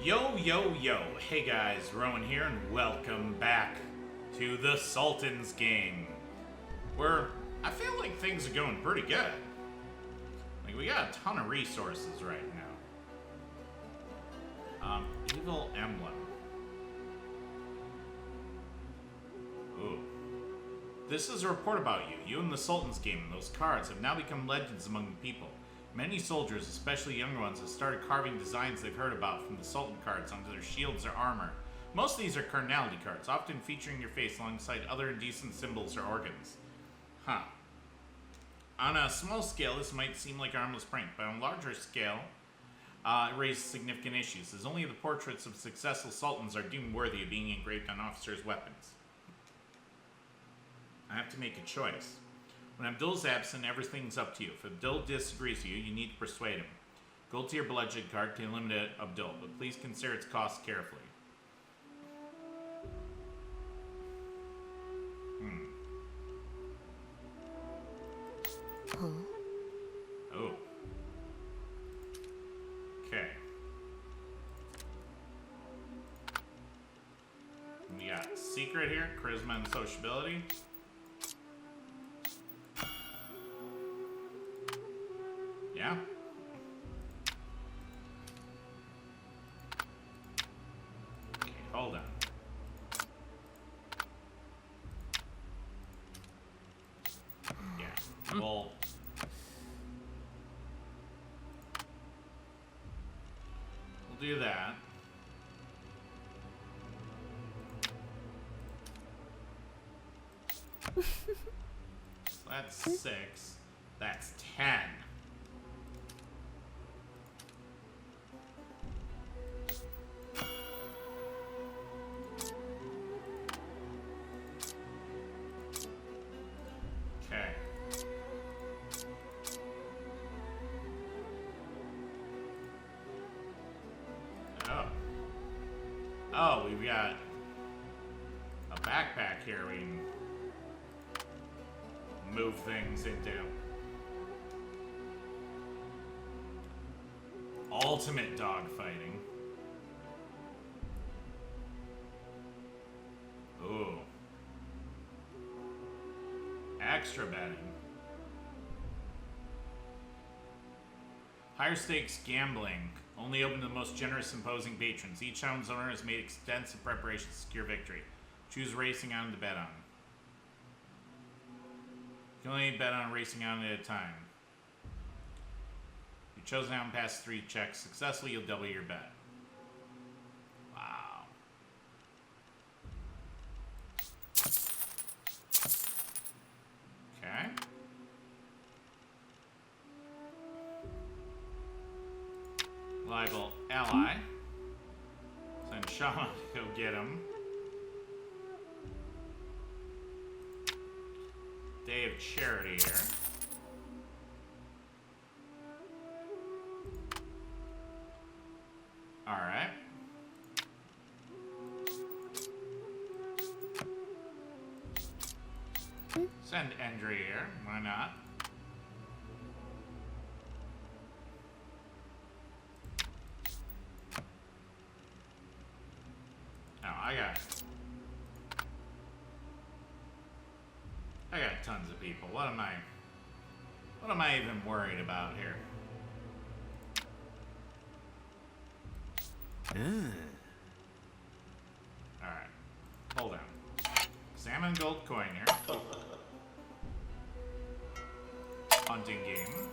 Yo, hey guys, Rowan here, and welcome back to the Sultan's game, where I feel like things are going pretty good. Like, we got a ton of resources right now. Evil Emblem. Ooh. This is a report about you. You and the Sultan's game and those cards have now become legends among the people. Many soldiers, especially younger ones, have started carving designs they've heard about from the Sultan cards onto their shields or armor. Most of these are Carnality cards, often featuring your face alongside other indecent symbols or organs. Huh. On a small scale, this might seem like a harmless prank, but on a larger scale, it raises significant issues, as only the portraits of successful sultans are deemed worthy of being engraved on officers' weapons. I have to make a choice. When Abdul's absent, everything's up to you. If Abdul disagrees with you, you need to persuade him. Go to your Bloodshed card to eliminate Abdul, but please consider its cost carefully. Huh? Oh. Okay. We got secret here, charisma and sociability. Yeah. Okay, hold on. Yeah, we'll do that. So that's 6. That's 10. Okay. Oh, we've got a backpack here we can move things into. Ultimate dogfighting. Ooh. Extra betting. Higher stakes gambling. Only open to the most generous imposing patrons. Each town's owner has made extensive preparations to secure victory. Choose racing on to bet on. You can only bet on racing on at a time. If you're chosen out and pass 3 checks successfully, you'll double your bet. Wow. Okay. Libel ally. Send Shaman to go get him. Day of charity here. Alright. Send Endry here. Why not? I got tons of people. What am I even worried about here? Alright. Hold on. Salmon gold coin here. Hunting game.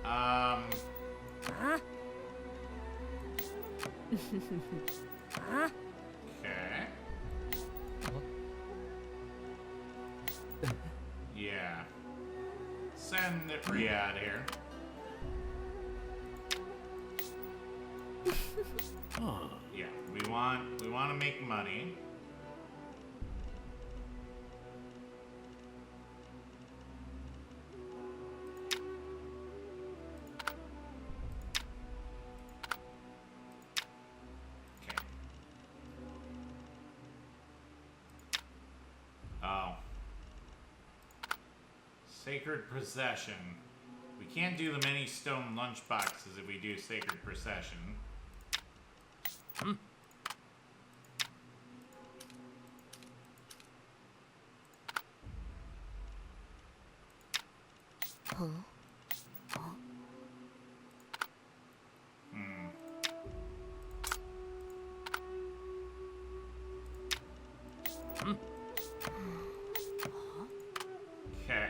Huh? Okay. Yeah. Send Riyadh here. Yeah, we want to make money. Sacred possession. We can't do the many stone lunch boxes if we do Sacred Procession. Okay.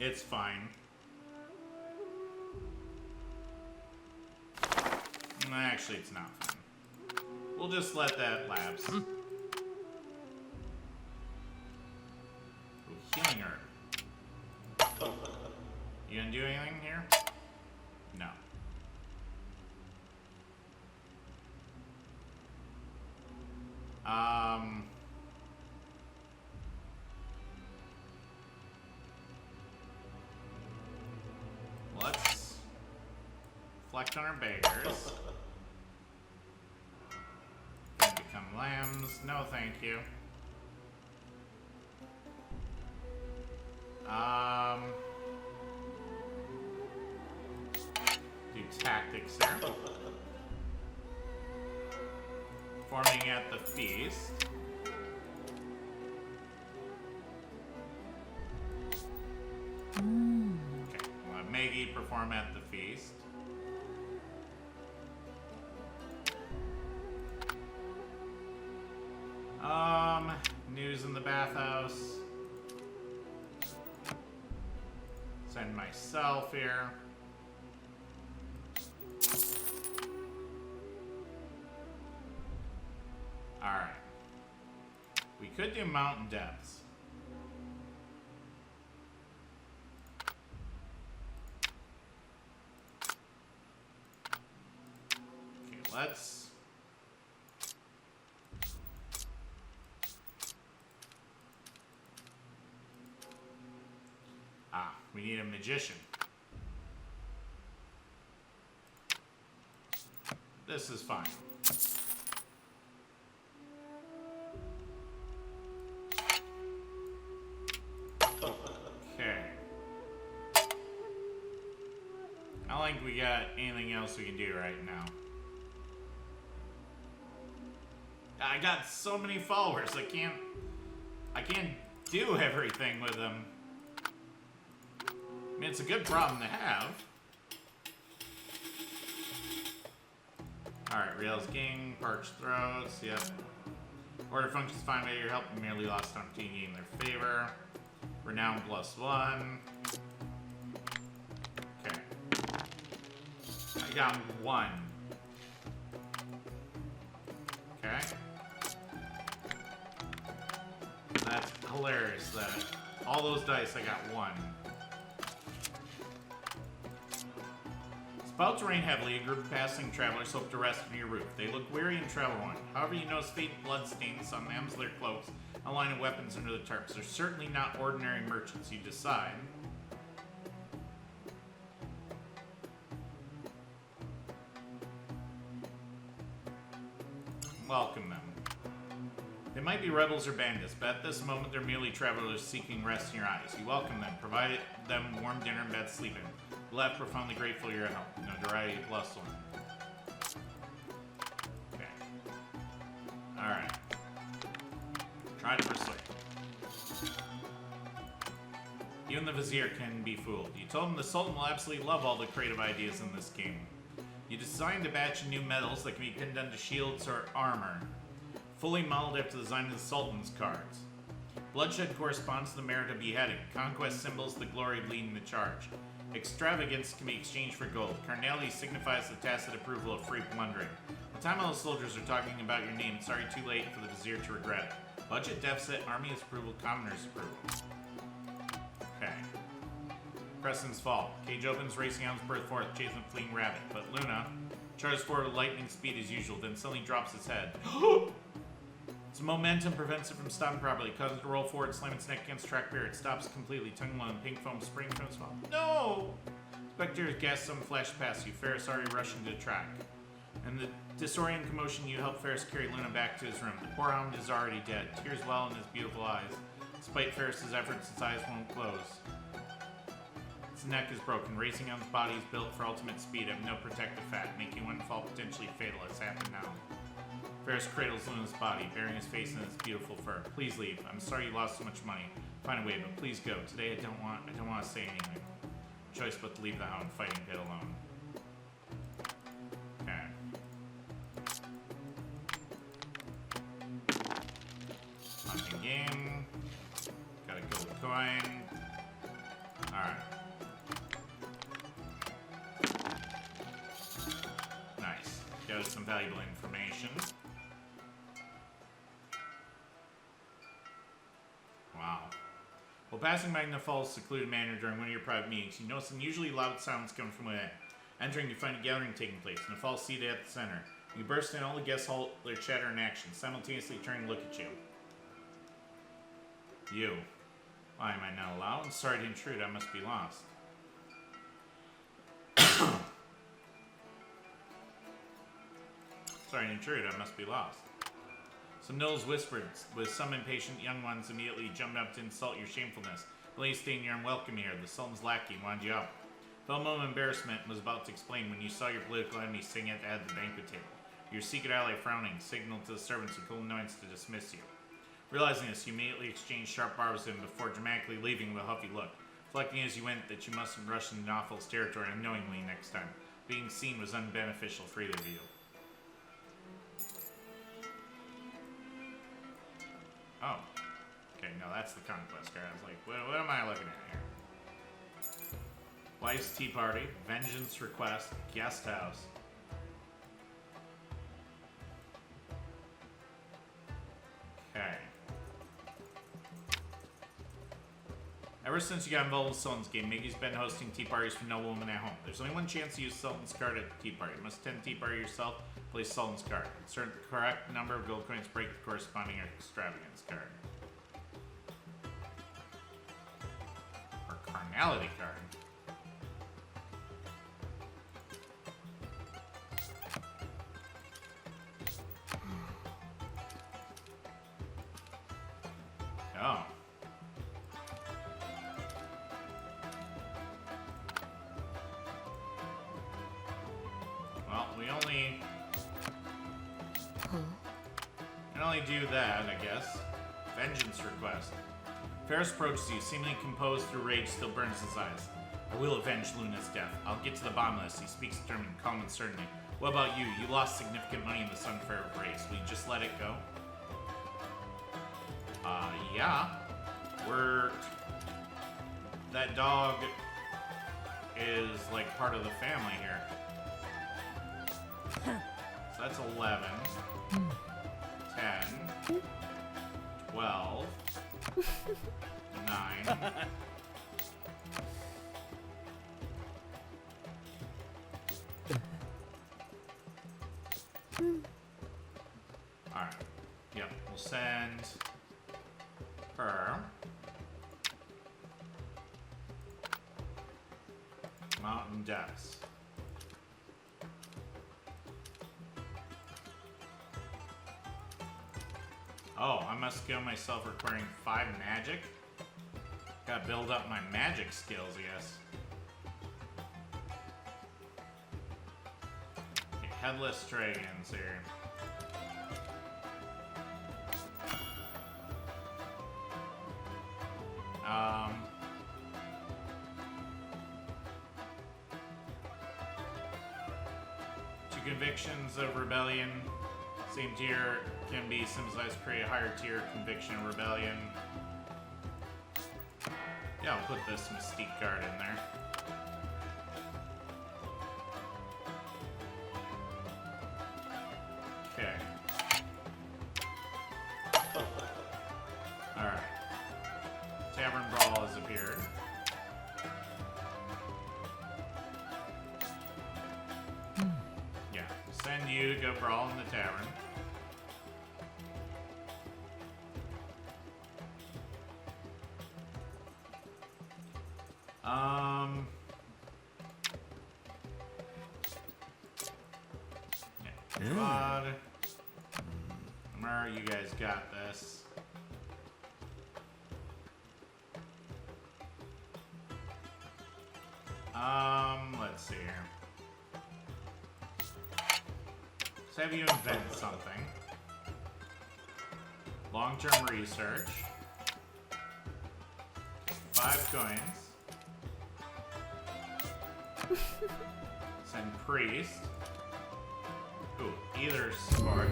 It's fine. Actually, it's not fine. We'll just let that lapse. Ooh, healing herb. You gonna do anything here? No. Let's reflect on our beggars. Can become lambs. No, thank you. Do tactics there. Forming at the feast. Okay, we'll have Maggie perform at the feast. News in the bathhouse. Send myself here. Alright. We could do mountain depths. Okay, let's... we need a magician. This is fine. Okay. I don't think we got anything else we can do right now. I got so many followers, I can't do everything with them. I mean, it's a good problem to have. Alright, Rails King, Parched Throats, yep. Order functions fine by your help, you merely lost opportunity to gain their favor. Renown +1. Okay. I got 1. Okay. That's hilarious that all those dice I got 1. It's about to rain heavily. A group of passing travelers hope to rest near your roof. They look weary and travel-worn. However, you notice faint bloodstains on the hems of their cloaks, a line of weapons under the tarps. They're certainly not ordinary merchants, you decide. Welcome them. They might be rebels or bandits, but at this moment they're merely travelers seeking rest in your eyes. You welcome them, provide them warm dinner and bed to sleep in. Left profoundly grateful for your help. Notoriety +1. Okay. Alright. Try to persuade. You and the Vizier can be fooled. You told him the Sultan will absolutely love all the creative ideas in this game. You designed a batch of new metals that can be pinned onto shields or armor, fully modeled after the design of the Sultan's cards. Bloodshed corresponds to the merit of beheading. Conquest symbols the glory of leading the charge. Extravagance can be exchanged for gold. Carnality signifies the tacit approval of free plundering. The time all the soldiers are talking about your name, it's already too late for the Vizier to regret it. Budget deficit, army's approval, commoner's approval. Okay. Preston's fall. Cage opens, racing hounds burst forth, chasing a fleeing rabbit. But Luna charges forward with lightning speed as usual, then suddenly drops its head. Its momentum prevents it from stopping properly, causing it to roll forward, slam its neck against track barrier. It stops completely, tongue alone, pink foam springs from its mouth. No! Spectators gasp, some flash past you. Ferris already rushing to the track. In the disorienting commotion, you help Ferris carry Luna back to his room. The poor hound is already dead. Tears well in his beautiful eyes. Despite Ferris's efforts, its eyes won't close. Its neck is broken. Racing on its body is built for ultimate speed and no protective fat, making one fall potentially fatal, as happened now. Ferris cradles Luna's body, burying his face in its beautiful fur. Please leave. I'm sorry you lost so much money. Find a way, but please go. Today I don't want to say anything. Choice but to leave the hound fighting pit alone. Okay. Hunting game. Got a gold coin. Alright. Nice. Got some valuable information. Wow. While passing Magna Falls' secluded manor during one of your private meetings, you notice unusually loud sounds coming from within. Entering, you find a gathering taking place, and a falls seated at the center. You burst in, all the guests halt their chatter in action, simultaneously turning to look at you. You. Why am I not allowed? I'm sorry to intrude, I must be lost. Sorry to intrude, I must be lost. Some gnolls whispered, with some impatient young ones immediately jumped up to insult your shamefulness. Believe stating you're unwelcome here. The Sultan's lackey wanted you up. Felt a moment of embarrassment and was about to explain when you saw your political enemy sitting at the head of the banquet table. Your secret ally frowning, signaled to the servants who called annoyance to dismiss you. Realizing this, you immediately exchanged sharp barbs with him before dramatically leaving with a huffy look, reflecting as you went that you mustn't rush into Nawfal's territory unknowingly next time. Being seen was unbeneficial for either of you. Oh. Okay, no, that's the Conquest card. I was like, what am I looking at here? Wife's Tea Party, Vengeance Request, Guest House. Okay. Ever since you got involved with Sultan's game, Miggy's been hosting tea parties for noblewomen at home. There's only one chance to use Sultan's card at the tea party. You must attend the tea party yourself, place Sultan's card. Insert the correct number of gold coins, break the corresponding Extravagance card. Or Carnality card. Oh. Well, we can only do that, I guess. Vengeance request. Ferris approaches you, seemingly composed through rage still burns his eyes. I will avenge Luna's death. I'll get to the bottom of this. He speaks determined, calm, and certainly. What about you? You lost significant money in this unfair race. Will you just let it go? Yeah. That dog is like part of the family here. So that's 11, 10, 12, 9. Alright. Yep, we'll send her. Mountain Depths. Oh, I must skill myself requiring 5 magic? Gotta build up my magic skills, I guess. Okay, headless dragons here. Two convictions of rebellion. Same tier can be symbolized to create a higher tier conviction of rebellion. Yeah, I'll put this Mystique card in there. Okay. Alright. Tavern Brawl has appeared. Yeah, send you to go brawl in the tavern. Squad. Remember, you guys got this. Let's see here. Let's have you invent something. Long-term research. 5 coins. Send priest. Ooh, either sport.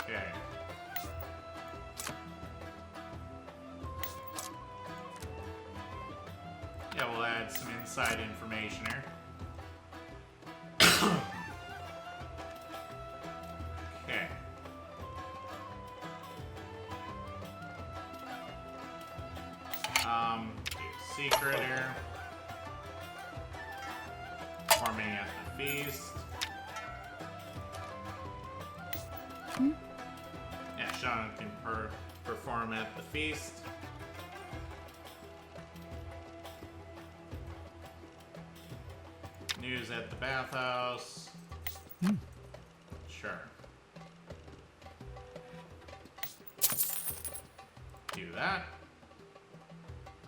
Okay. Yeah, we'll add some inside information here. Okay. Secret here. Performing at the feast. Yeah, Sean can perform at the feast. News at the bathhouse. Sure. Do that.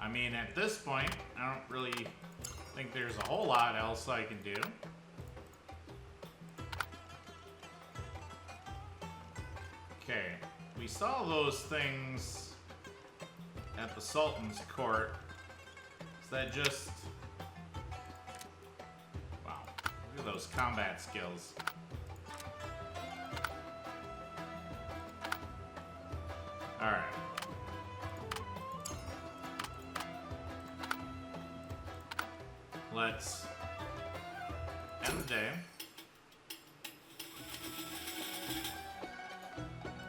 I mean, at this point, I don't really think there's a whole lot else I can do. Okay, we saw those things at the Sultan's court. Is that just... Wow, look at those combat skills. Alright. Let's end the day.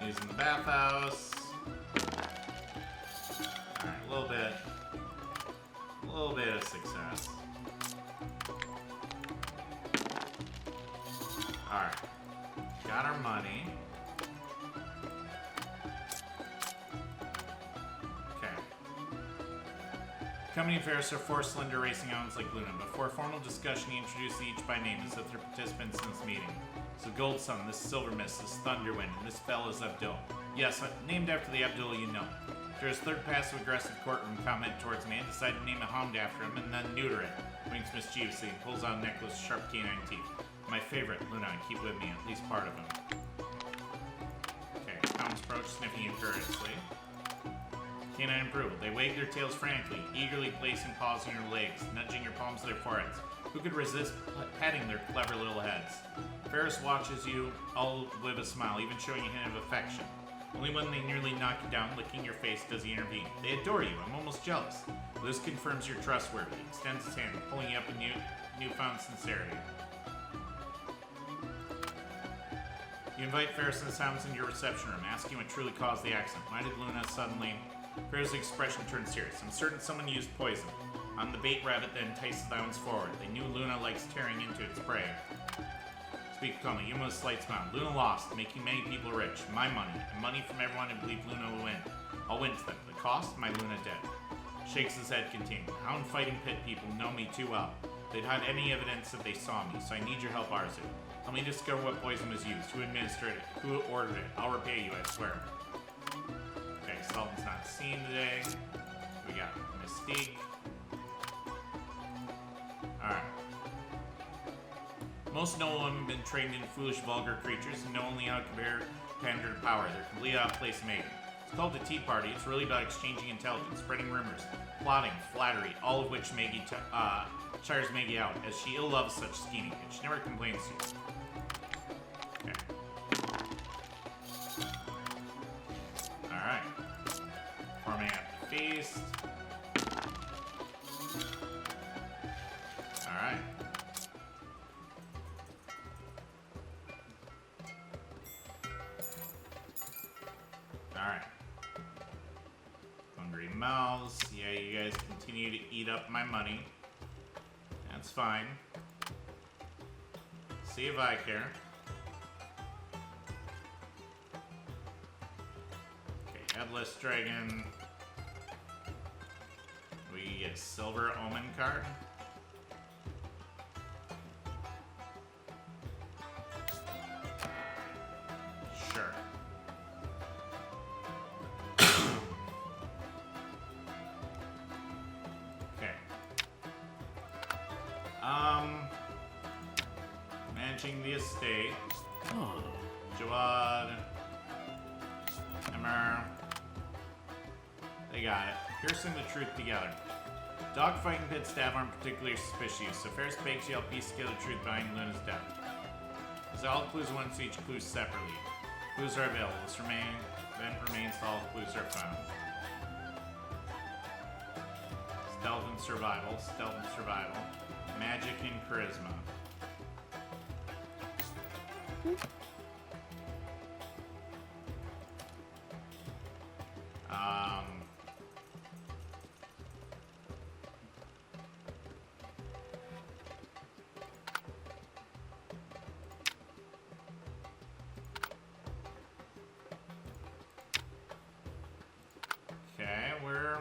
Using the bathhouse. Alright, a little bit of success. Alright. Got our money. Company affairs are 4 slender racing hounds like Luna. Before formal discussion, he introduced each by name as if they're participants in this meeting. So Gold Sun, this Silver Mist, this Thunderwind, and this fell is Abdul. Yes, named after the Abdul you know. After his third passive-aggressive courtroom comment towards me, I decided to name a hound after him and then neuter it. Winks mischievously and pulls out a necklace with sharp canine teeth. My favorite, Luna, keep with me, at least part of him. Okay, hounds approach, sniffing you furiously. Canine approval. They wave their tails frantically, eagerly placing paws on your legs, nudging your palms to their foreheads. Who could resist patting their clever little heads? Ferris watches you, all with a smile, even showing a hint of affection. Only when they nearly knock you down, licking your face, does he intervene. They adore you. I'm almost jealous. This confirms you're trustworthy. He extends his hand, pulling you up in newfound sincerity. You invite Ferris and his hounds into your reception room, asking what truly caused the accident. Why did Luna suddenly... Ferris' expression turned serious. I'm certain someone used poison. I'm the bait rabbit that entices the hounds forward. They knew Luna likes tearing into its prey. Speak calmly. You must slight smile. Luna lost, making many people rich. My money, and money from everyone who believed Luna will win. I'll win to them. The cost? My Luna dead. Shakes his head, continuing. Hound fighting pit people know me too well. They'd hide any evidence that they saw me, so I need your help, Arzu. Help me discover what poison was used, who administered it, who ordered it. I'll repay you, I swear. Okay, Sultan's not seen today. We got Mystique. Alright. Most noblemen have been trained in foolish, vulgar creatures and know only how to compare pander to power. They're completely out of place mating. It's called the Tea Party. It's really about exchanging intelligence, spreading rumors, plotting, flattery, all of which Maggie chires Maggie out, as she ill loves such scheming, and she never complains to you. Okay. Alright. Farming at the feast. Alright. Alright. Hungry mouths. Yeah, you guys continue to eat up my money. That's fine. See if I care. Okay, Headless Dragon. We get a Silver Omen card. Sure. entering the estate. Oh. Jawad. Emmer. They got it. Piercing the truth together. Dogfight and pit stab aren't particularly suspicious. Affairs bakes you help piece together the truth behind Luna's death. As all clues once each clue separately. Clues are available. This event remains till all clues are found. Stealth and survival. Stealth and survival. Magic and charisma. Okay, we're...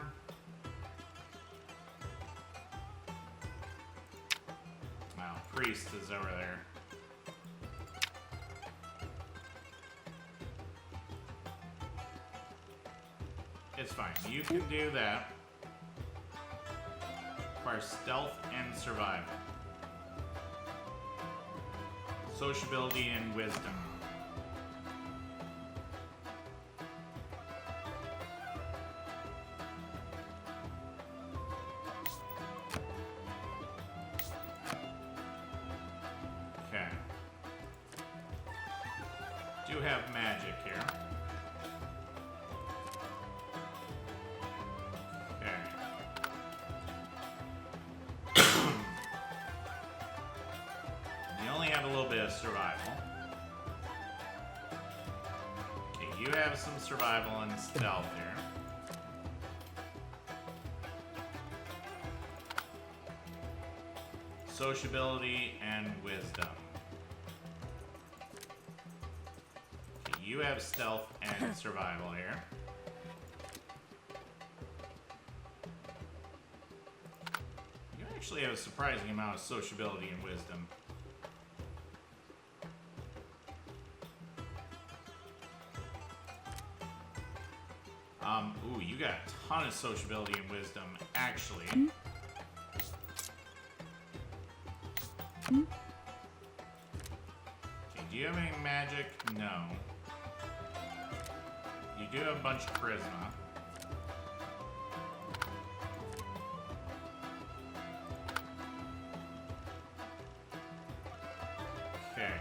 Wow, priest is over there. It's fine. You can do that. Requires stealth and survival. Sociability and wisdom. Okay. Do have magic here. Survival. Okay, you have some survival and stealth here. Sociability and wisdom. Okay, you have stealth and survival here. You actually have a surprising amount of sociability and wisdom. Ooh, you got a ton of sociability and wisdom, actually. Okay, do you have any magic? No. You do have a bunch of charisma. Okay.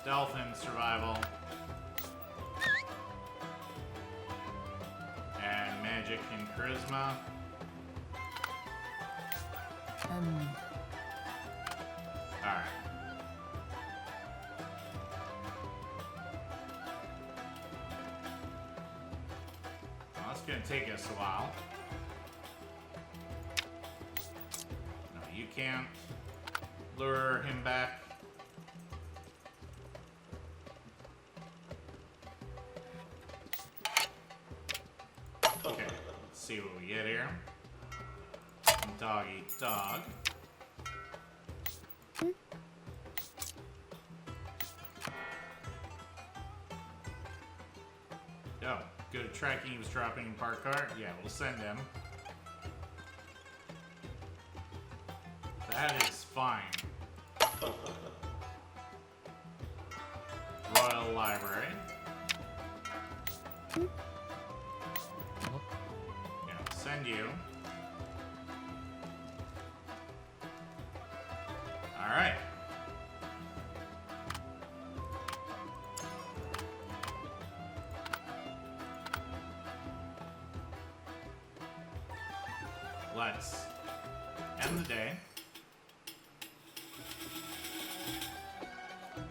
Stealth and survival. And magic and charisma. Alright. Well, that's gonna take us a while. No, you can't lure him back. Okay, let's see what we get here. Dog eat dog. Oh, good at tracking eavesdropping in park cart. Yeah, we'll send him. That is fine. Royal Library. Yeah, send you. Alright. Let's end the day.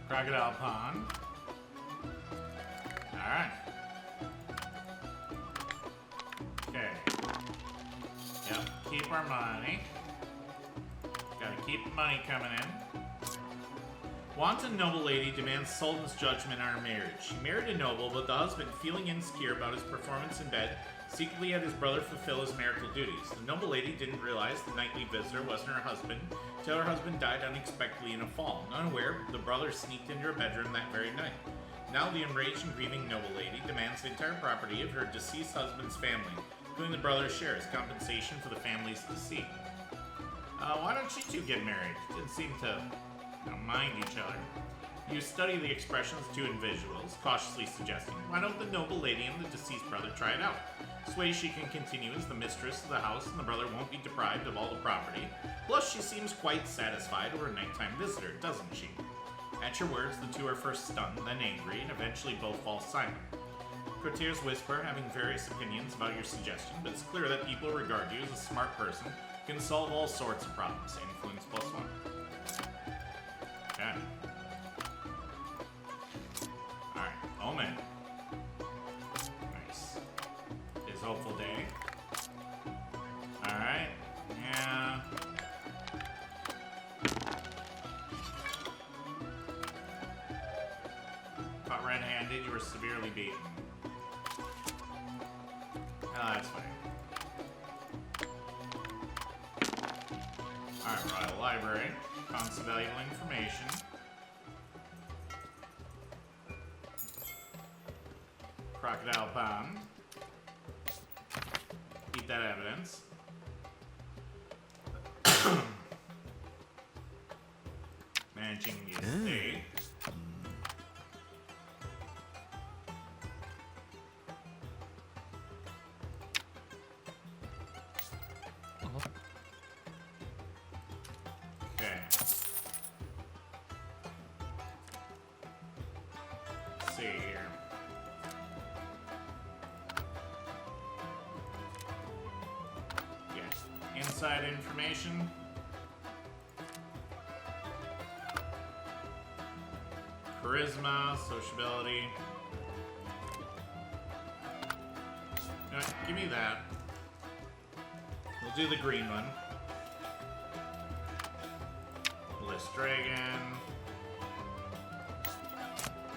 Crocodile Pond. Alright. Okay. Yep, keep our money. Gotta keep the money coming in. Wanton noble lady demands Sultan's judgment on her marriage. She married a noble, but the husband, feeling insecure about his performance in bed, secretly had his brother fulfill his marital duties. The noble lady didn't realize the nightly visitor wasn't her husband, till her husband died unexpectedly in a fall. Unaware, the brother sneaked into her bedroom that very night. Now the enraged and grieving noble lady demands the entire property of her deceased husband's family, including the brother's share as compensation for the family's deceit. Why don't you two get married? Didn't seem to mind each other. You study the expressions of two individuals, cautiously suggesting, why don't the noble lady and the deceased brother try it out? This way she can continue as the mistress of the house and the brother won't be deprived of all the property. Plus, she seems quite satisfied over a nighttime visitor, doesn't she? At your words, the two are first stunned, then angry, and eventually both fall silent. Courtiers whisper, having various opinions about your suggestion, but it's clear that people regard you as a smart person who can solve all sorts of problems. Influence +1. Okay. Alright, Omen. Nice. His hopeful day. Alright. Yeah. Caught red-handed, you were severely beaten. Oh, that's funny. Alright, Royal Library. Found some valuable information. Crocodile Pond. Eat that evidence. Managing the estate. Okay. Let's see here. Yeah. Inside information. Charisma, sociability. No, give me that. We'll do the green one. List Dragon.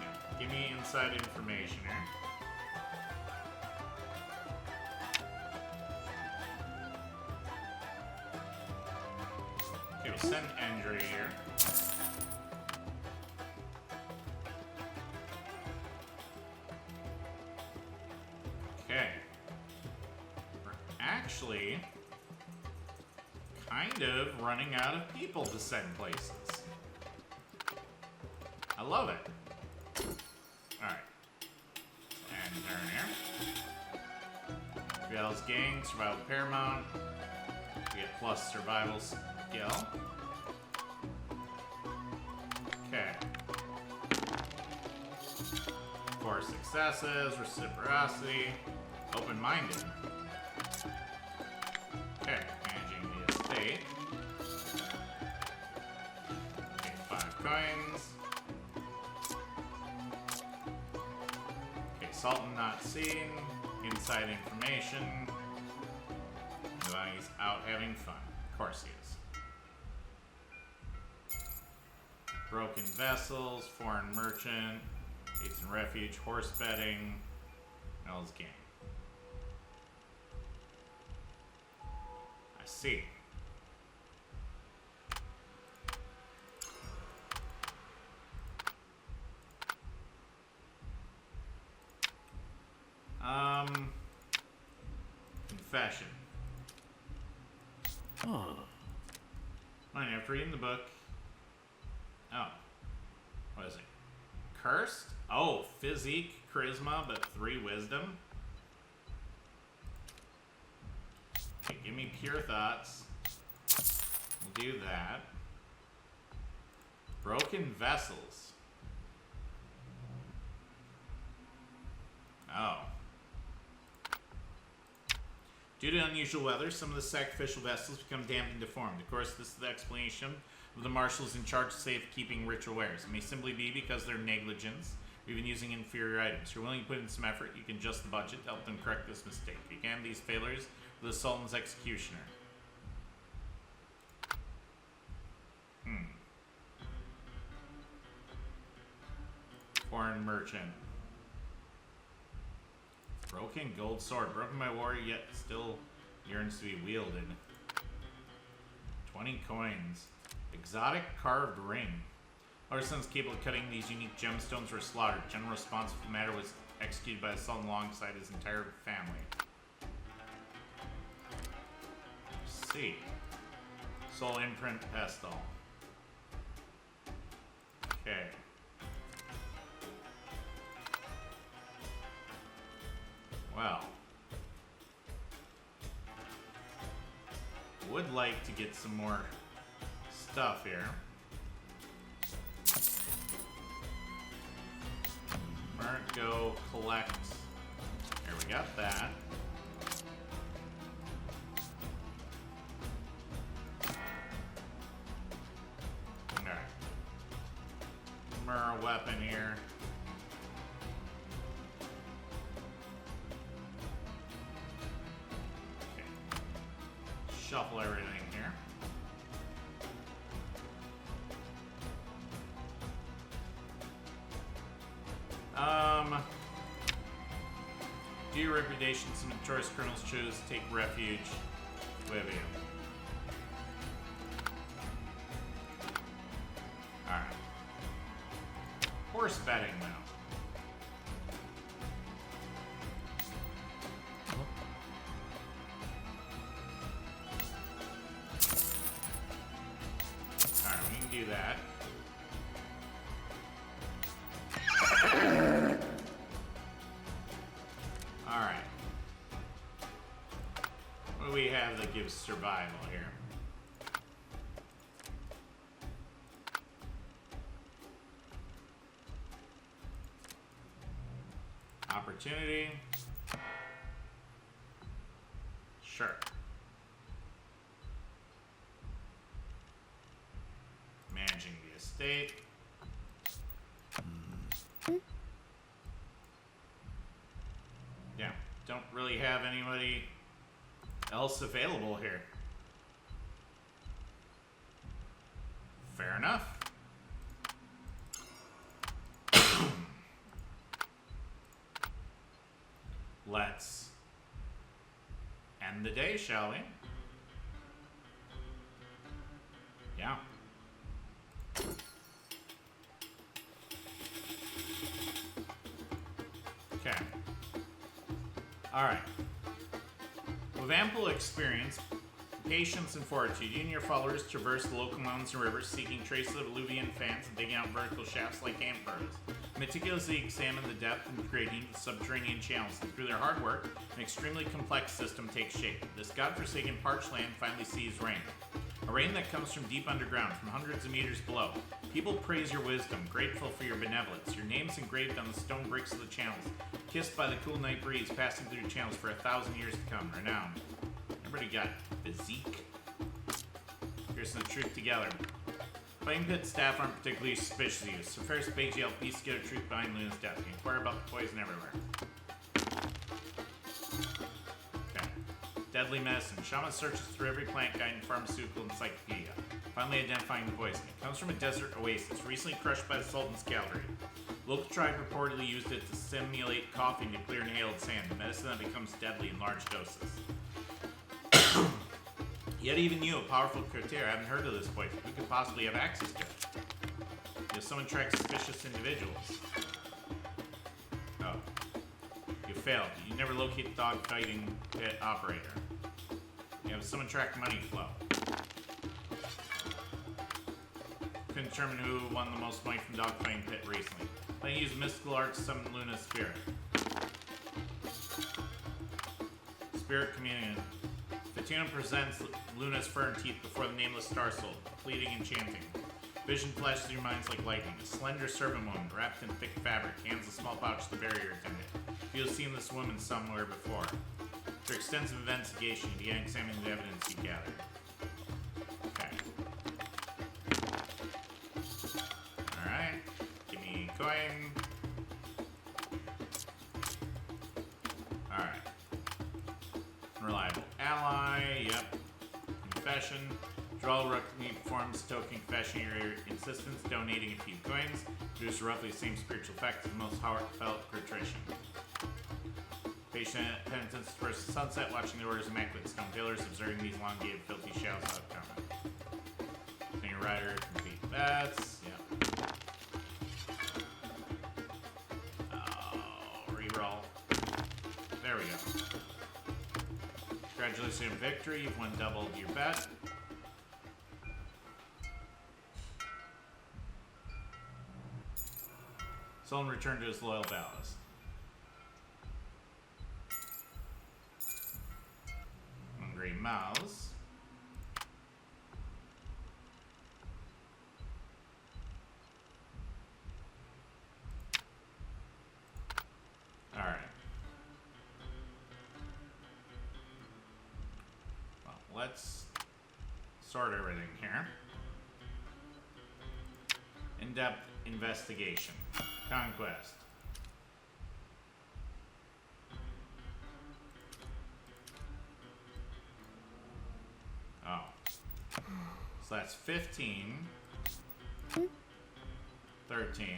Yeah, give me inside information here. Okay, we'll send Endry here. Okay. We're actually kind of running out of people to send places. I love it. Alright. And turn here. Vale's gang, survival paramount. We get plus survival skill. Okay. 4 successes, reciprocity, open-minded. Okay, managing the estate. Okay, 5 coins. Okay, Sultan not seen. Inside information. He's out having fun. Of course he is. Broken vessels, foreign merchant, Gates and refuge, horse betting, Mel's game. I see. Confession. Oh. Fine, after reading the book. Oh. What is it? Cursed? Oh, physique, charisma, but 3 wisdom. Okay, give me pure thoughts. We'll do that. Broken vessels. Oh. Due to unusual weather, some of the sacrificial vessels become damp and deformed. Of course, this is the explanation of the marshals in charge of safekeeping ritual wares. It may simply be because of their negligence or even using inferior items. If you're willing to put in some effort, you can adjust the budget to help them correct this mistake. You can these failures with the Sultan's executioner. Foreign merchant. Broken gold sword. Broken by warrior, yet still yearns to be wielded. 20 coins. Exotic carved ring. Artisans capable of cutting these unique gemstones were slaughtered. General response to the matter was executed by the Sultan alongside his entire family. Let's see. Soul imprint pestle. Okay. Well. Would like to get some more stuff here. Go collect. Here, we got that. Alright. More weapon here. Okay. Shuffle everything here. Due to your reputation, some notorious criminals chose to take refuge with you. Alright. Horse betting now. Alright, we can do that. Alright. What do we have that gives survival here? Opportunity. Sure. Managing the estate. Yeah, don't really have anybody else available here. Fair enough. Let's end the day, shall we? Yeah. Okay. Alright. With ample experience, patience, and fortitude, you and your followers traverse the local mountains and rivers, seeking traces of alluvian fans and digging out vertical shafts like ant burrows. Meticulously examine the depth and gradient of subterranean channels, and through their hard work, an extremely complex system takes shape. This godforsaken parched land finally sees rain. A rain that comes from deep underground, from hundreds of meters below. People praise your wisdom, grateful for your benevolence. Your name's engraved on the stone bricks of the channels, kissed by the cool night breeze passing through the channels for 1,000 years to come. Renowned. Everybody got physique. Piercing the truth together. Flame Pit staff aren't particularly suspicious of you. So first, begs you help piece together truth behind Luna's death. You inquire about the poison everywhere. Okay. Deadly medicine. Shaman searches through every plant guide and pharmaceutical encyclopedia, finally identifying the poison. It comes from a desert oasis, recently crushed by the Sultan's cavalry. Local tribe reportedly used it to simulate coughing to clear inhaled sand, a medicine that becomes deadly in large doses. Yet even you, a powerful courtier, haven't heard of this poison. Who could possibly have access to it? If someone tracks suspicious individuals. Oh. You failed. You never locate the dog fighting pit operator. You have someone track money flow. Couldn't determine who won the most money from dogfighting pit recently. Then use mystical art to summon Luna's spirit. Spirit communion. Fatuna presents Luna's fur and teeth before the nameless star soul, pleading and chanting. Vision flashes through your minds like lightning. A slender servant woman, wrapped in thick fabric, hands a small pouch to the barrier attendant. You've seen this woman somewhere before. Through extensive investigation, you began examining the evidence you gathered. Okay. Alright. Give me a coin. Alright. Reliable ally. Yep. Confession. Draw roughly performs token confession of your insistence, donating a few coins. Produce roughly the same spiritual effect as the most heartfelt contrition. Patient penitence versus sunset, watching the orders immaculate stone pillars, observing these elongated, filthy shells out of karma. Senior rider, complete bets. Yep. Congratulations on victory. You've won double your bet. Sultan returned to his loyal palace. Hungry mouse. Alright. Well, let's sort everything here. In-depth investigation. Conquest. Oh. So that's 15. 13.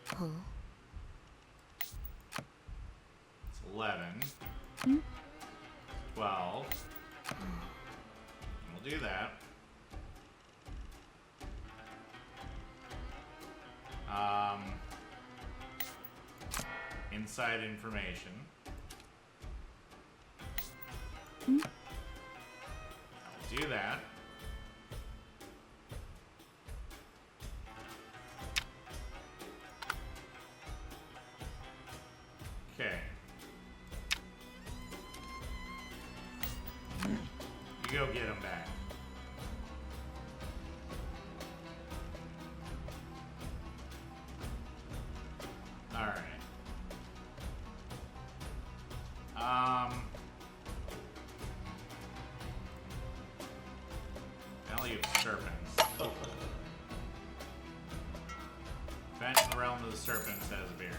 Huh? It's 11. 12. We'll do that. Inside information. I'll do that. Okay. You go get him back. Alright. Valley of Serpents. Event in the Realm of the Serpents has appeared.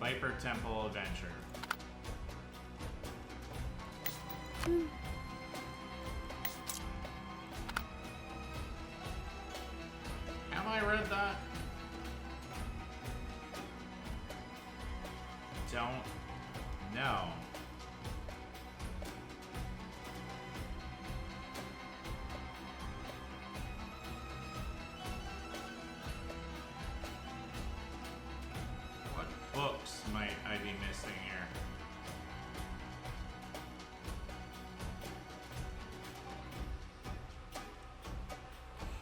Viper Temple Adventure. Have I read that? Don't know. What books might I be missing here?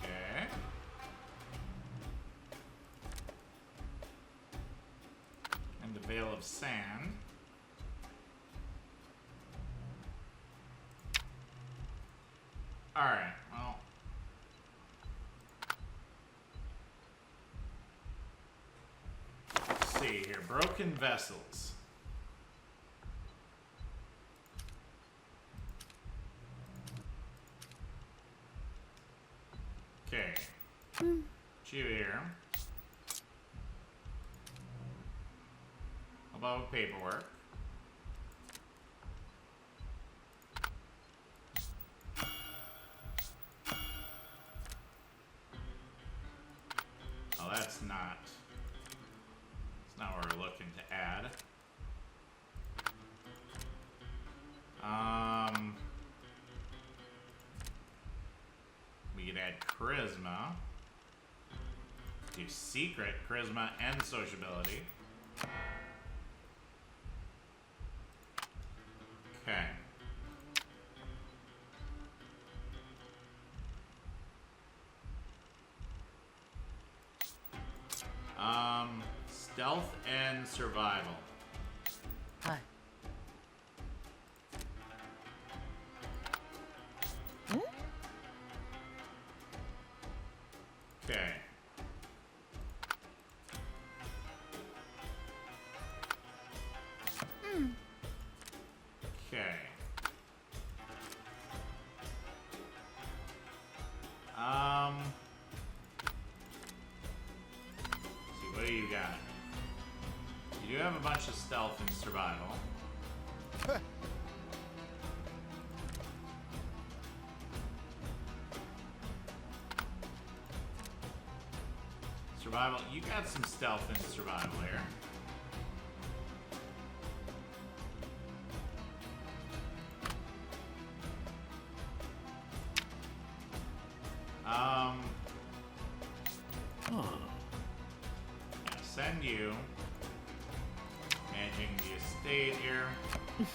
Okay. And the Veil of Sand. Alright, well. Let's see here. Broken Vessels. Okay. You here. About paperwork. Oh, that's not what we're looking to add. We could add charisma. Do secret, charisma, and sociability. Okay. Stealth and survival. Hi. Okay. Okay. See, what do you got? You do have a bunch of stealth and survival. Survival, you got some stealth and survival here. Send you managing the estate here. Okay.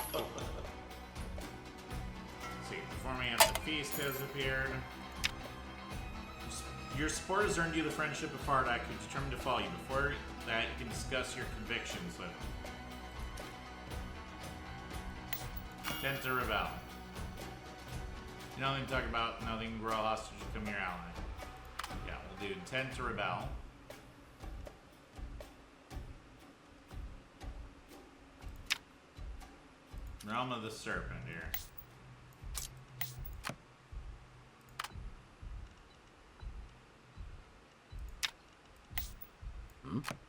Let's see, performing at the feast has appeared. Your support has earned you the friendship of Fardak, who's determined to follow you. Before that, you can discuss your convictions with him. Tempt to rebel. Nothing to talk about, nothing. Royal hostage will become your ally. Yeah, we'll do intent to rebel. Realm of the Serpent here.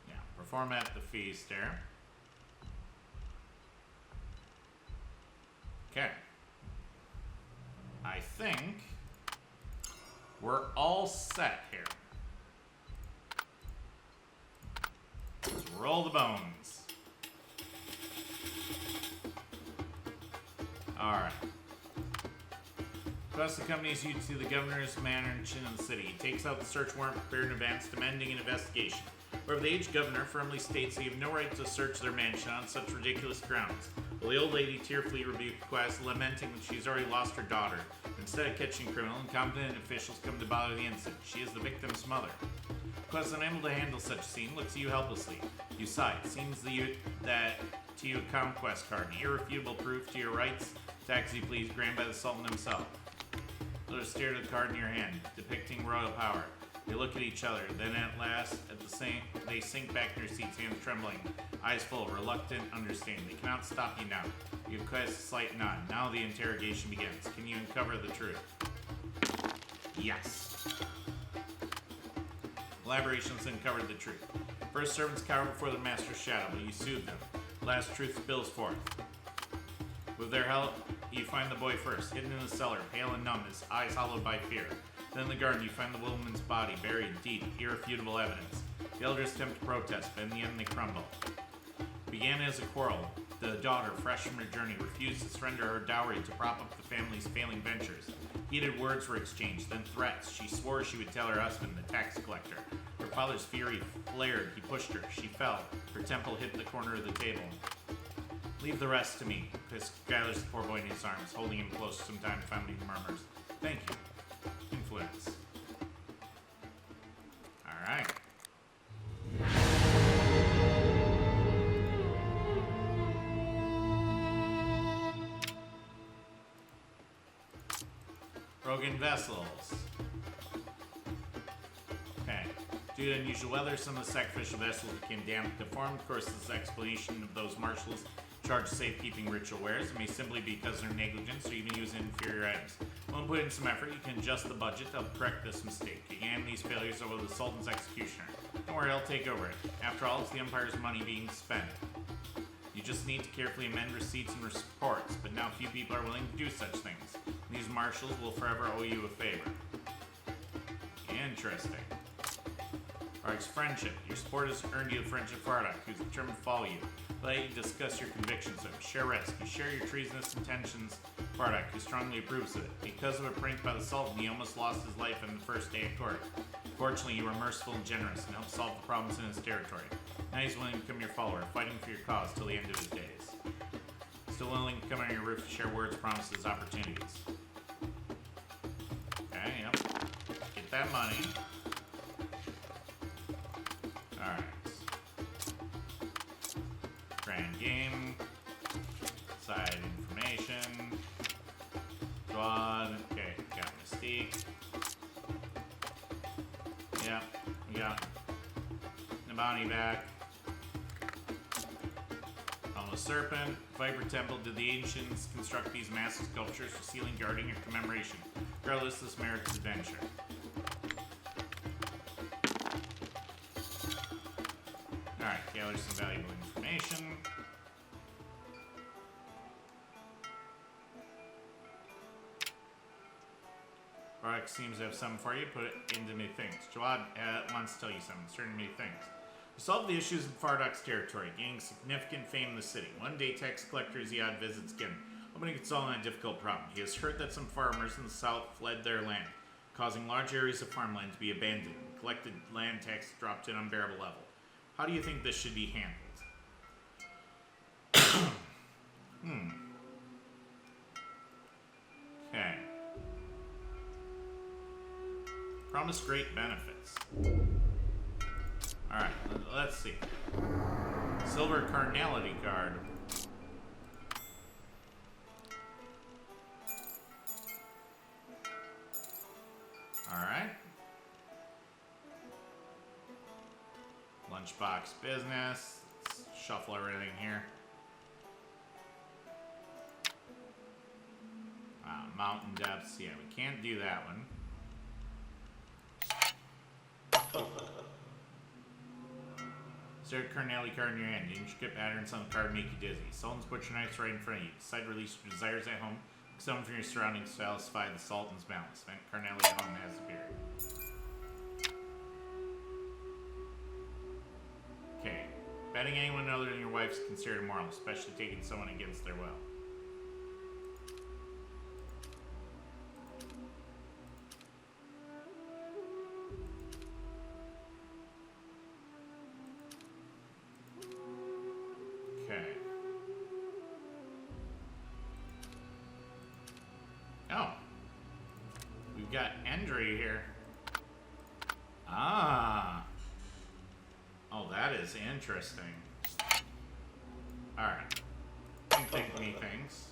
Yeah, perform at the feast there. Okay. I think we're all set here. Let's roll the bones. Alright. Quest accompanies you to the governor's mansion in the city. He takes out the search warrant prepared in advance, demanding an investigation. However, the aged governor firmly states that you have no right to search their mansion on such ridiculous grounds. Well, the old lady tearfully rebuked Quest, lamenting that she's already lost her daughter. Instead of catching criminal, incompetent officials come to bother the innocent. She is the victim's mother. Quest, unable to handle such a scene, looks at you helplessly. You sigh. It seems that to you a Conquest card, an irrefutable proof to your rights, tax you please, granted by the Sultan himself. Let us stare at the card in your hand, depicting royal power. They look at each other, then at last, they sink back in their seats, hands trembling, eyes full, reluctant, understanding. They cannot stop you now. You have Quest a slight nod. Now the interrogation begins. Can you uncover the truth? Yes. Elaborations uncovered the truth. First, servants cower before the master's shadow, but you soothe them. Last, truth spills forth. With their help, you find the boy first, hidden in the cellar, pale and numb, his eyes hollowed by fear. Then in the garden, you find the woman's body, buried deep, irrefutable evidence. The elders attempt to protest, but in the end they crumble. It began as a quarrel. The daughter, fresh from her journey, refused to surrender her dowry to prop up the family's failing ventures. Heated words were exchanged, then threats. She swore she would tell her husband, the tax collector. Her father's fury flared. He pushed her. She fell. Her temple hit the corner of the table. Leave the rest to me. Chris gathers the poor boy in his arms, holding him close. Sometime finally murmurs, "Thank you." Influence. Alright. Broken vessels. Okay. Due to unusual weather, some of the sacrificial vessels became damp and deformed. Of course, this is explanation of those marshals charged safekeeping ritual wares. It may simply be because of their negligence or even using inferior items. When put in some effort, you can adjust the budget to help correct this mistake. Again, these failures over the Sultan's executioner. Don't worry, I'll take over it. After all, it's the Empire's money being spent. You just need to carefully amend receipts and reports, but now few people are willing to do such things. These marshals will forever owe you a favor. Interesting. Farrak's friendship. Your support has earned you the friendship of Farrak, who's determined to follow you. Let you discuss your convictions with him. Share risk. You share your treasonous intentions, Fardak, who strongly approves of it. Because of a prank by the Sultan, he almost lost his life on the first day of court. Fortunately, you were merciful and generous and helped solve the problems in his territory. Now he's willing to become your follower, fighting for your cause till the end of his days. Still willing to come under your roof to share words, promises, opportunities. Okay, yep. Get that money. Alright. Grand game. Side information. Squad. Okay, got Mystique. Yeah, we got the bounty back. On the Serpent. Viper Temple. Did the ancients construct these massive sculptures for sealing, guarding, or commemoration? Regardless, this merits adventure. Alright, gather some valuable information. Barak seems to have something for you. Put it into new things. Jawad wants to tell you something. Certain new things. You solve the issues in Fardak's territory, gaining significant fame in the city. One day, tax collector Ziad visits again. Hoping to solve a difficult problem. He has heard that some farmers in the south fled their land, causing large areas of farmland to be abandoned. Collected land tax dropped to an unbearable level. How do you think this should be handled? Okay. Promise great benefits. Alright, let's see. Silver Carnality card. Alright. Lunchbox business. Let's shuffle everything here. Mountain depths. Yeah, we can't do that one. Stare at Carnality card in your hand. Intricate patterns on the card make you dizzy. Sultan's butcher knife's right in front of you. Decide to release your desires at home. Someone from your surroundings to satisfy the Sultan's malice. Event Carnality at home has appeared. Okay. Betting anyone other than your wife is considered immoral, especially taking someone against their will. Here. Ah. Oh, that is interesting. Alright. Think me things.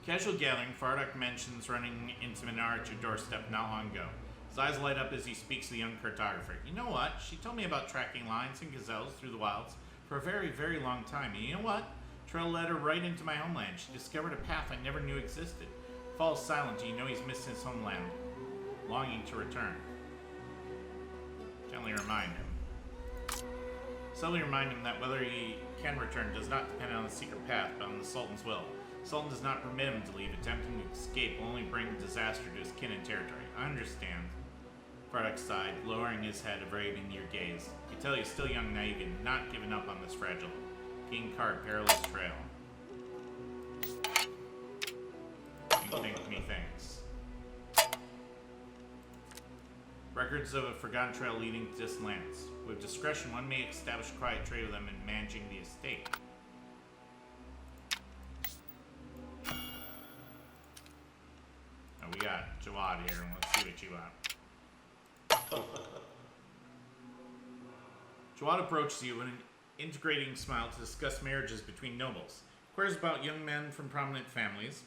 Casual gathering, Fardock mentions running into Minar at your doorstep not long ago. His eyes light up as he speaks to the young cartographer. You know what? She told me about tracking lions and gazelles through the wilds for a very, very long time. And you know what? Trail led her right into my homeland. She discovered a path I never knew existed. Falls silent, you know he's missing his homeland, longing to return. Gently remind him. Subtly remind him that whether he can return does not depend on the secret path, but on the Sultan's will. The Sultan does not permit him to leave. Attempting to escape will only bring disaster to his kin and territory. I understand. Fardock sighed, lowering his head, avoiding your gaze. I can tell you're still young, naive, and not giving up on this fragile King Card perilous trail. Think me things. Records of a forgotten trail leading to distant lands. With discretion, one may establish a quiet trade with them in managing the estate. Now we got Jawad here, and let's see what you want. Jawad approaches you with an integrating smile to discuss marriages between nobles. Inquires about young men from prominent families,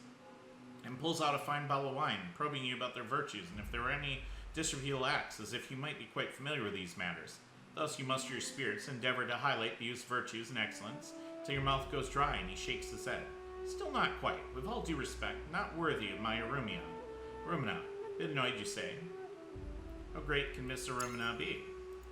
and pulls out a fine bottle of wine, probing you about their virtues and if there were any disreputable acts, as if you might be quite familiar with these matters. Thus you muster your spirits and endeavor to highlight the youth's virtues and excellence, till your mouth goes dry and he shakes his head. Still not quite. With all due respect, not worthy of my Rumina. Rumina, bit annoyed, you say. How great can Miss Rumina be?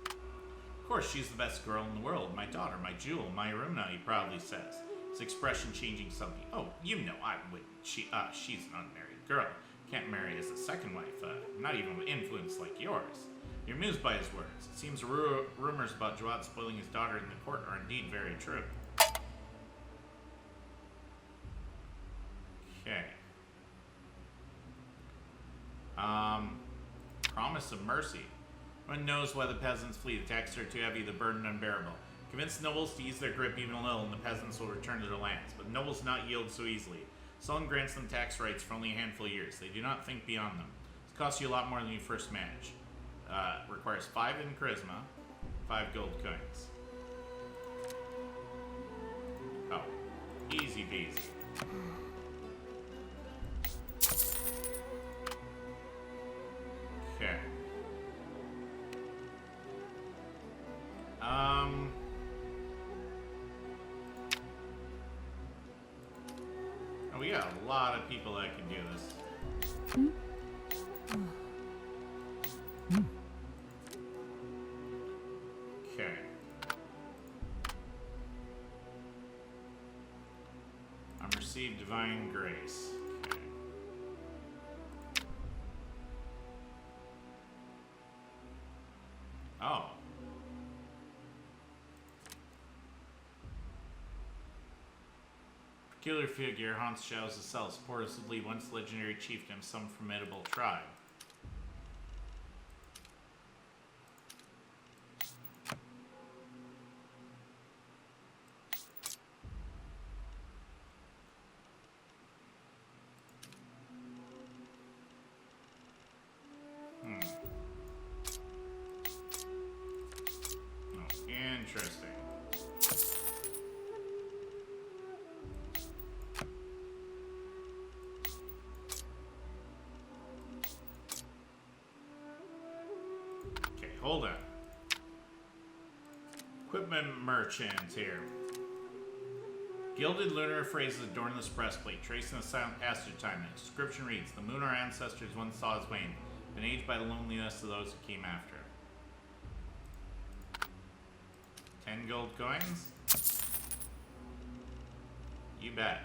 Of course, she's the best girl in the world. My daughter, my jewel, my Rumina, he proudly says. His expression changing suddenly. Oh, you know I wouldn't. She's an unmarried girl. Can't marry as a second wife, not even with influence like yours. You're amused by his words. It seems rumors about Jawad spoiling his daughter in the court are indeed very true. Okay. Promise of mercy. One knows why the peasants flee. The taxes are too heavy, the burden unbearable. Convince the nobles to ease their grip even a little, and the peasants will return to their lands. But the nobles do not yield so easily. Sultan grants them tax rights for only a handful of years. They do not think beyond them. This costs you a lot more than you first manage. Requires 5 in charisma, 5 gold coins. Oh, easy peasy. Okay. We got a lot of people that can do this. Okay. I'm received divine grace. Okay. Oh. Peculiar figure haunts shadows of cell, supposedly once legendary chieftain of some formidable tribe. Oh, interesting. Hold on. Equipment merchant here. Gilded lunar phrases adorn this breastplate, tracing the silent passage of time. The inscription reads, the moon our ancestors once saw as wane, been aged by the loneliness of those who came after. 10 gold coins? You bet.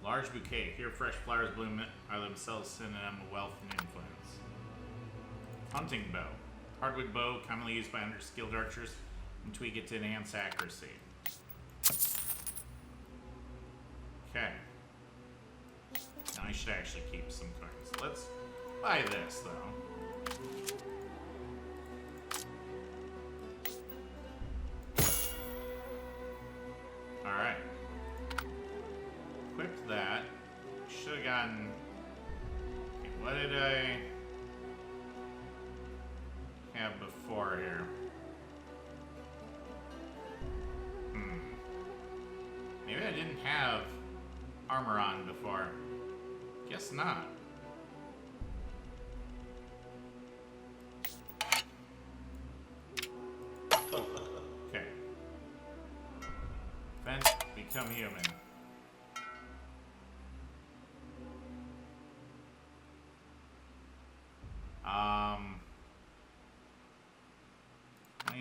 Large bouquet. Here fresh flowers bloom are themselves synonym of wealth and influence. Hunting bow. Hardwood bow, commonly used by under-skilled archers, and tweak it to enhance accuracy. Okay. Now I should actually keep some coins. Let's buy this, though. Alright. Equipped that. Should have gotten... Okay, what did I have before here? Maybe I didn't have armor on before. Guess not. Okay. Vent, become human.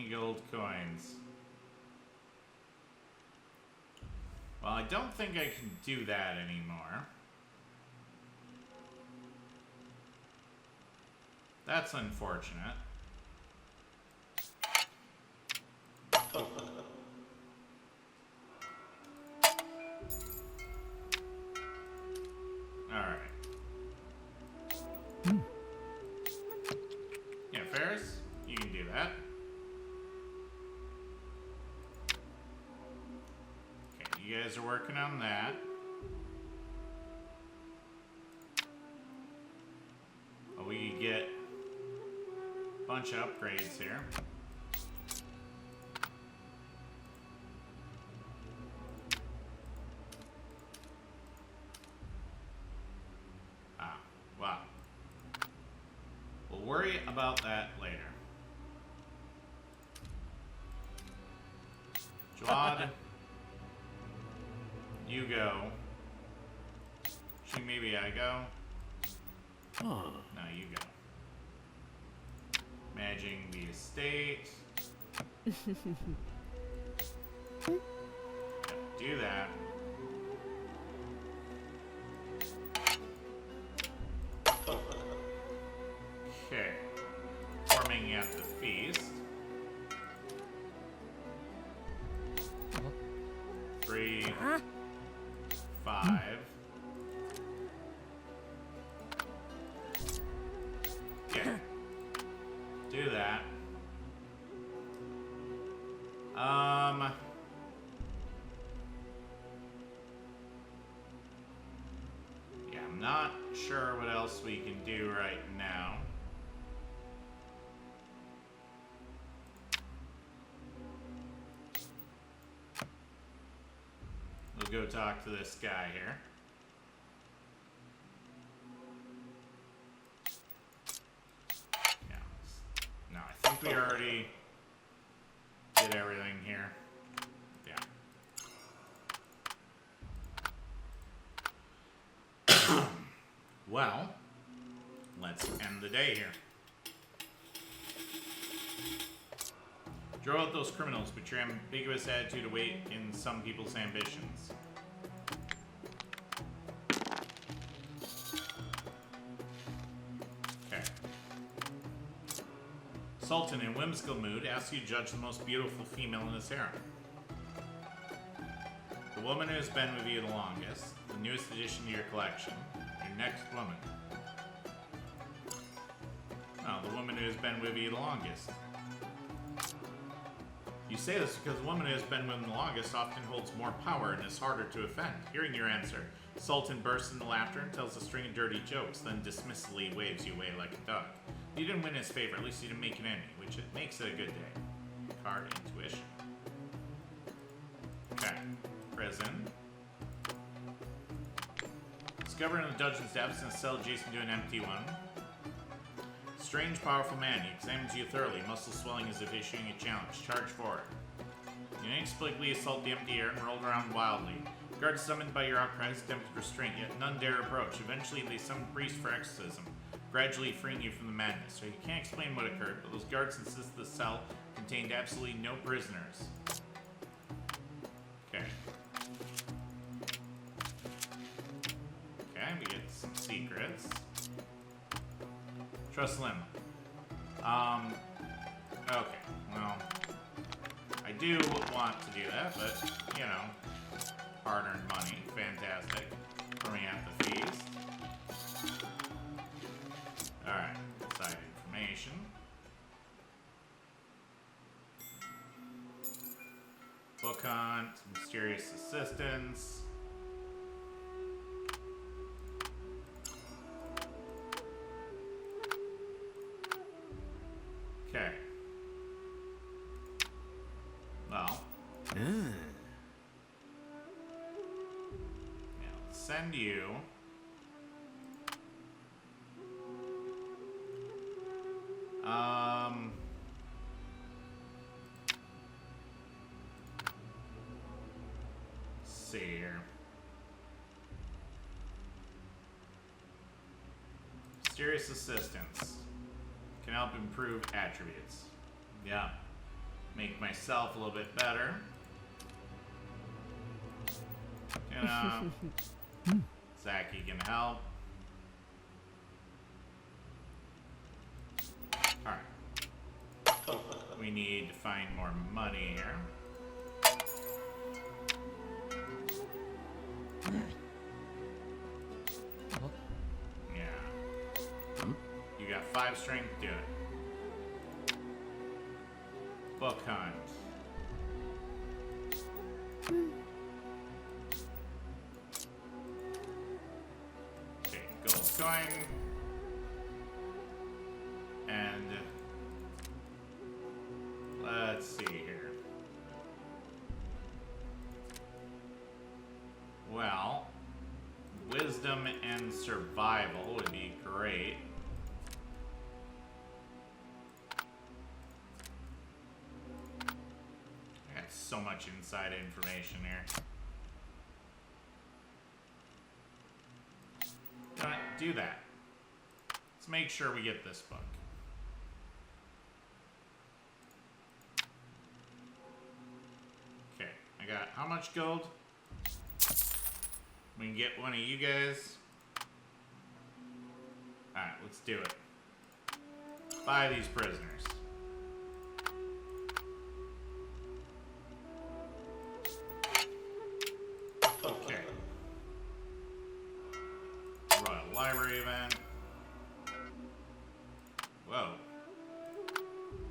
Gold coins. Well, I don't think I can do that anymore. That's unfortunate. Alright. Yeah, Ferris, you can do that. You guys are working on that. Well, we could get a bunch of upgrades here. Ah, wow. We'll worry about that later. Jawad. You go. Actually, maybe I go. Oh. No, you go. Managing the estate. Yep, do that. Okay. Forming at the feast. 3, 5. Okay. Do that. Yeah, I'm not sure what else we can do right now. We'll go talk to this guy here. Yeah. No, I think we already did everything here. Yeah. Well, let's end the day here. Draw out those criminals, but your ambiguous attitude awakens some people's ambitions. Okay. Sultan, in whimsical mood, asks you to judge the most beautiful female in his harem. The woman who has been with you the longest. The newest addition to your collection. Your next woman. Oh, the woman who has been with you the longest. You say this because the woman who has been with you the longest often holds more power and is harder to offend. Hearing your answer, Sultan bursts into laughter and tells a string of dirty jokes, then dismissively waves you away like a dog. You didn't win his favor, at least you didn't make an enemy, which it makes it a good day. Card intuition. Okay. Prison. Discovered in the dungeon's depths in a cell adjacent to an empty one. Strange, powerful man. He examines you thoroughly, muscles swelling as if issuing a challenge. Charge forward. You inexplicably assault the empty air and roll around wildly. Guards summoned by your outcries attempted restraint, yet none dare approach. Eventually, they summoned priests for exorcism, gradually freeing you from the madness. So you can't explain what occurred, but those guards insist the cell contained absolutely no prisoners. Okay. Okay, we get some secrets. Trust Lim. Okay, well, I do want to do that, but, you know, hard-earned money, fantastic, for me at the feast. Alright, side information. Book hunt, mysterious assistance. Okay. Well. Yeah, let's send you. Let's see here. Mysterious assistance. Can help improve attributes. Yeah. Make myself a little bit better. You know. Zaki can help. Alright. We need to find more money here. Yeah. You got 5 strength, do it. Book hunt. Okay, gold coin. And let's see here. Well, wisdom and survival would be great. I got so much inside information here. Do that. Let's make sure we get this book. Okay, I got how much gold? We can get one of you guys. Alright, let's do it. Buy these prisoners. Okay. Royal Library event. Whoa.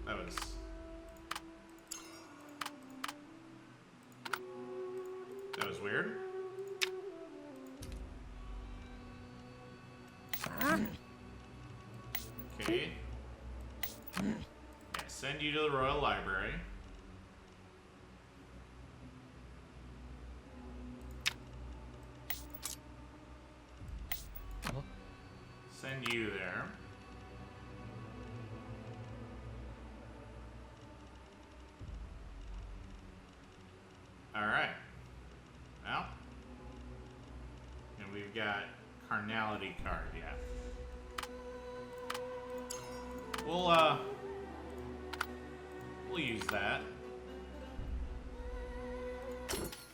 That was weird. Okay. Yeah, send you to the Royal Library. Send you there. Alright. Well. And we've got Carnality card, yeah. We'll use that.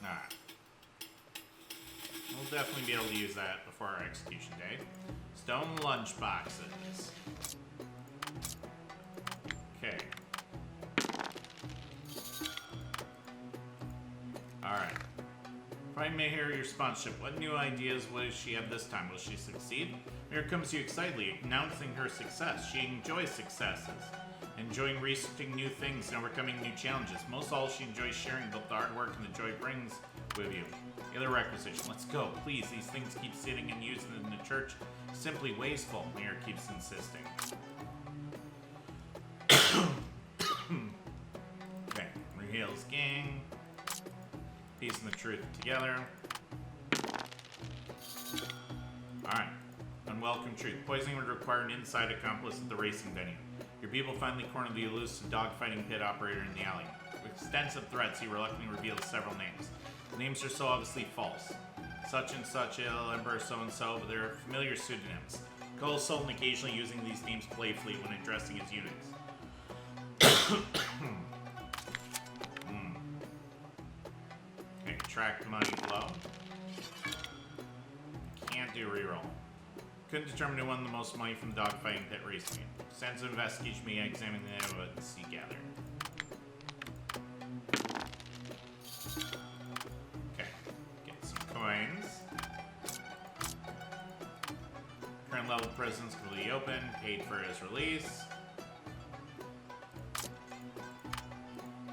Alright. We'll definitely be able to use that before our execution date. Stone lunch boxes. Okay. Alright. may hear your sponsorship. What new ideas will she have this time? Will she succeed? Here comes you excitedly, announcing her success. She enjoys successes, enjoying researching new things and overcoming new challenges. Most all, she enjoys sharing both the hard work and the joy it brings with you. The other requisition. Let's go. Please, these things keep sitting and using in the church. Simply wasteful, Mayor keeps insisting. Okay, Reheal's gang. Piecing the truth together. Alright. Unwelcome truth. Poisoning would require an inside accomplice at the racing venue. Your people finally cornered the elusive dogfighting pit operator in the alley. With extensive threats, he reluctantly revealed several names. The names are so obviously false. Such and such, Emperor so-and-so, but they're familiar pseudonyms. Call Sultan occasionally using these names playfully when addressing his units. Okay, track money flow. Can't do reroll. Couldn't determine who won the most money from the dogfighting pit recently. Sense of investigation me examining the evidence he gathered. Okay, get some coins. Current level prison's completely open. Paid for his release.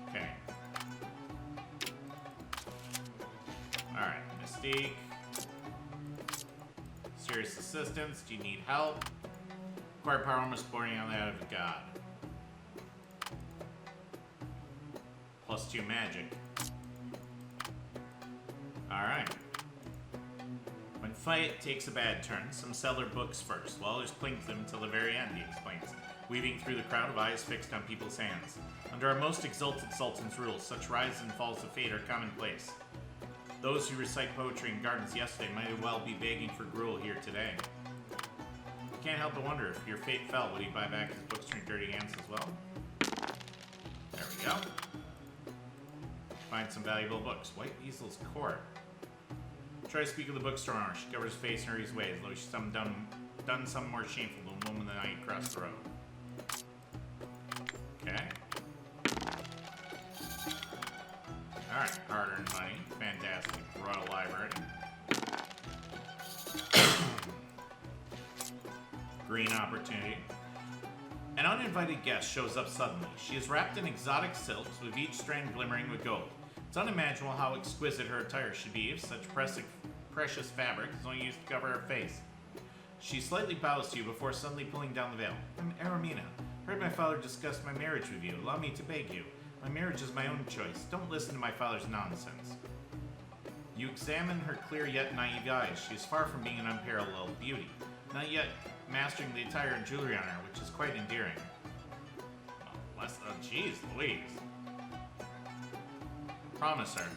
Okay. Alright, Mystique. Serious assistance. Do you need help? Acquire power almost boring on that of a god. +2 magic. Alright. When fight takes a bad turn, some sell their books first, while others cling to them until the very end, he explains, weaving through the crowd of eyes fixed on people's hands. Under our most exalted Sultan's rule, such rises and falls of fate are commonplace. Those who recite poetry in gardens yesterday might as well be begging for gruel here today. I can't help but wonder if your fate fell, would he buy back his books from your dirty hands as well? There we go. Find some valuable books. White Weasel's Court. Try to speak with the bookstore owner. She covers her face and hurries away, as though she's done something more shameful than the woman that I crossed the road. Okay. Alright, hard-earned money. Fantastic. Royal Library. Green opportunity. An uninvited guest shows up suddenly. She is wrapped in exotic silks, with each strand glimmering with gold. It's unimaginable how exquisite her attire should be if such precious fabric is only used to cover her face. She slightly bows to you before suddenly pulling down the veil. I'm Aramina. Heard my father discuss my marriage with you. Allow me to beg you. My marriage is my own choice. Don't listen to my father's nonsense. You examine her clear yet naive eyes. She is far from being an unparalleled beauty. Not yet mastering the attire and jewelry on her, which is quite endearing. Oh, jeez, Louise. Promise her.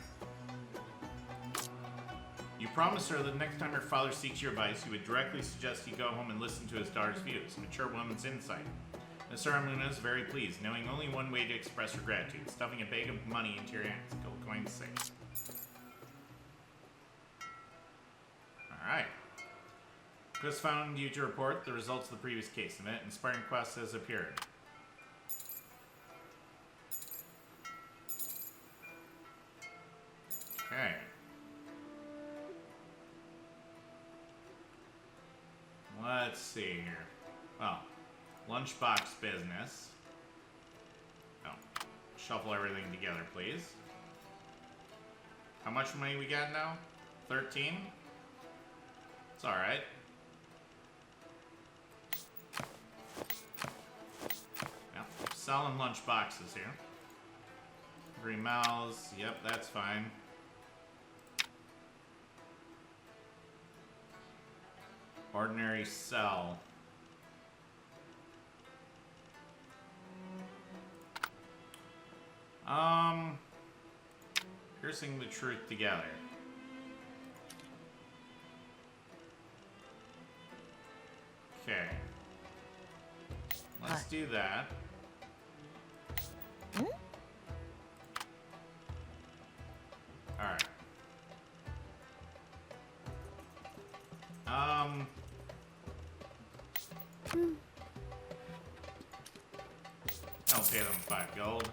You promise her that next time her father seeks your advice, you would directly suggest you go home and listen to his daughter's views. Mature woman's insight. Miss Aramuna is very pleased, knowing only one way to express her gratitude, stuffing a bag of money into your hands. Gold coin safe. Alright. Chris found you to report the results of the previous case. Event inspiring quest has appeared. Okay. Let's see here. Well, lunchbox business. Oh, shuffle everything together, please. How much money we got now? 13? It's alright. Yeah, selling lunch boxes here. Green mouths, yep, that's fine. Ordinary sell. Piercing the truth together. Okay. Let's do that. Alright. I'll pay them 5 gold.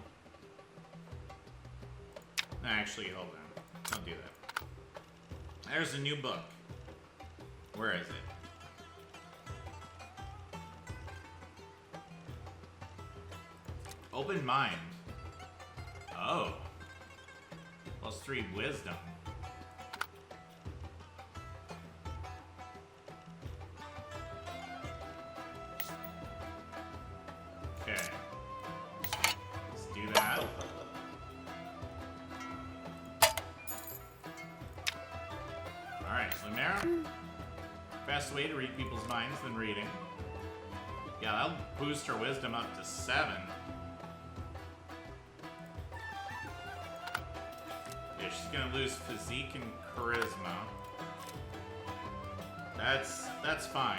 Actually, hold on. Don't do that. There's a new book. Where is it? Open mind. Oh. +3 wisdom. Okay. Let's do that. Alright, Lumera. Best way to read people's minds than reading. Yeah, that'll boost her wisdom up to 7. Yeah, she's gonna lose physique and charisma. That's fine.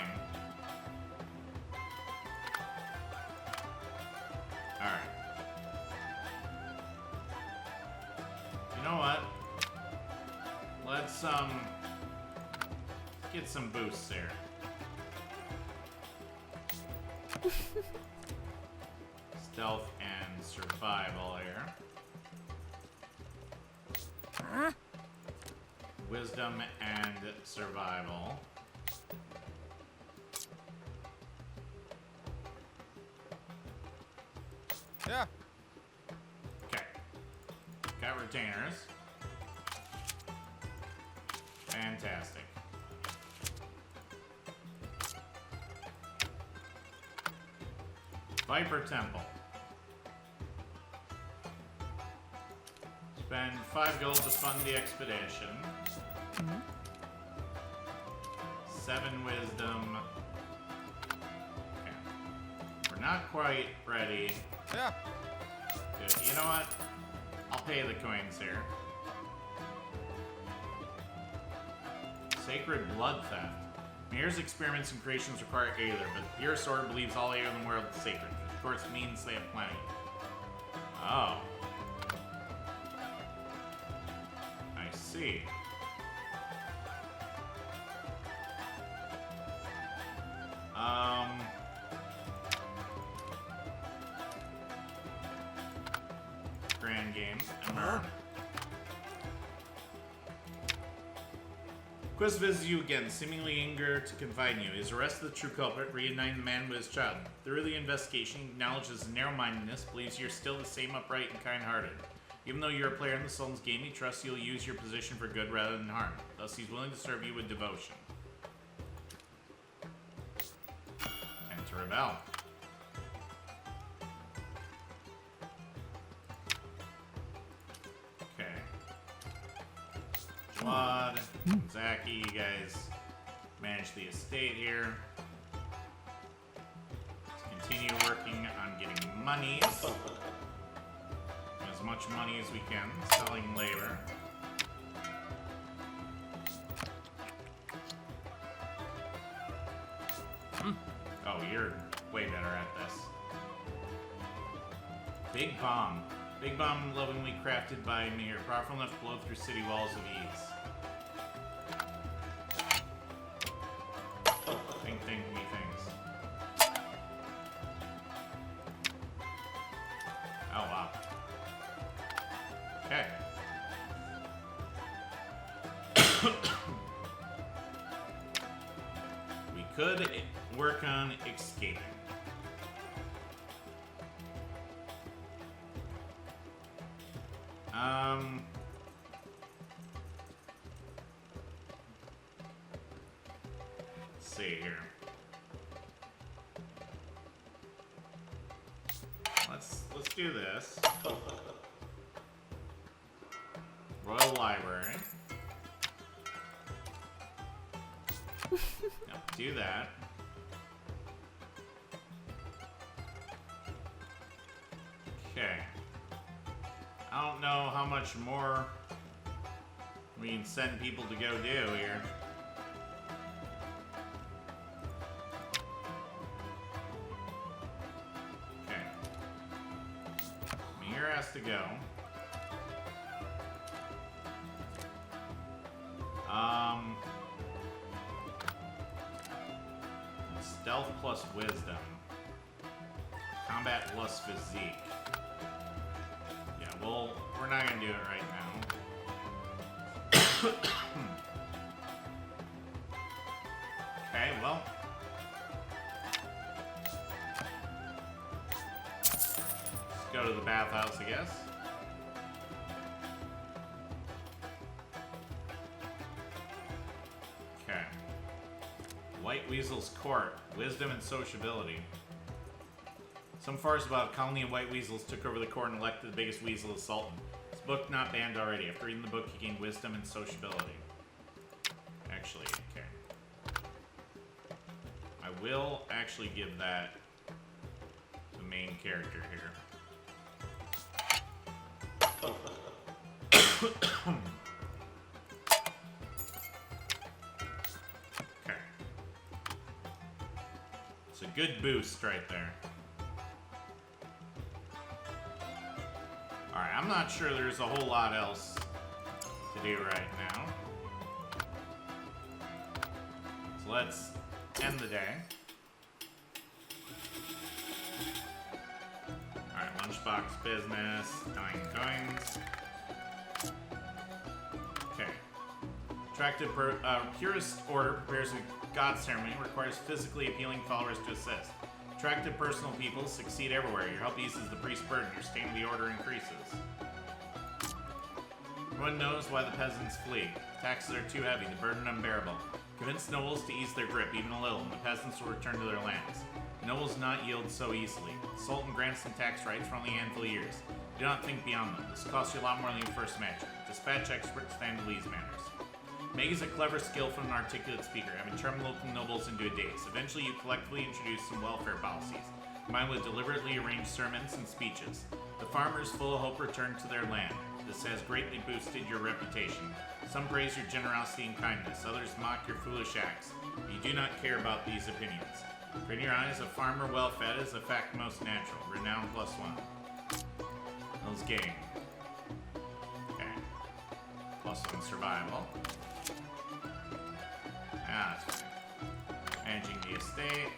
Alright. You know what? Let's get some boosts there. Stealth and survival here. Huh? Wisdom and survival. Yeah. Okay. Got retainers. Fantastic. Viper Temple. Spend 5 gold to fund the expedition. 7 wisdom. Okay. We're not quite ready. Yeah. Good. You know what? I'll pay the coins here. Sacred blood theft. Mirror's experiments and creations require Aether, but the purest order believes all Aether in the world is sacred, which of course means they have plenty. Oh. I see. Grand game. Quest visits you again, seemingly eager to confide in you. Is arrested the true culprit, reuniting the man with his child. Through the investigation, he acknowledges narrow-mindedness, believes you're still the same upright and kind-hearted. Even though you're a player in the Sultan's game, he trusts you'll use your position for good rather than harm. Thus, he's willing to serve you with devotion. And to rebel. Okay. Blood, Zaki, you guys manage the estate here. Let's continue working on getting monies. As much money as we can, selling labor. Oh, you're way better at this. Big Bomb. Big Bomb lovingly crafted by me here. Powerful enough to blow through city walls of ease. Think me things. Oh, wow. Okay. We could work on escaping. Let's see here. Let's do this. Royal Library. Yep, do that. Okay. I don't know how much more we can send people to go do here. Okay. Mir has to go. Stealth plus wisdom. Combat plus physique. Yeah, we're not gonna do it right now. well. Let's go to the bathhouse, I guess. Okay. White Weasel's Court. Wisdom and sociability. Some farce about a colony of white weasels took over the court and elected the biggest weasel as Sultan. This book not banned already. After reading the book, you gain wisdom and sociability. Actually, okay. I will actually give that to the main character here. Okay. It's a good boost right there. Alright, I'm not sure there's a whole lot else to do right now. So let's end the day. Alright, lunchbox business, 9 coins. Okay. Purist Order prepares a god ceremony, requires physically appealing followers to assist. Attractive personal people succeed everywhere. Your help eases the priest's burden. Your stain of the order increases. Everyone knows why the peasants flee. Taxes are too heavy, the burden unbearable. Convince nobles to ease their grip even a little, and the peasants will return to their lands. Nobles do not yield so easily. The Sultan grants them tax rights for only a handful of years. Do not think beyond them. This costs you a lot more than you first imagined. Dispatch experts to handle these matters. Meg is a clever, skillful, and articulate speaker, having charmed local nobles into a daze. Eventually, you collectively introduce some welfare policies, combined with deliberately arranged sermons and speeches. The farmers, full of hope, return to their land. This has greatly boosted your reputation. Some praise your generosity and kindness, others mock your foolish acts. You do not care about these opinions. For in your eyes, a farmer well-fed is the fact most natural. Renown +1. Those game. Okay. +1 survival. Ah, that's fine. Managing the estate.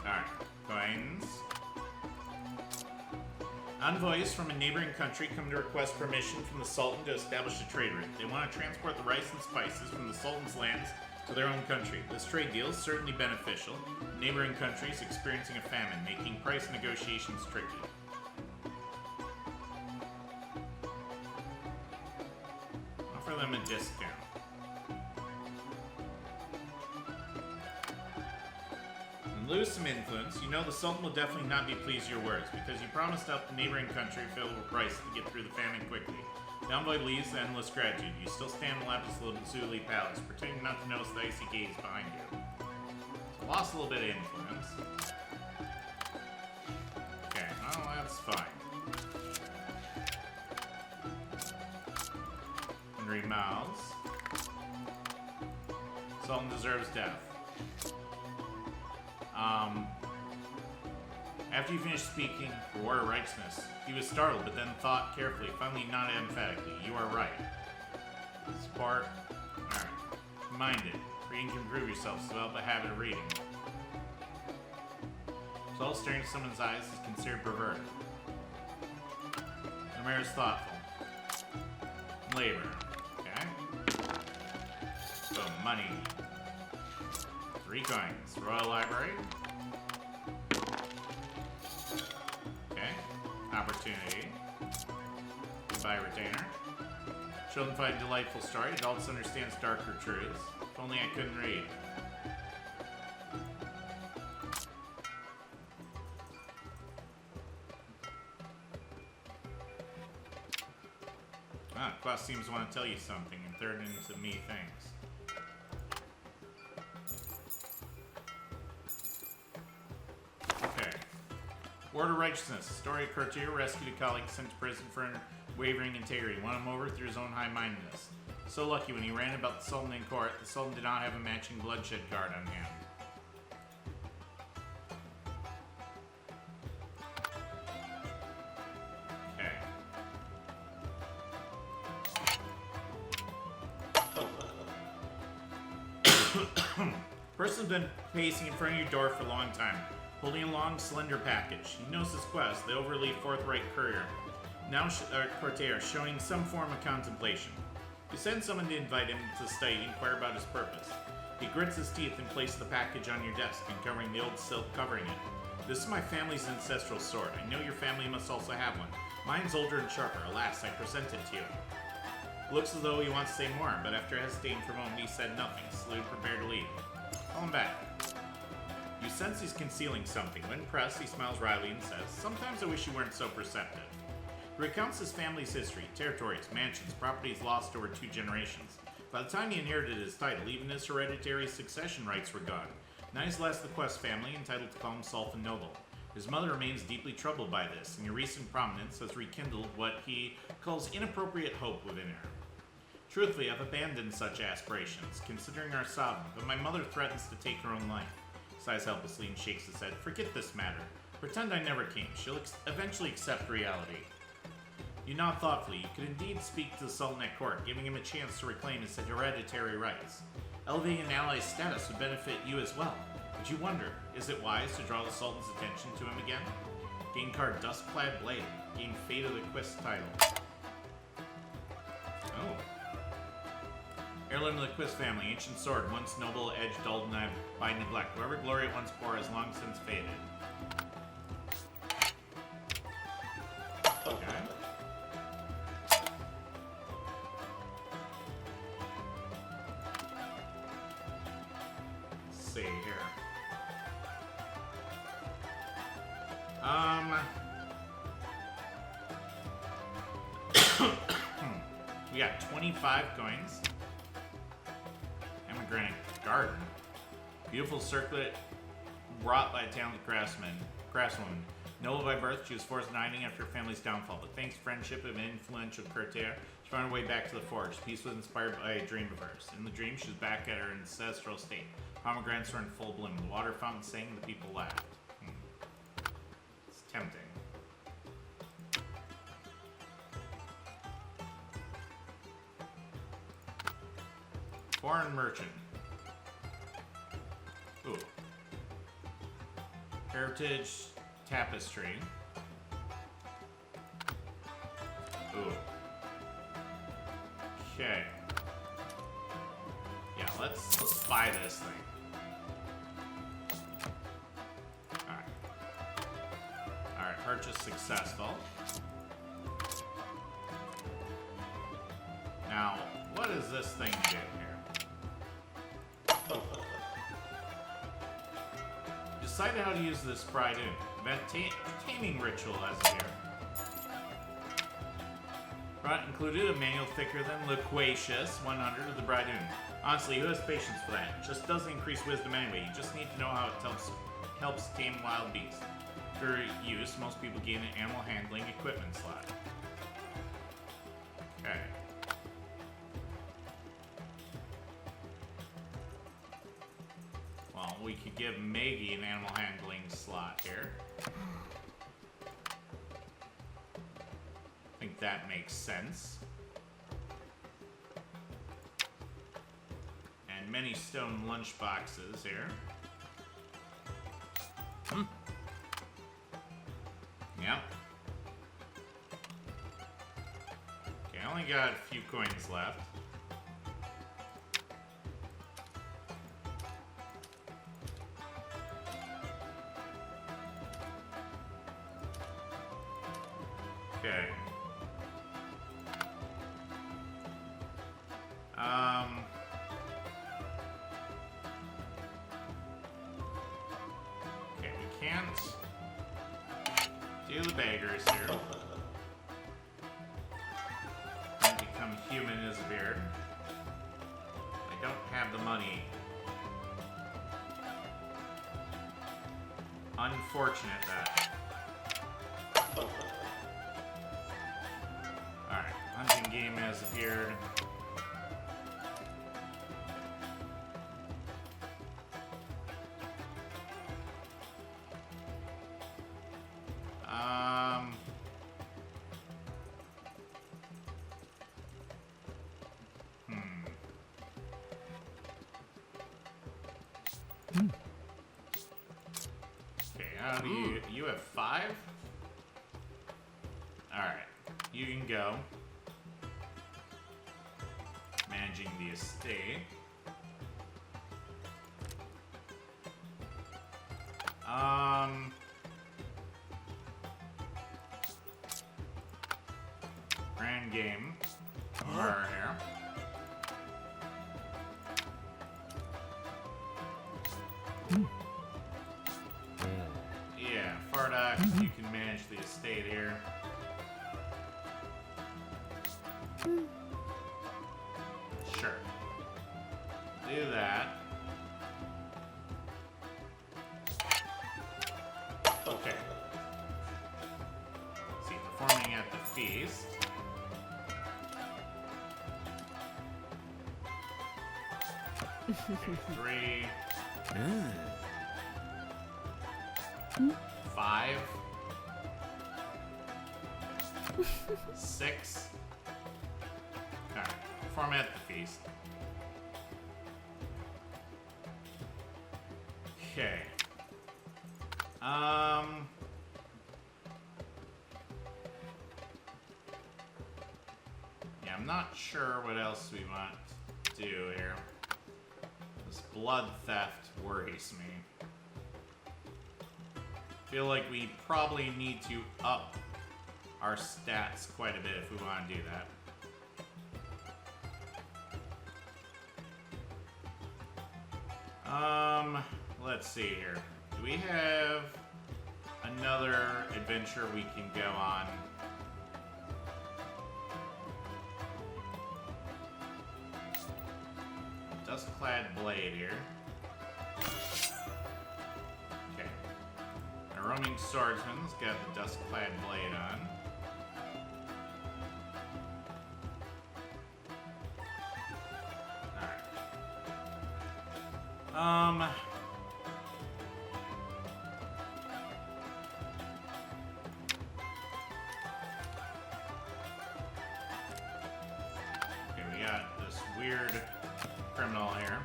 Alright. Coins. Envoys from a neighboring country come to request permission from the Sultan to establish a trade route. They want to transport the rice and spices from the Sultan's lands to their own country. This trade deal is certainly beneficial. Neighboring countries experiencing a famine, making price negotiations tricky. Offer them a discount. Lose some influence. You know the Sultan will definitely not be pleased with your words, because you promised to help the neighboring country filled with rice to get through the famine quickly. The envoy leaves the endless gratitude. You still stand in Lapis Lazuli Palace, pretending not to notice the icy gaze behind you. So lost a little bit of influence. Okay, well, that's fine. Hungry mouths. Sultan deserves death. After you finished speaking, reward of righteousness. He was startled, but then thought carefully, finally nodded emphatically. You are right. Spark. Alright. Minded. Reading can improve yourself, so develop a habit of reading. So staring into someone's eyes is considered perverted. The mayor is thoughtful. Labor. Okay. So, money. 3 coins. Royal Library. Okay. Opportunity. Goodbye, retainer. Children find a delightful story. Adults understands darker truths. If only I couldn't read. Ah, Quest seems to want to tell you something and turn it into me things. Word of Righteousness. Story of Courtier rescued a colleague sent to prison for wavering integrity. Won him over through his own high-mindedness. So lucky when he ran about the Sultan in court, the Sultan did not have a matching Bloodshed card on hand. Okay. Person's been pacing in front of your door for a long time, holding a long, slender package. He knows his quest, the overly forthright courier. Now, Courtier, showing some form of contemplation. You send someone to invite him to stay and inquire about his purpose. He grits his teeth and places the package on your desk, uncovering the old silk covering it. This is my family's ancestral sword. I know your family must also have one. Mine's older and sharper. Alas, I present it to you. Looks as though he wants to say more, but after hesitating for a moment, he said nothing. Slowly prepared to leave. Call him back. You sense he's concealing something. When pressed, he smiles wryly and says, "Sometimes I wish you weren't so perceptive." He recounts his family's history, territories, mansions, properties lost over 2 generations. By the time he inherited his title, even his hereditary succession rights were gone. Now he's left the Quest family, entitled to call himself a noble. His mother remains deeply troubled by this, and your recent prominence has rekindled what he calls inappropriate hope within her. Truthfully, I've abandoned such aspirations, considering our sovereign, but my mother threatens to take her own life. Sighs helplessly and shakes his head. Forget this matter. Pretend I never came. She'll eventually accept reality. You nod thoughtfully. You could indeed speak to the Sultan at court, giving him a chance to reclaim his hereditary rights. Elevating an ally's status would benefit you as well. But you wonder, is it wise to draw the Sultan's attention to him again? Gain card Duskclad Blade. Gain Fate of the Quest title. Oh. Heirloom of the Quist family, ancient sword, once noble, edge dulled by neglect. Whoever glory it once bore has long since faded. Okay. Let's see here. We got 25 coins. Granite garden. Beautiful circlet wrought by a talented craftswoman. Noble by birth, she was forced into hiding after her family's downfall, but thanks to friendship of an influential courtier, she found her way back to the forge. Peace was inspired by a dream of hers. In the dream, she was back at her ancestral state. Pomegranates were in full bloom. The water fountain sang, the people laughed. It's tempting. Foreign merchant. Ooh. Heritage tapestry. Ooh. Okay. Yeah, let's buy this thing. Alright. Alright, purchase successful. Now, what does this thing do here? Decided how to use this Brideun. Event taming ritual as here. Brought included a manual thicker than loquacious 100 of the Brideun. Honestly, who has patience for that? It just doesn't increase wisdom anyway. You just need to know how it helps tame wild beasts. For use, most people gain an animal handling equipment slot. Okay. Well, we could give Maggie an animal handling slot here. I think that makes sense. And many stone lunch boxes here. Yep. Okay, I only got a few coins left. Okay. Okay, we can't do the beggars here. And become human as a beard. I don't have the money. Unfortunate that. Alright, hunting game has appeared. Okay, how do you have 5? Alright, you can go. Managing the estate. Grand game. Murder here. Yeah, Fardock, you can manage the estate here. Sure. Do that. Okay. See, performing at the feast. Okay, 3. 5. 6. Alright, perform at the feast. Okay. Yeah, I'm not sure what else we want to do here. This blood theft worries me. Feel like we probably need to up our stats quite a bit if we want to do that. Let's see here. Do we have another adventure we can go on? Dustclad Blade here. Okay. Our roaming swordsman's got the Dustclad Blade on. Alright. Okay, we got this weird criminal here.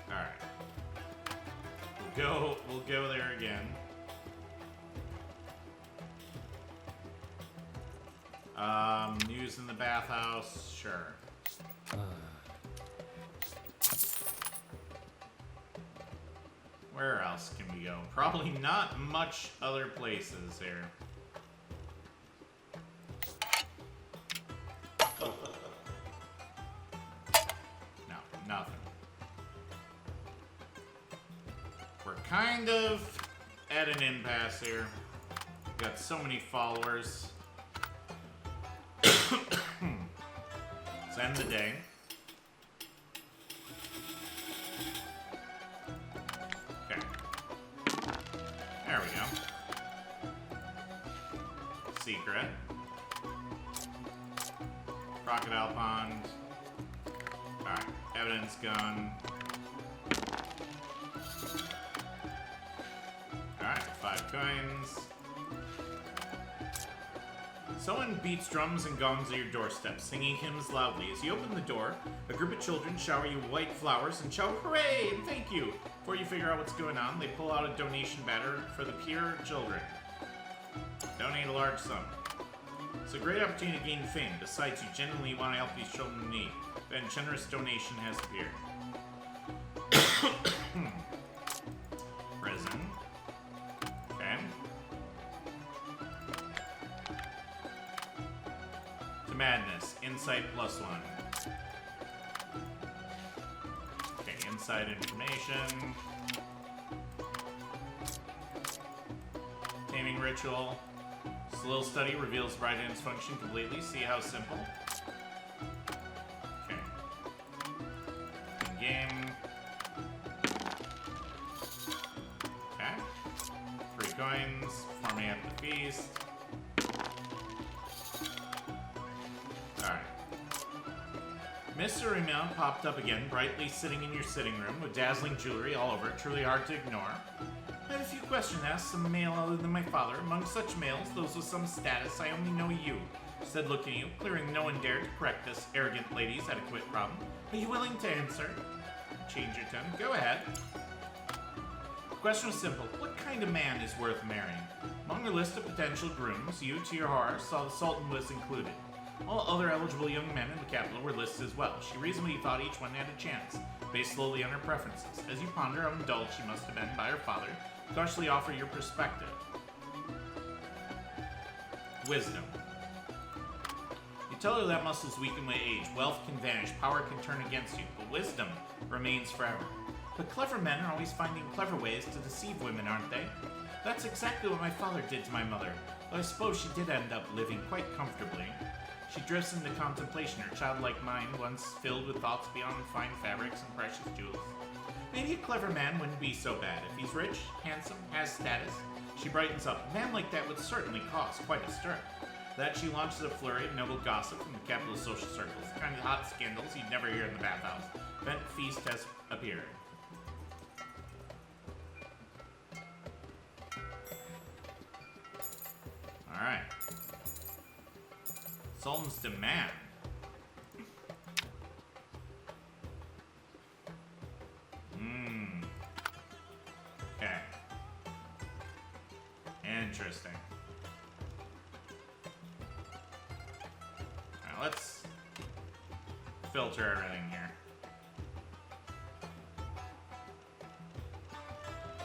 Alright. We'll go there again. News in the bathhouse, sure. Where else can we go? Probably not much other places here. No, nothing. We're kind of at an impasse here. Got so many followers. Let's end the day. Okay. There we go. Secret. Crocodile Pond. Alright, evidence gun. Alright, 5 coins. Someone beats drums and gongs at your doorstep, singing hymns loudly. As you open the door, a group of children shower you white flowers and shout hooray and thank you. Before you figure out what's going on, they pull out a donation banner for the pure children. Donate a large sum. It's a great opportunity to gain fame. Besides, you genuinely want to help these children in need. Then generous donation has appeared. Prison. Okay. To madness. Insight +1. Okay, inside information. Taming ritual. Slow study reveals Raiden's function completely. See how simple. Okay. In-game. Okay. 3 coins. Farming at the feast. Alright. Mr. Remount popped up again, brightly sitting in your sitting room with dazzling jewelry all over it. Truly hard to ignore. I have a few questions to ask some male other than my father. Among such males, those with some status, I only know you. Said looking at you, clearing no one dared to correct this arrogant lady's adequate problem. Are you willing to answer? Change your tone. Go ahead. The question was simple. What kind of man is worth marrying? Among the list of potential grooms, you, to your horror, saw the Sultan was included. All other eligible young men in the capital were listed as well. She reasonably thought each one had a chance, based slowly on her preferences. As you ponder how indulged she must have been by her father, cautiously offer your perspective. Wisdom. You tell her that muscles weaken with age, wealth can vanish, power can turn against you, but wisdom remains forever. But clever men are always finding clever ways to deceive women, aren't they? That's exactly what my father did to my mother, though I suppose she did end up living quite comfortably. She drifts into contemplation, her childlike mind once filled with thoughts beyond fine fabrics and precious jewels. Maybe a clever man wouldn't be so bad. If he's rich, handsome, has status, she brightens up. A man like that would certainly cause quite a stir. That she launches a flurry of noble gossip from the capital's social circles, the kind of hot scandals you'd never hear in the bathhouse. Vent feast has appeared. Alright. Sultan's demand. Okay. Interesting. Alright, let's filter everything here.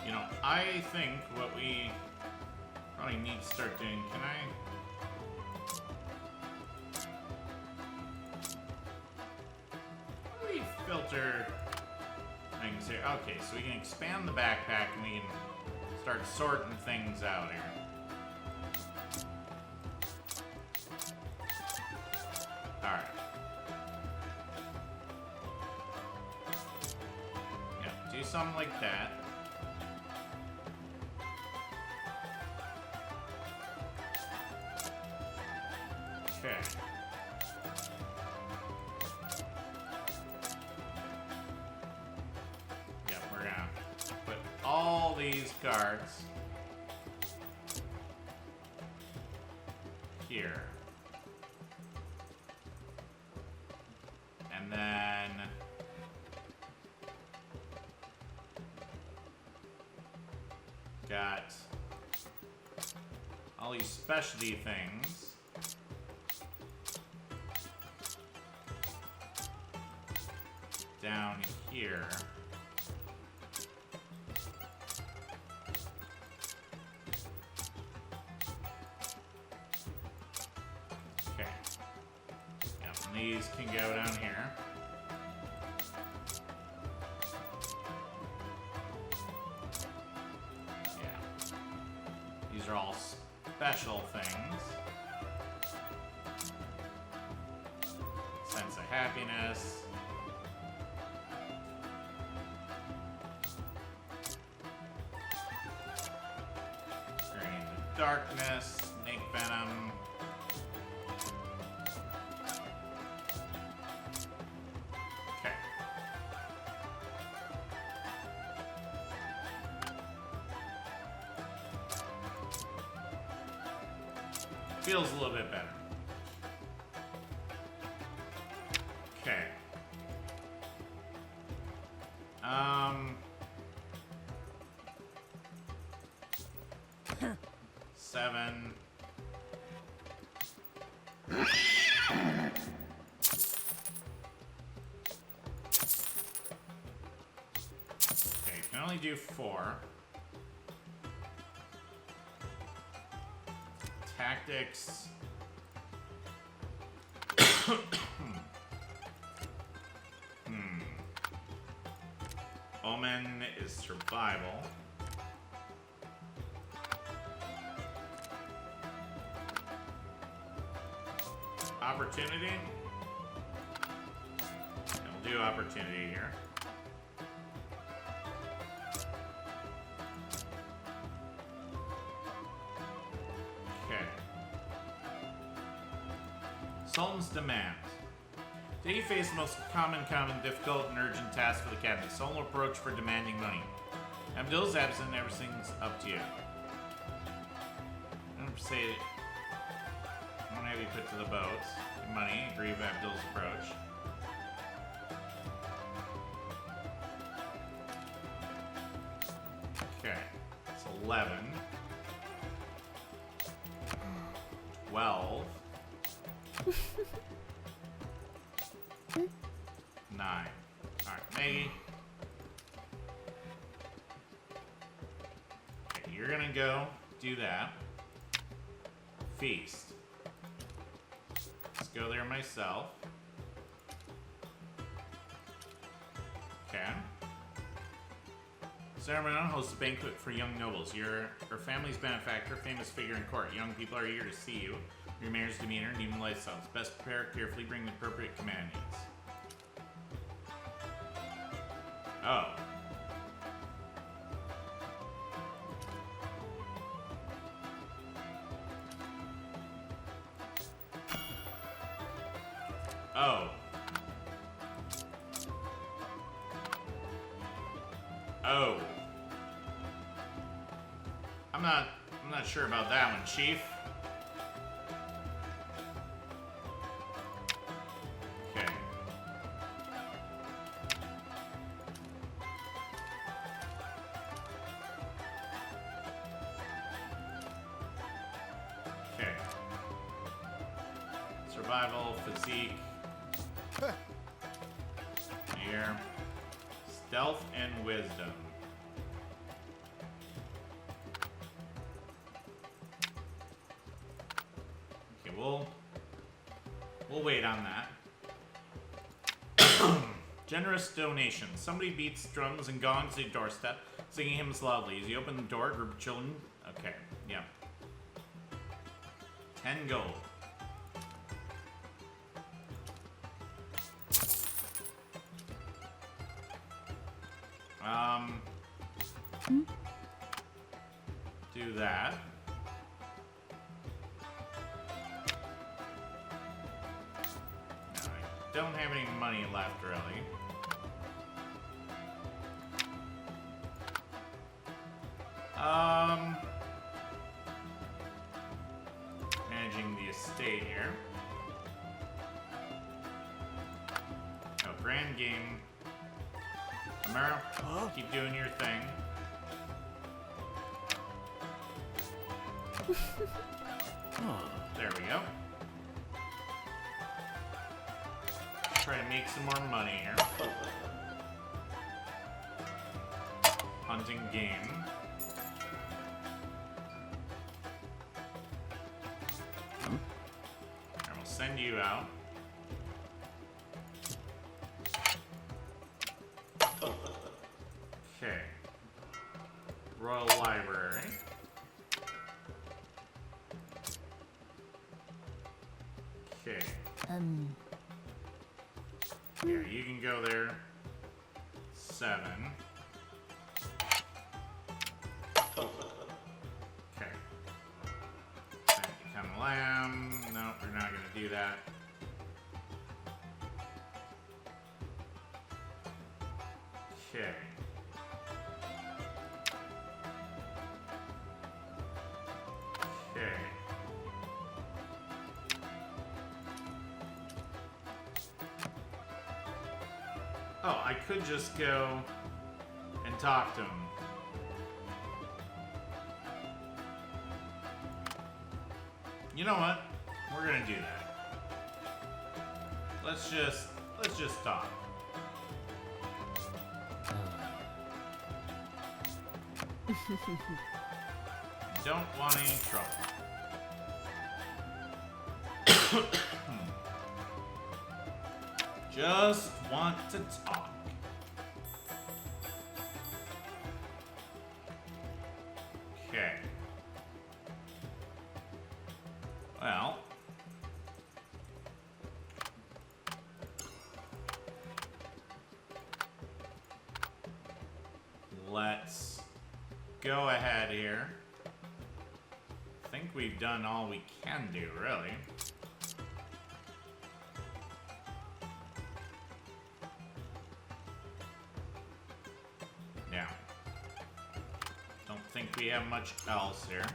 You know, I think what we probably need to start doing, can I... How do we filter things here? Okay, so we can expand the backpack and we can start sorting things out here. Alright. Yeah, do something like that. Okay. Yep, we're gonna put all these cards here. And then got all these specialty things. Down here. Okay. Yep, and these can go down here. Yeah. These are all special things. Sense of happiness. Darkness, snake venom. Okay. Feels a little bit better. Okay. 7. Okay, can only do 4. Tactics. Omen is survival. Opportunity. We'll do opportunity here. Okay. Sultan's demand. Today you face the most common, difficult, and urgent task for the cabinet. Sultan will approach for demanding money. Abdul's absent, everything's up to you. I'm gonna say I'm gonna have you put to the boats. Money, agree with Abdul's approach. Okay, it's 11. 12. Nine. Alright, Maggie. Okay, you're gonna go do that. Feast. Let's go there myself. Okay. Ceremony hosts a banquet for young nobles. You're her family's benefactor, famous figure in court. Young people are eager to see you. Your mayor's demeanor and even lifestyles. Best prepare carefully, bring the appropriate companions. Oh. Oh. Oh. I'm not sure about that one, Chief. Okay. Okay. Survival, physique. Here. Stealth and wisdom. Okay, we'll wait on that. Generous donation. Somebody beats drums and gongs at your doorstep, singing hymns loudly. As you open the door, a group of children. Okay, yeah. 10 gold. Do that. No, I don't have any money left, really. Managing the estate here. Oh, grand game. Amara, keep doing your thing. There we go. Try to make some more money here. Hunting game. I will send you out. Okay. Royal Library. Okay. Yeah, you can go there. 7. Okay. Become lamb. No, we're not gonna do that. Okay. Okay. Oh, I could just go and talk to him. You know what? We're gonna do that. Let's just talk. Don't want any trouble. Just want to talk. Okay. Well. Let's go ahead here. I think we've done all we can do, really. Yeah. Don't think we have much else here.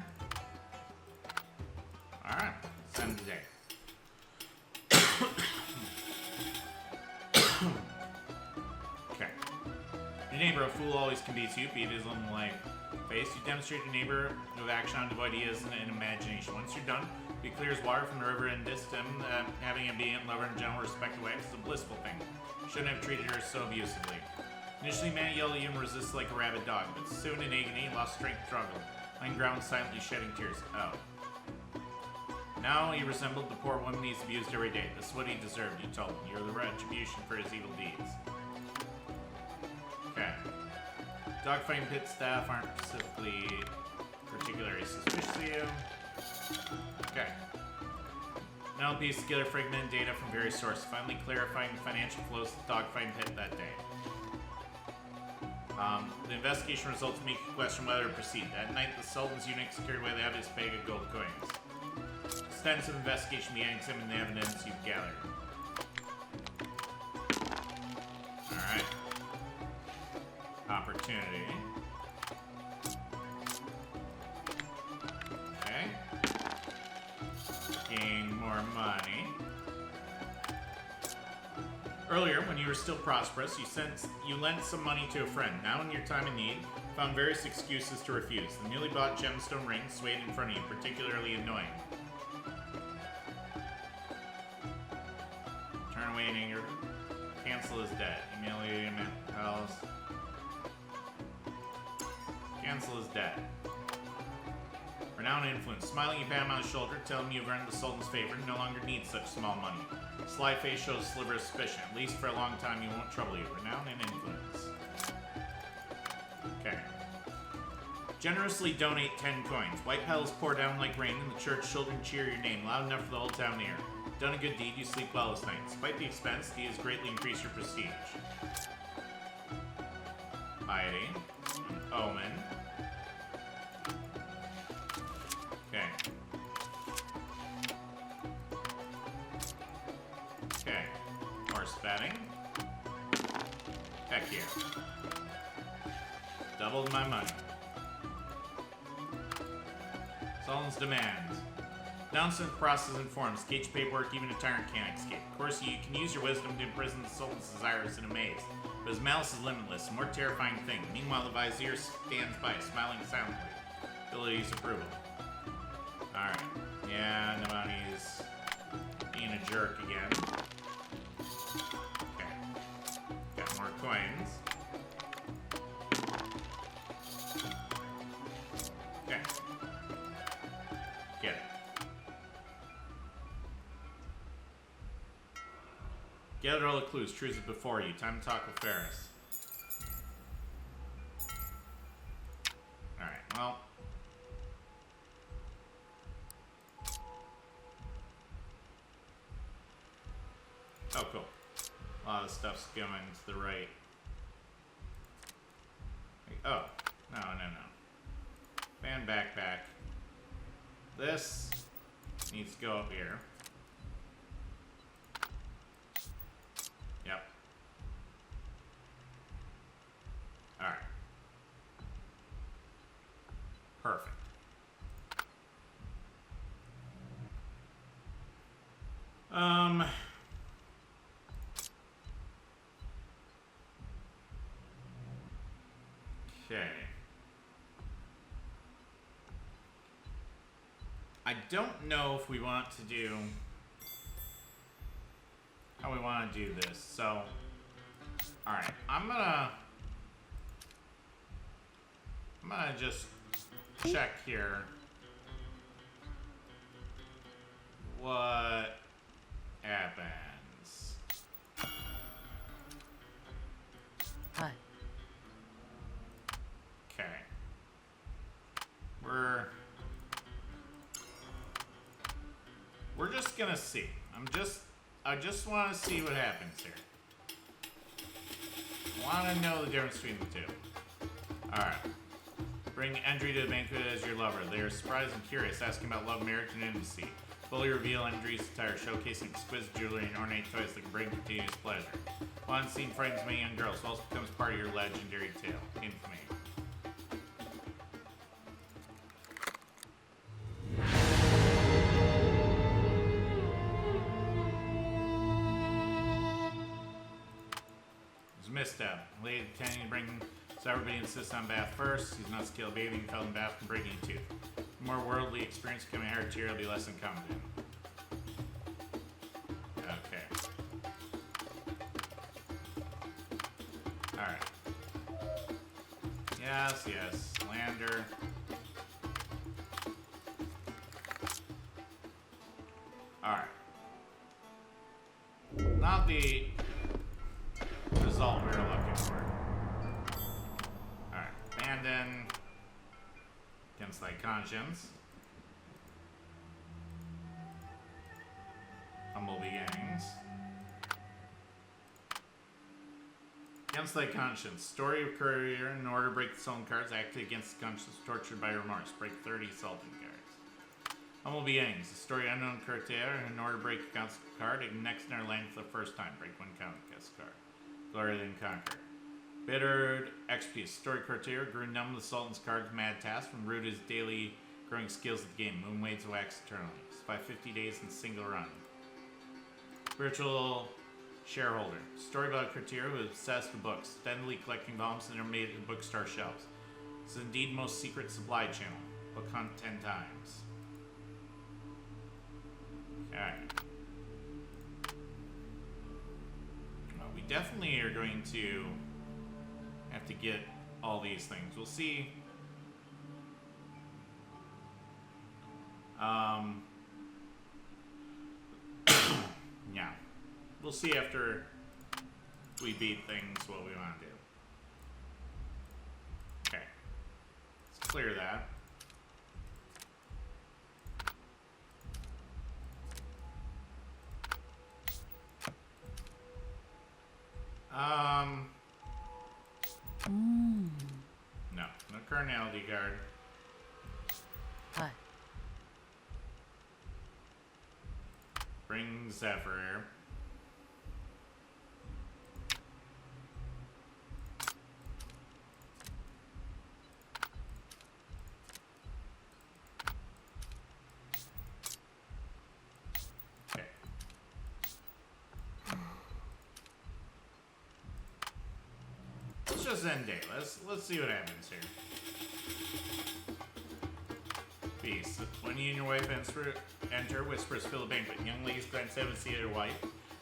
Alright, send the day. Okay. Your neighbor, a fool, always can beat you, beat his own life. Face, you demonstrate your neighbor with action on ideas and imagination. Once you're done, He clears water from the river in Distim. Having an obedient lover and gentle respect away is a blissful thing. Shouldn't have treated her so abusively. Initially, man yelled at you and resisted like a rabid dog, but soon in agony, he lost strength and struggled, lying ground silently shedding tears. Oh. Now he resembled the poor woman he's abused every day. This is what he deserved, you told him. You're the retribution for his evil deeds. Okay. Dogfighting pit staff aren't particularly suspicious of you. Okay. Now piece together fragmented data from various sources, finally clarifying the financial flows of the dogfighting pit that day. The investigation results make you question whether to proceed. That night, the Sultan's eunuchs carried away the heaviest bag of gold coins. Extensive investigation began examining the evidence you've gathered. Alright. Opportunity. Okay. Gain more money. Earlier, when you were still prosperous, you lent some money to a friend. Now, in your time of need, found various excuses to refuse. The newly bought gemstone ring swayed in front of you, particularly annoying. Turn away in anger. Cancel his debt. Humiliate him at palace. Cancel his debt. Renowned influence. Smiling, you pat him on the shoulder, tell him you've earned the Sultan's favor and no longer need such small money. Sly face shows a sliver of suspicion. At least for a long time, he won't trouble you. Renown and influence. Okay. Generously donate 10 coins. White petals pour down like rain, and the church children cheer your name loud enough for the whole town to hear. Done a good deed, you sleep well this night. Despite the expense, he has greatly increased your prestige. Piety. An omen. Okay. Okay. Horse betting. Heck yeah. Doubled my money. Sultan's demands. Announcement process informs. Cage paperwork, even a tyrant can't escape. Of course, you can use your wisdom to imprison the Sultan's desires in a maze, but his malice is limitless. A more terrifying thing. Meanwhile, the Vizier stands by, smiling silently. Abilities approval. Alright. Yeah, Navani's being a jerk again. Okay. Got more coins. Okay. Get it. Gather all the clues. Truth is before you. Time to talk with Ferris. Alright, well. Oh, cool. A lot of stuff's going to the right. Oh, no. Fan backpack. This needs to go up here. Yep. Alright. Perfect. Okay. I don't know if we want to do how we want to do this. So, alright, I'm gonna just check here what happens. Hi. Okay. We're just gonna see. I just want to see what happens here. I want to know the difference between the two. Alright. Bring Endry to the banquet as your lover. They are surprised and curious, asking about love, marriage, and intimacy. Fully reveal Endry's attire, showcasing exquisite jewelry and ornate toys that can bring continuous pleasure. One scene frightens many young girls, also becomes part of your legendary tale. Infamy. Misstep. Lady intending to bring, so everybody insists on bath first. He's not skilled bathing, fell in bath, and breaking a tooth. More worldly experience becoming higher tier, will be less incompetent. Okay. Alright. Yes, yes. Lander. Alright. Not the result we were looking for. Alright. Abandon. Against thy conscience. Humble beginnings. Against thy conscience. Story of courier. In order to break the Sultan cards, acted against the conscience, tortured by remorse. Break 30 Sultan cards. Humble beginnings. The story unknown courier. In order to break a conquest card, next in our land for the first time. Break one conquest card. Glory then conquer. Bittered expertise. Story courier grew numb the Sultan's cards mad task from root his daily growing skills of the game. Moon waves wax eternally. Survive 50 days in single run. Spiritual shareholder. Story about a courier who is obsessed with books, steadily collecting volumes that are made at the bookstore shelves. This is indeed most secret supply channel. Book hunt 10 times. Okay. Well, we definitely are going to have to get all these things. We'll see. Yeah. We'll see after we beat things what we want to do. Okay. Let's clear that. No. No Carnality card. Hi. Bring Zephyr. Okay. Let's just end day. Let's see what happens here. Peace. When you and your wife enter, whispers fill the banquet. Young ladies glance out and see their wife.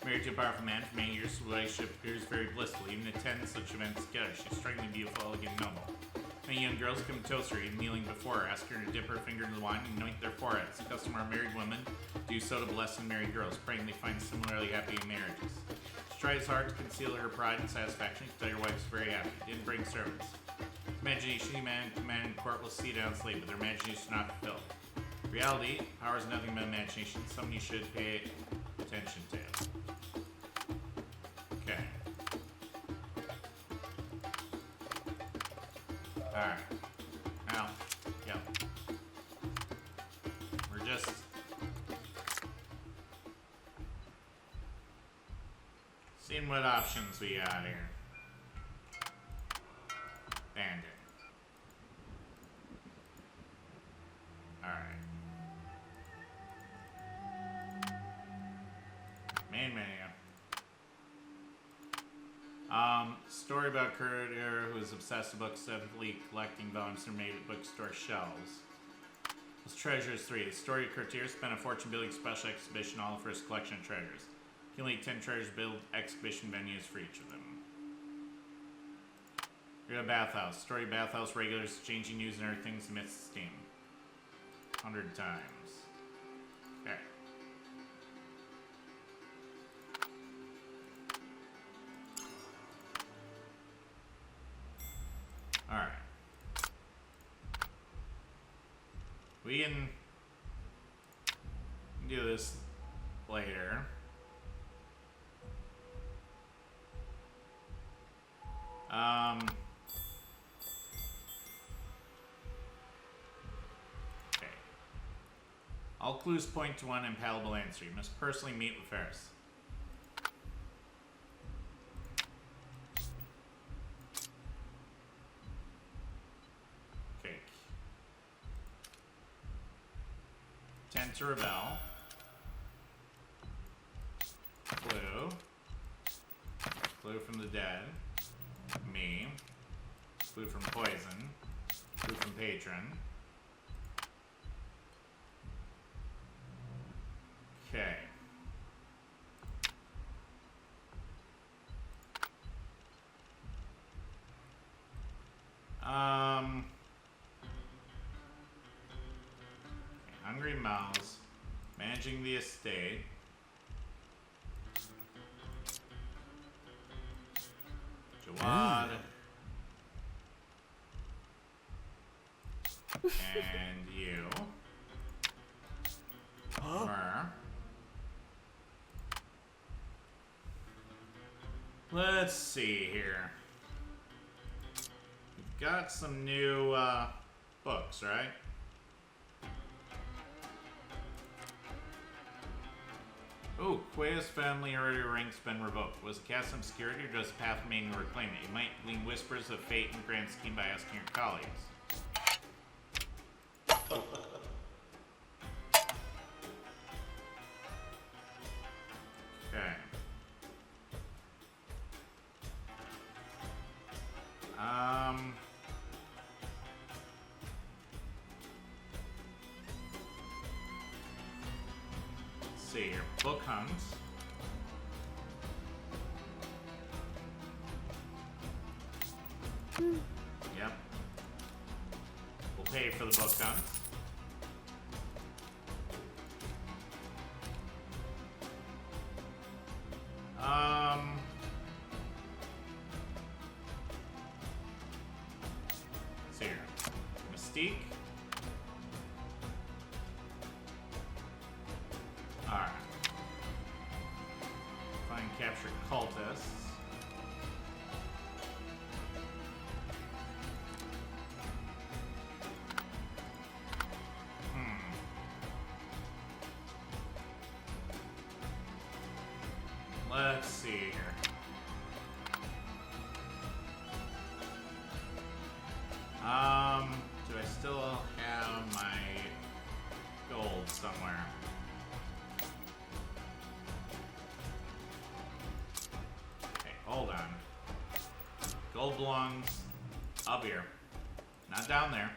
Married to a powerful man for many years, the relationship appears very blissful. Even attend such events together. She's strikingly beautiful, elegant, and noble. Many young girls come to toast her, even kneeling before her, ask her to dip her finger in the wine and anoint their foreheads. The custom of married women do so to bless and married girls, praying they find similarly happy marriages. She tries hard to conceal her pride and satisfaction. You can tell your wife's very happy. Didn't bring servants. Imagination, man, command, and court will see down sleep, but their imagination is not fulfilled. Reality, power is nothing but imagination, something you should pay attention to. Okay. Alright. Now, yep. We're just seeing what options we got here. Bandit. Alright. Main menu. Story about a courier who is obsessed with books, steadily collecting volumes that are made at bookstore shelves. His treasures 3. The story of courier spent a fortune building a special exhibition, all for his collection of treasures. Accumulate 10 treasures, build exhibition venues for each of them. We got Bathhouse. Story of Bathhouse regulars exchanging news and other things amidst steam. 100 times. Okay. Alright. We can do this later. Okay. All clues point to one impalpable answer. You must personally meet with Ferris. Okay. Tend to rebel. Clue. Clue from the dead. Me. Clue from poison. Clue from patron. mouths. Managing the estate. Jawad. And you. Myrrh. Let's see here. We've got some new books, right? Ooh, Quaya's family already rank's been revoked. Was the cast obscurity or does the path remain to reclaim it? You might glean whispers of fate and grand scheme by asking your colleagues. Okay. Let's see here. Book hunts. Yep. We'll pay for the book hunt. Let's see here. Mystique. Alright. Find and capture cultists. Let's see here. Do I still have my gold somewhere? Okay, hold on. Gold belongs up here. Not down there.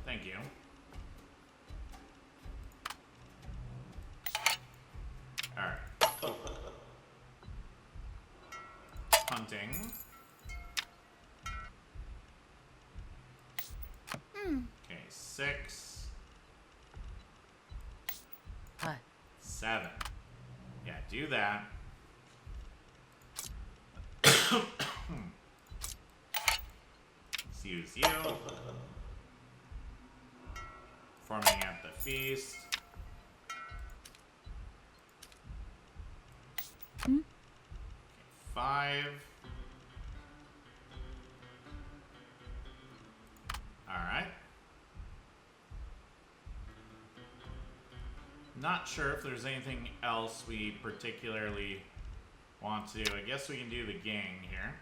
Thank you. Alright. Hunting. Okay, 6. Hi. 7. Yeah, do that. Let's use you. Forming at the feast. Okay, 5. Alright. Not sure if there's anything else we particularly want to do. I guess we can do the gang here.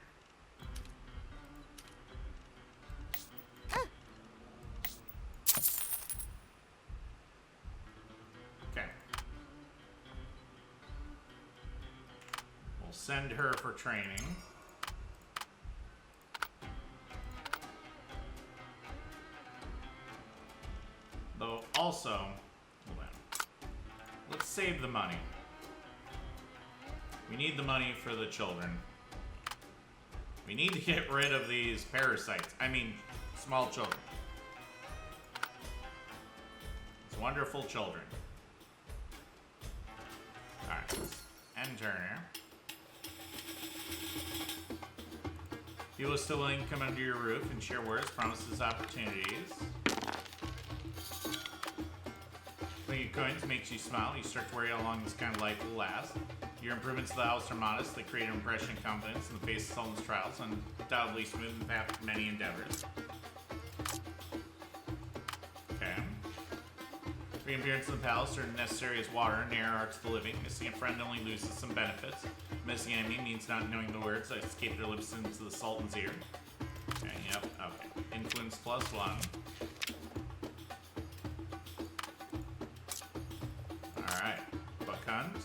Okay. We'll send her for training. Though also, hold on. Let's save the money. We need the money for the children. We need to get rid of these parasites. I mean, small children. It's wonderful children. Alright, let's end turn here. People are still willing to come under your roof and share words, promises, opportunities. When your coins makes you smile, you start to worry how long this kind of life will last. Your improvements to the house are modest. They create an impression of confidence in the face of Sultan's trials and undoubtedly smooth the path to many endeavors. Okay. Reappearance in the palace are necessary as water and air are to the living. Missing a friend only loses some benefits. Missing an enemy means not knowing the words that escape their lips into the Sultan's ear. Okay, yep, okay. Influence +1. Alright. Buck hunt.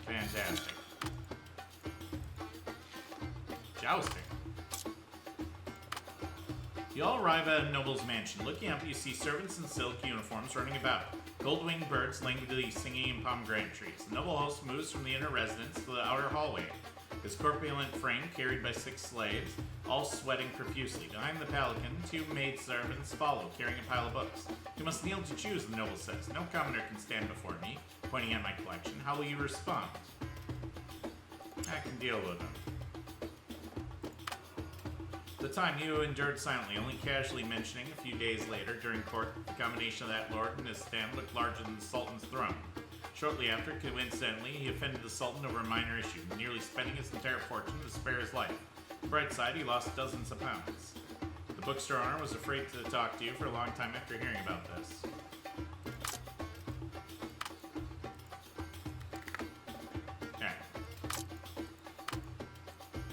Fantastic. Jousting. You all arrive at a noble's mansion. Looking up, you see servants in silk uniforms running about. Gold-winged birds languidly singing in pomegranate trees. The noble host moves from the inner residence to the outer hallway. His corpulent frame carried by 6 slaves, all sweating profusely. Behind the pelican, 2 maidservants follow, carrying a pile of books. You must kneel to choose, the noble says. No commoner can stand before me, pointing at my collection. How will you respond? I can deal with him. The time you endured silently, only casually mentioning a few days later during court, the combination of that lord and his stand looked larger than the Sultan's throne. Shortly after, coincidentally, he offended the Sultan over a minor issue, nearly spending his entire fortune to spare his life. On the bright side, he lost dozens of pounds. The bookstore owner was afraid to talk to you for a long time after hearing about this.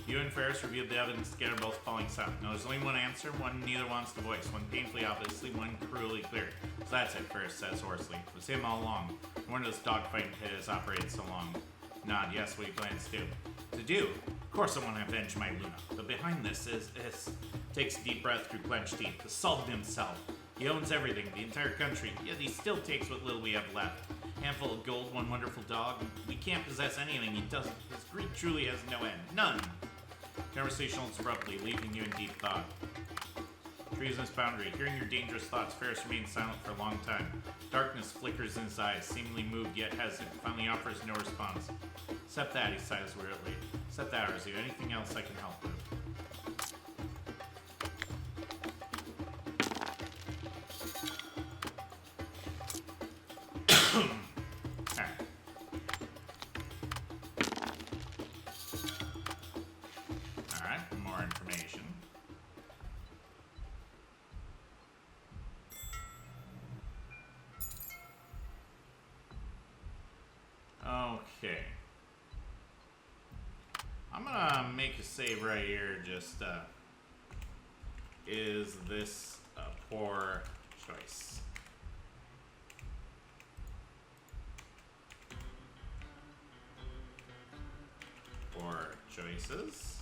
You and Ferris reviewed the evidence together, both falling silent. No, there's only one answer, one neither wants to voice, one painfully obviously, one cruelly clear. So that's it, Ferris says hoarsely. It was him all along. No wonder this dogfight has operated so long. Nod, yes, what he plans to do. To do? Of course I want to avenge my Luna. But behind this is takes a deep breath through clenched teeth. The Sultan himself. He owns everything, the entire country, yet he still takes what little we have left. Handful of gold, one wonderful dog. We can't possess anything he doesn't. His greed truly has no end. None. Conversation ends abruptly, leaving you in deep thought. Treasonous boundary. Hearing your dangerous thoughts, Ferris remains silent for a long time. Darkness flickers in his eyes, seemingly moved yet hesitant. Finally offers no response. Except that, he sighs wearily. Except that, Arzu. Anything else I can help with? Okay. I'm gonna make a save right here, just, is this a poor choice? Poor choices.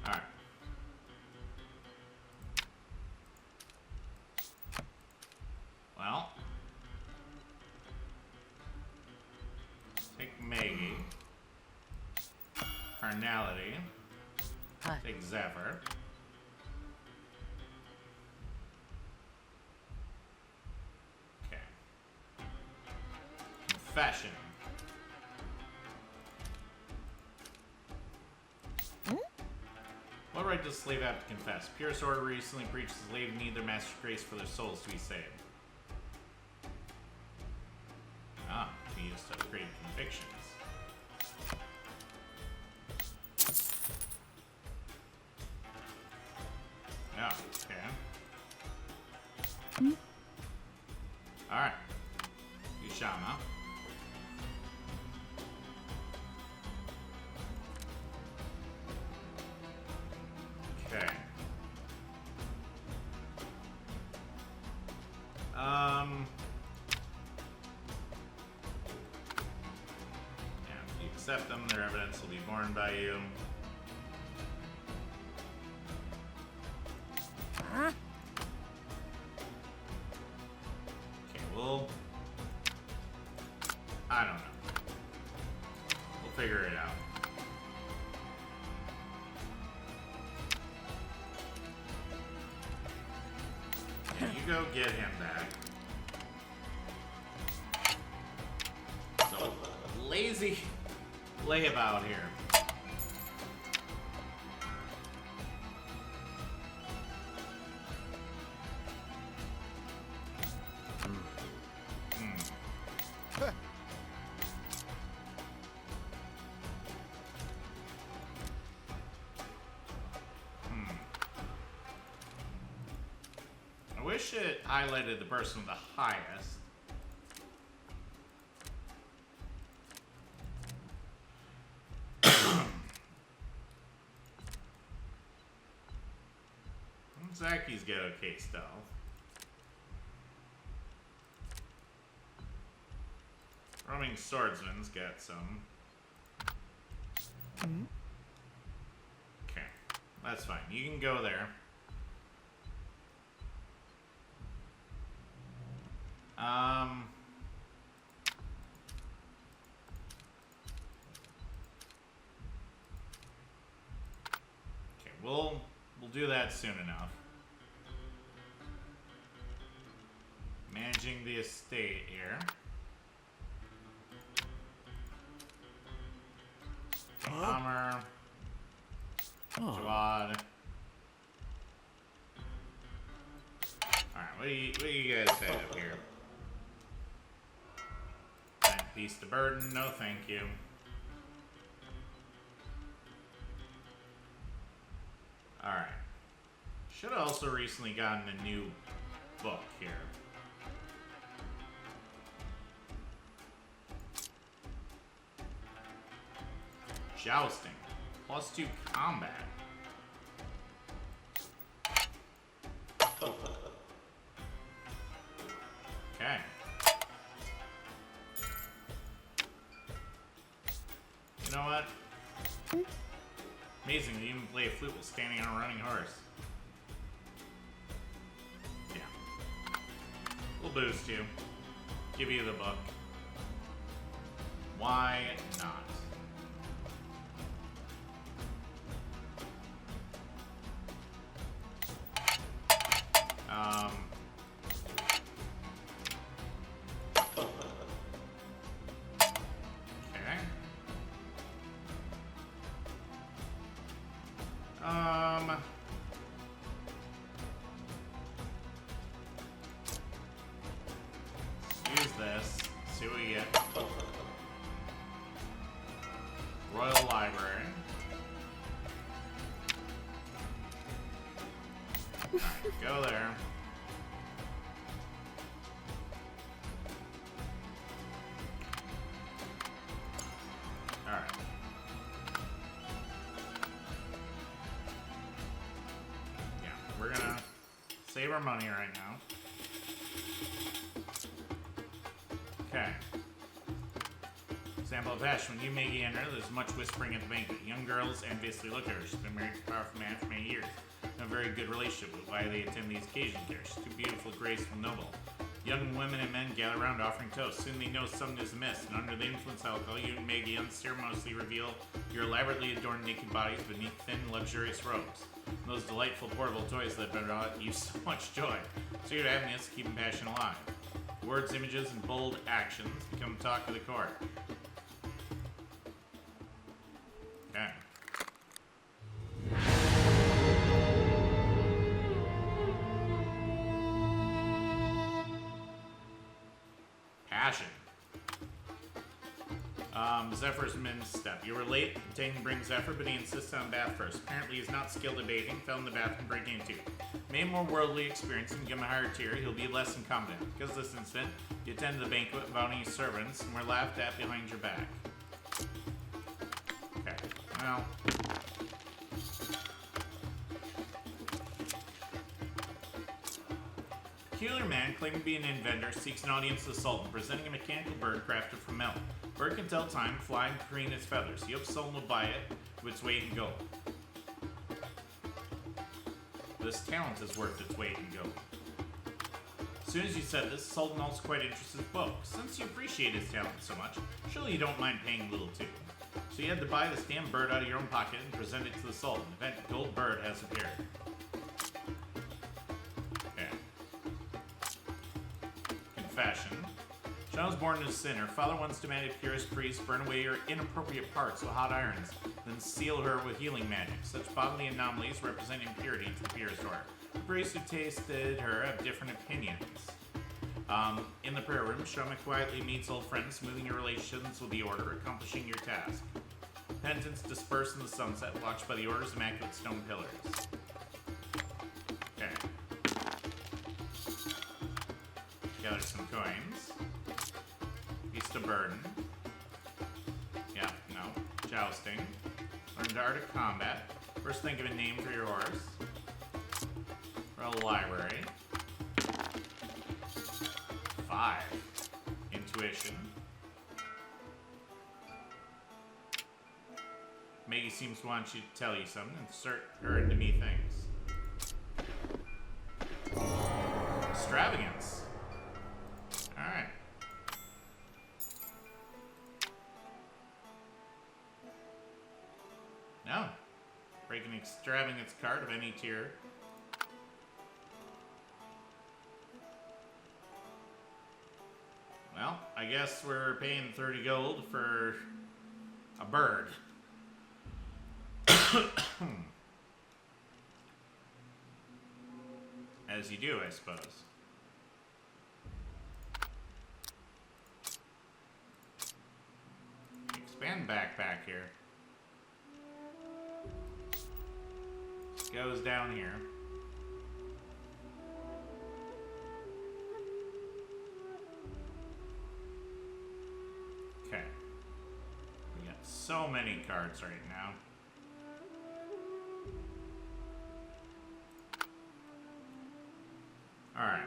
Alright. Well, take Maggie, Carnality, take Zephyr, okay, Confession, what right does a slave have to confess? Purest order recently preached the slave need their master's grace for their souls to be saved. Ah, we used to upgrade convictions. Yeah, okay. Alright. Ushama. Okay. If you accept them, their evidence will be borne by you. Okay, well, I don't know. We'll figure it out. Okay, you go get him back. So, lazy layabout here. I wish it highlighted the person with the highest. Zaki's got okay stealth. Roaming swordsman's got some. Okay, that's fine. You can go there. do that soon enough. Managing the estate here. Hammer. Jawad. Alright, what do you guys say up here? Beast of burden, no thank you. Alright. Should have also recently gotten a new book here. Jousting. +2 combat. Okay. You know what? Amazing, you even play a flute while standing on a running horse. Yeah. We'll boost you. Give you the book. Why not? Use this. See what we get. Royal Library. Alright, go there. Alright. Yeah, we're gonna save our money right now. Okay. Example of Ash, when you Maggie enter, there's much whispering at the banquet. Young girls enviously look at her. She's been married to a powerful man for many years. A very good relationship with why they attend these occasions here. She's too beautiful, graceful, noble. Young women and men gather around offering toasts. Soon they know something is amiss, and under the influence of alcohol, you and Maggie unceremoniously reveal your elaborately adorned naked bodies beneath thin, luxurious robes. And those delightful portable toys that brought you so much joy. So your happiness, keeping passion alive. Words, images, and bold actions become talk of the court. Okay. Passion. Zephyr's misstep. You were late. Tane brings Zephyr, but he insists on bath first. Apparently, he's not skilled at bathing. Fell in the bath and breaking into. Made more worldly experience and give him a higher tier. He'll be less incompetent. Because of this incident, you attended the banquet without any servants and were laughed at behind your back. Okay. Well. Peculiar man, claiming to be an inventor, seeks an audience of the Sultan, presenting a mechanical bird crafted from metal. Bird can tell time, fly, and preen its feathers. He hopes Sultan will buy it with its weight in gold. This talent is worth its weight in gold. As soon as you said this, Sultan also quite interested in his book. Since you appreciate his talent so much, surely you don't mind paying a little too. So you had to buy this damn bird out of your own pocket and present it to the Sultan. That gold bird has appeared. Confession. John was born as a sinner. Father once demanded purest priests burn away her inappropriate parts with hot irons, then seal her with healing magic. Such bodily anomalies represent impurity to the purest order. The priests who tasted her have different opinions. In the prayer room, Shama quietly meets old friends, smoothing your relations with the order, accomplishing your task. Penitents disperse in the sunset, watched by the order's immaculate stone pillars. Okay. Gather some coins. Beast of burden. Yeah, no. Jousting. Learn the art of combat. First think of a name for your horse. Royal Library. 5. Intuition. Maggie seems to want you to tell you something. Insert her into me things. Extravagance. Alright. No. Breaking extravagance card of any tier. Well, I guess we're paying 30 gold for a bird. As you do, I suppose. Expand backpack here. This goes down here. Okay. We got so many cards right now. Alright.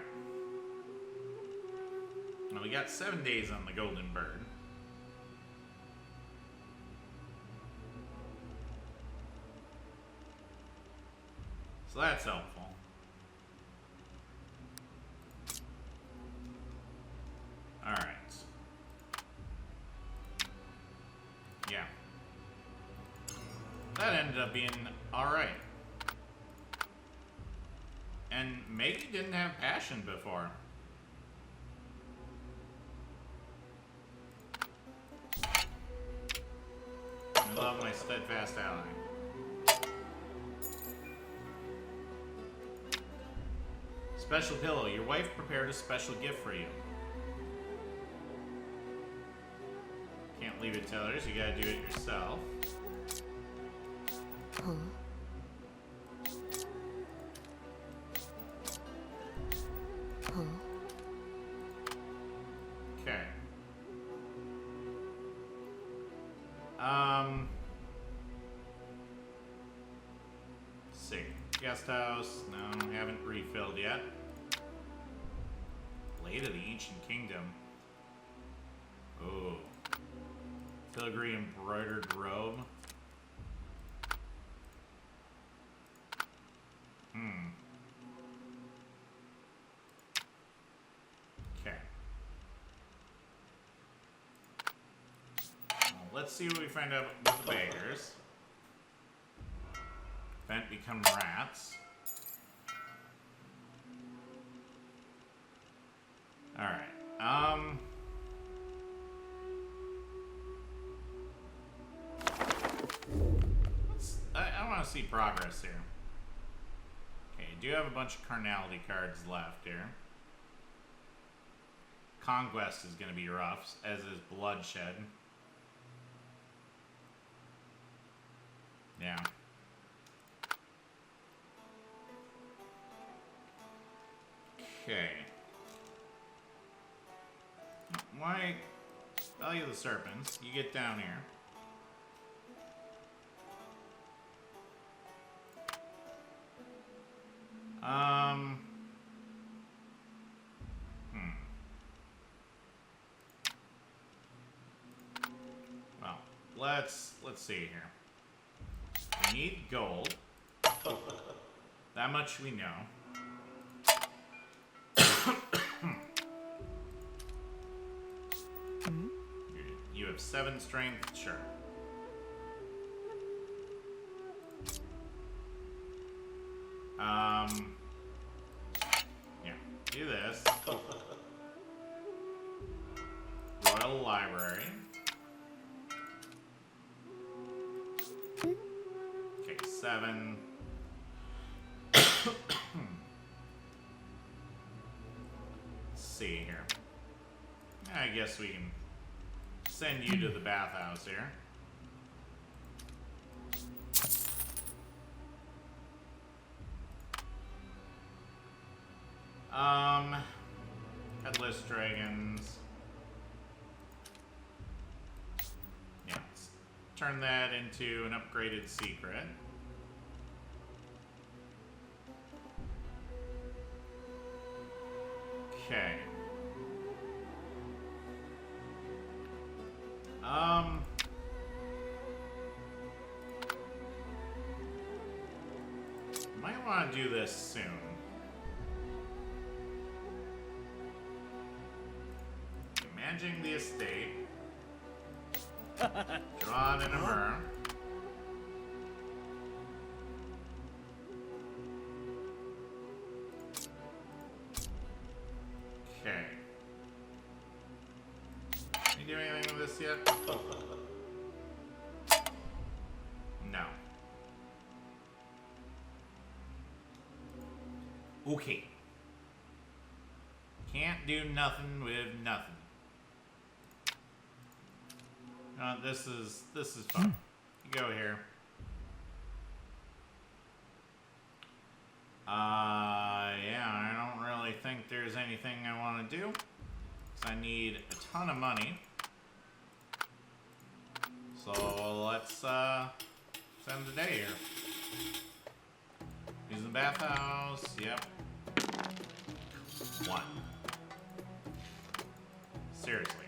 Well, we got 7 days on the golden bird. So that's helpful. Alright. Yeah. That ended up being alright. And Maggie didn't have passion before. I love my steadfast ally. Special pillow. Your wife prepared a special gift for you. Can't leave it to others. You gotta do it yourself. Huh? Huh? Okay. Let's see. Guest house. No, haven't refilled yet. Blade of the Ancient Kingdom. Oh. Filigree embroidered robe. Okay. Well, let's see what we find out with the beggars. Vent become rats. Alright. I want to see progress here. Okay, you do have a bunch of Carnality cards left here. Conquest is going to be rough, as is Bloodshed. Yeah. Okay. Why? Value of the Serpents. You get down here. Well, let's see here. We need gold. That much we know. You have 7 strength, sure. Yeah, do this. Royal Library. Okay, 7. Let's see here. I guess we can send you to the bathhouse here. Headless dragons. Yeah, let's turn that into an upgraded secret. Okay. Might want to do this soon. Managing the estate. Draw it in a burn. this yet? No. Okay. Can't do nothing with nothing. This is fun. You go here. Yeah, I don't really think there's anything I want to do. Because I need a ton of money. So let's spend the day here. Use the bathhouse. Yep. 1. Seriously.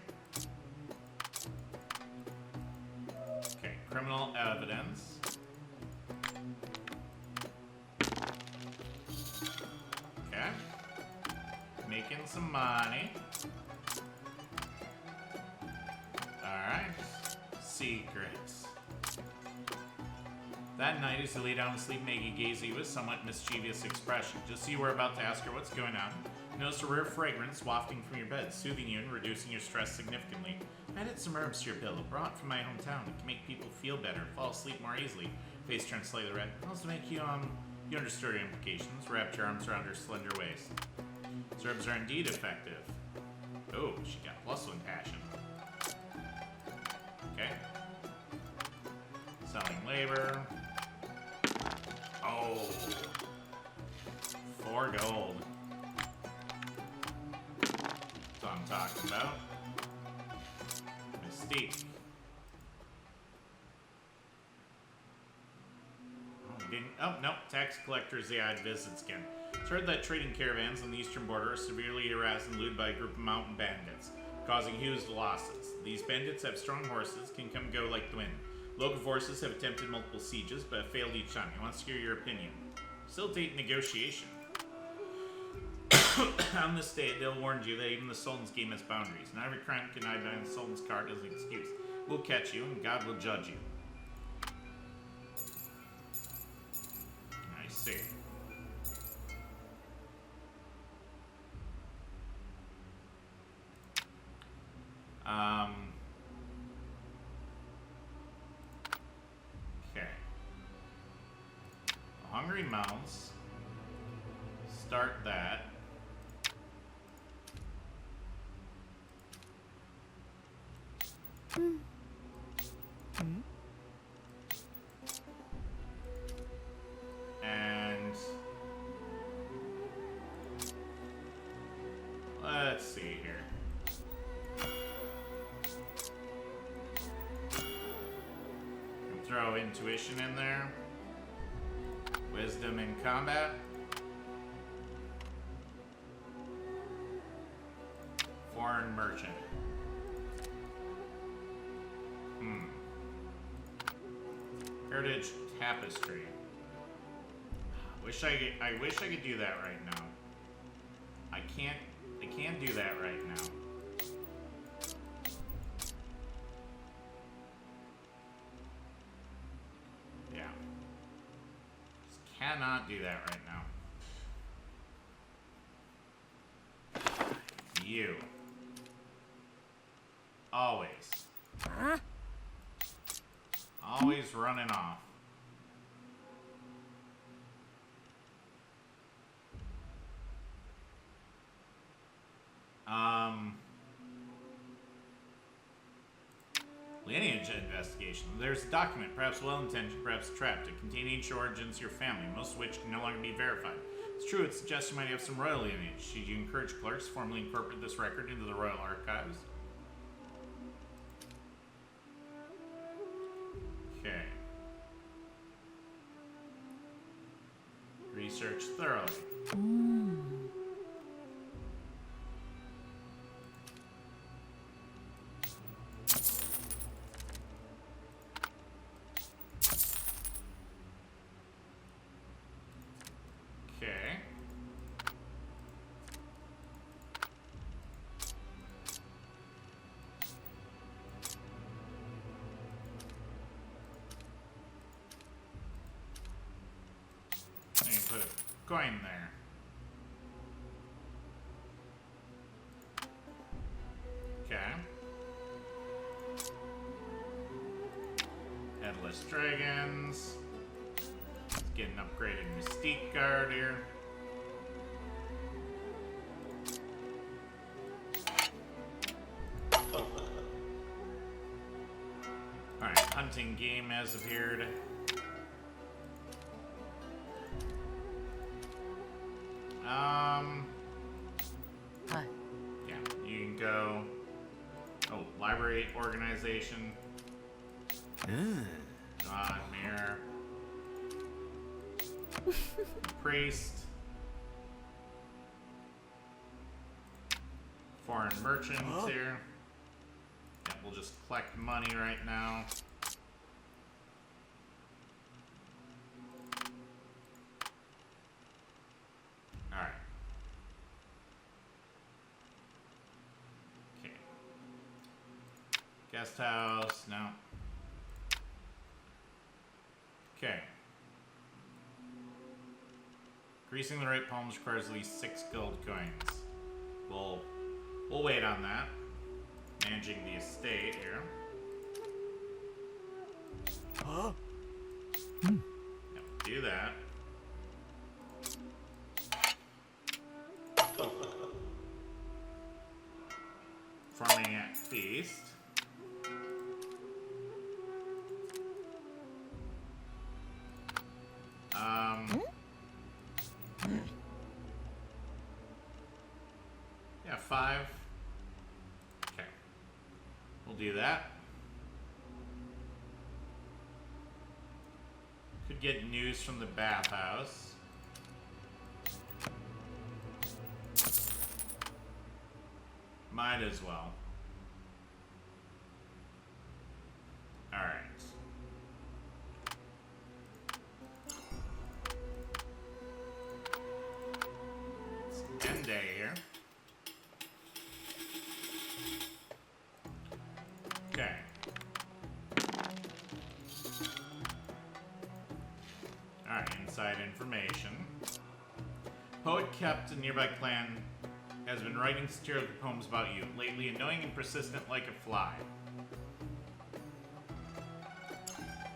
Okay, criminal evidence. Okay. Making some money. Alright. Secrets. That night, as you lay down to sleep, Maggie gazed at you with a somewhat mischievous expression. Just as you were about to ask her what's going on, you noticed a rare fragrance wafting from your bed, soothing you and reducing your stress significantly. I added some herbs to your pillow, brought from my hometown, that can make people feel better, fall asleep more easily. Face turned slightly red. Also make you, you understood her implications, wrapped your arms around her slender waist. These herbs are indeed effective. Oh, she got +1 passion. Okay. Selling labor. Oh. 4 gold. That's what I'm talking about. Mystique. Oh, we didn't. Oh, no. Tax collectors, the odd visits again. It's heard that trading caravans on the eastern border are severely harassed and looted by a group of mountain bandits, causing huge losses. These bandits have strong horses, can come and go like the wind. Local forces have attempted multiple sieges, but have failed each time. He wants to hear your opinion. Facilitate negotiation. On this day, they'll warn you that even the Sultan's game has boundaries. Not every crime committed by the Sultan's card is an excuse. We'll catch you, and God will judge you. I see. Okay. Hungry Mouse. Start that. And let's see here. Throw intuition in there. Wisdom in combat. Foreign merchant. Heritage tapestry. I wish I could do that right now. I can't do that right now. Yeah. Just cannot do that right now. You. Always. Always running off. Lineage investigation. There's a document, perhaps well-intentioned, perhaps trapped, to contain ancient origins of your family, most of which can no longer be verified. It's true, it suggests you might have some royal lineage. Should you encourage clerks to formally incorporate this record into the royal archives? Okay. Research thoroughly. Okay. Let me put a coin there. Okay. Less dragons. Let's get an upgraded Mystique Guard here. Alright, hunting game has appeared. Hi. Yeah, you can go. Oh, library organization. God, mirror. Priest. Foreign merchants here. Yeah, we'll just collect money right now. Alright. Okay. Guest house, no. Okay. Greasing the right palms requires at least 6 gold coins. We'll wait on that. Managing the estate here. Yep, do that. Farming at feast. Yeah, 5. Okay. We'll do that. Could get news from the bathhouse. Might as well. Alright. It's end day here. Okay. Alright, inside information. Poet kept a nearby clan has been writing satirical poems about you, lately annoying and persistent like a fly.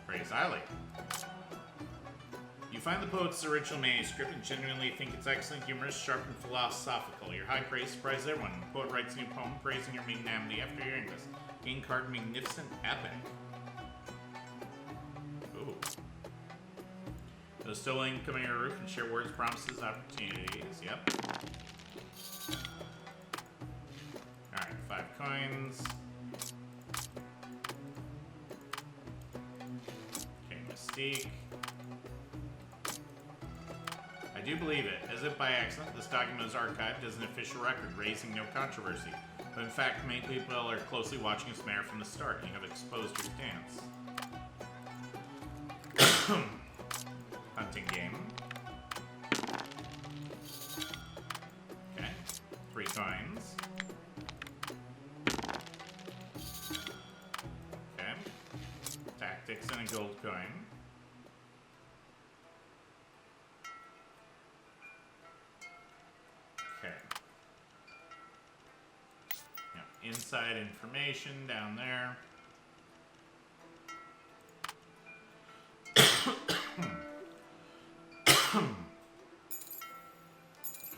Praise highly. You find the poet's original manuscript and genuinely think it's excellent, humorous, sharp, and philosophical. Your high praise surprises everyone. The poet writes a new poem praising your magnanimity after hearing this. Game card Magnificent Epic. Ooh. Those still willing to come on your roof and share words, promises, opportunities. Yep. Alright, 5 coins. Okay, Mystique. I do believe it. As if by accident, this document was archived as an official record, raising no controversy. But in fact, many people are closely watching this matter from the start. You have exposed your stance. Hunting game. Okay. 3 coins. Okay. Tactics and a gold coin. Okay. Yeah, inside information down there.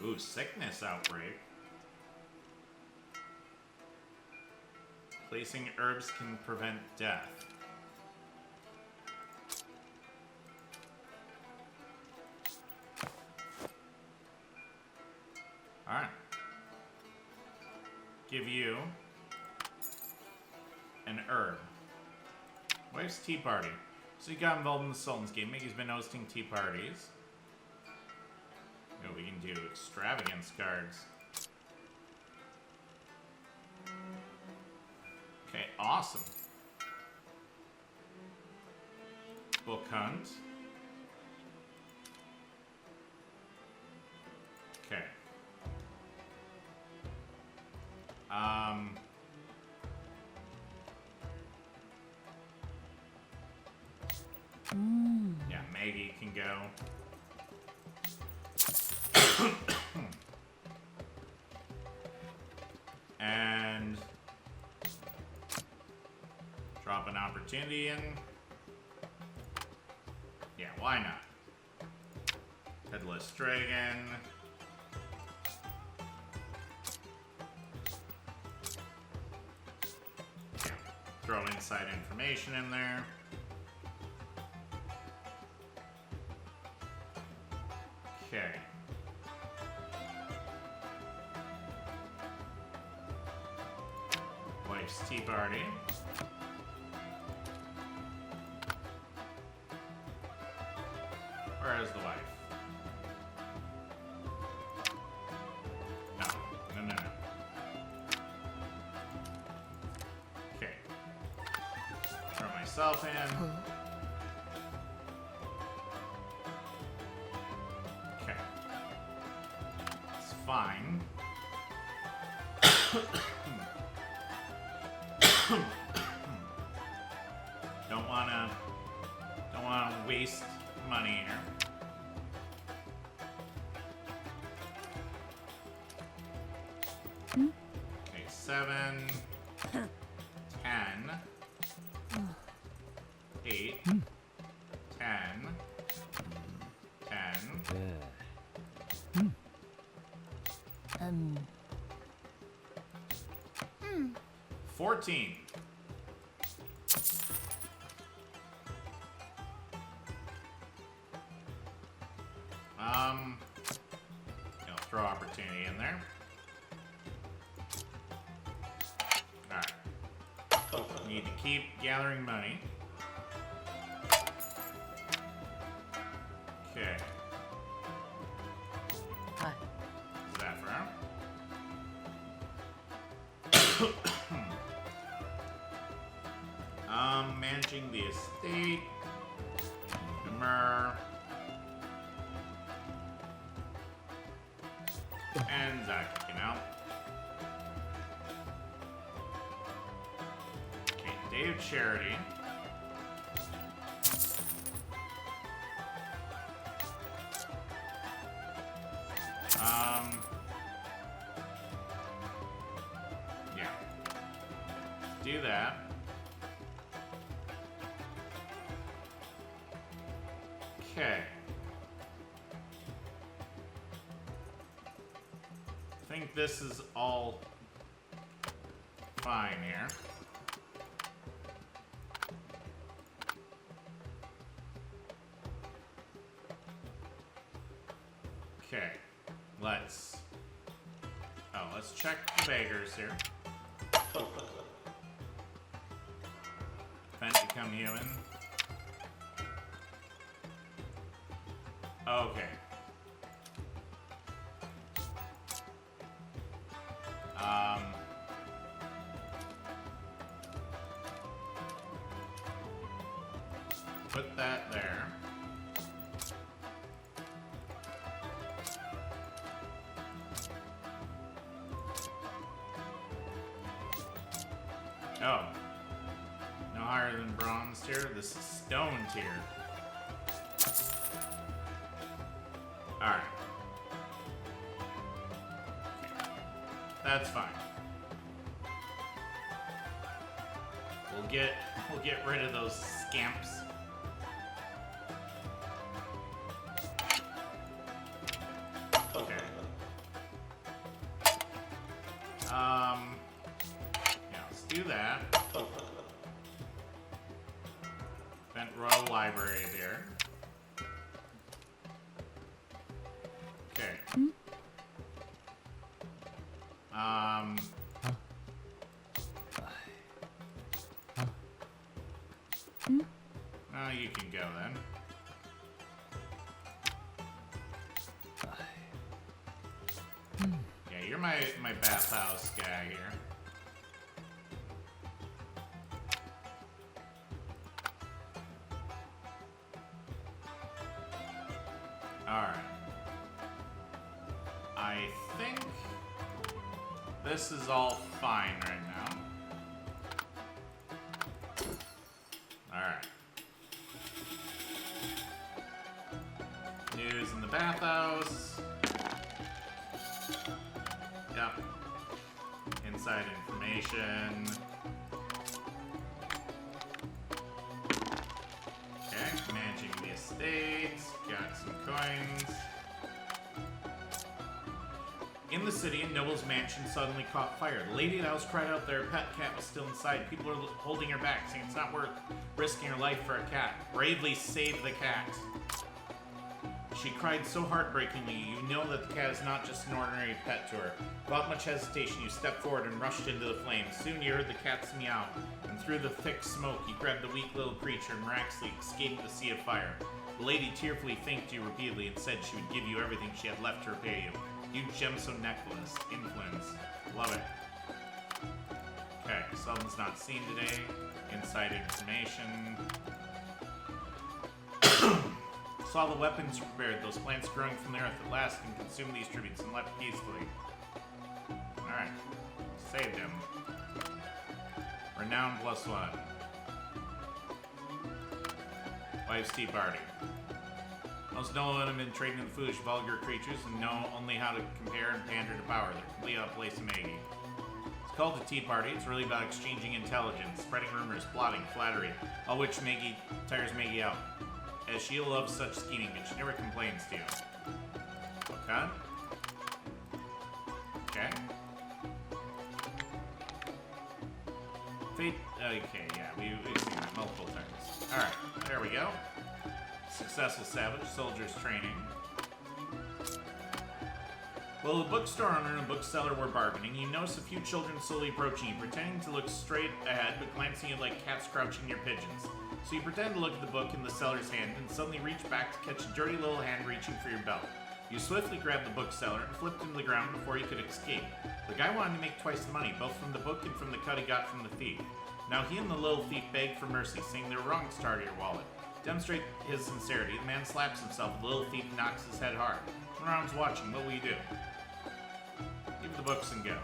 Ooh, sickness outbreak. Placing herbs can prevent death. Alright. Give you an herb. Wife's tea party. So you got involved in the Sultan's game. Mickey's been hosting tea parties. Oh, we can do Extravagance cards. Okay, awesome. Book hunt. Okay. Yeah, Maggie can go. And drop an opportunity in. Yeah, why not? Headless Dragon. Yeah, throw inside information in there. Okay. Wife's tea party. Where is the wife? No. Okay. Throw myself in. Okay. It's fine. Don't wanna waste money here. Okay, 7, 10, 8, 10, 10, 14. Throw opportunity in there. Alright. Need to keep gathering money. Okay. Hi. Is that for managing the estate. Demur. And Zach, you know. Okay, Day of Charity. Yeah. Do that. Okay. I think this is all fine here. Okay, let's check the beggars here. Vent to become human. Okay. Put that there. Oh. No higher than bronze tier? This is stone tier. Alright. That's fine. We'll get rid of those scamps. Okay. Yeah, let's do that. Vent Row Library there. Okay. Oh, you can go then. Yeah, you're my bathhouse guy here. Alright. I think this is all fine right now. Alright. News in the bathhouse. Yep. Inside information. Okay, managing the estate. estate. Got some coins. In the city, a noble's mansion suddenly caught fire. The lady of the house cried out that her pet cat was still inside. People are holding her back, saying it's not worth risking her life for a cat. Bravely save the cat. She cried so heartbreakingly, you know that the cat is not just an ordinary pet to her. Without much hesitation, you stepped forward and rushed into the flames. Soon you heard the cat's meow, and through the thick smoke, you grabbed the weak little creature and miraculously escaped the sea of fire. The lady tearfully thanked you repeatedly and said she would give you everything she had left to repay you. Huge gemstone necklace. Influence. Love it. Okay, Sultan's not seen today. Inside information. Saw the weapons prepared. Those plants growing from the earth at last can consume these tributes and left peacefully. Alright. Saved him. Renown +1. Wife's tea party. Most noblemen have been trading with foolish, vulgar creatures and know only how to compare and pander to power. They're completely out of place in Maggie. It's called a tea party. It's really about exchanging intelligence, spreading rumors, plotting, flattery, all which tires Maggie out. As she loves such scheming, but she never complains to you. Okay. Okay. Fate. Okay, yeah, we've seen that multiple times. Alright, there we go. Successful savage, soldiers training. While the bookstore owner and the bookseller were bargaining, you noticed a few children slowly approaching you, pretending to look straight ahead, but glancing at you like cats crouching near pigeons. So you pretend to look at the book in the seller's hand, and suddenly reach back to catch a dirty little hand reaching for your belt. You swiftly grabbed the bookseller and flipped him to the ground before you could escape. The guy wanted to make twice the money, both from the book and from the cut he got from the thief. Now he and the little thief begged for mercy, saying they were wrong to start your wallet. To demonstrate his sincerity, the man slaps himself, the little thief knocks his head hard. When around's watching, what will you do? Give the books and go.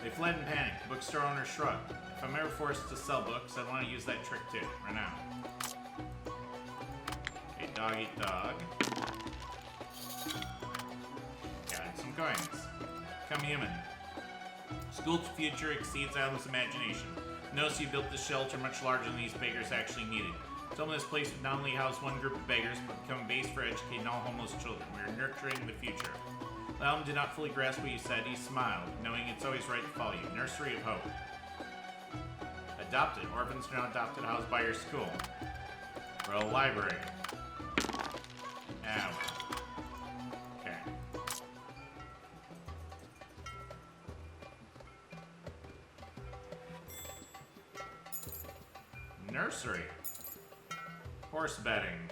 They fled in panic. The bookstore owner shrugged. If I'm ever forced to sell books, I want to use that trick too. Renown. Okay, dog eat dog. Got some coins. Become human. School's future exceeds Adam's imagination. Notice you built this shelter much larger than these beggars actually needed. Told me this place would not only house one group of beggars, but become a base for educating all homeless children. We are nurturing the future. Adam did not fully grasp what you said. He smiled, knowing it's always right to follow you. Nursery of Hope. Adopted. Orphans are now adopted, housed by your school. Royal Library. Ah, well. Okay. Nursery. Horse betting.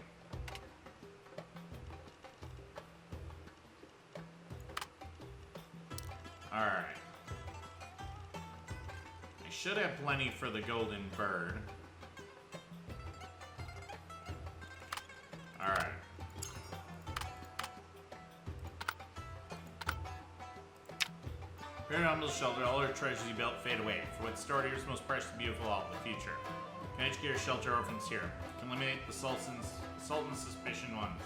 Alright. I should have plenty for the golden bird. Alright. Here at Humble's shelter, all our treasures you built fade away. For what's stored here is most precious and beautiful of all, the future. Can educate or shelter orphans here. Can eliminate the Sultan's suspicion ones.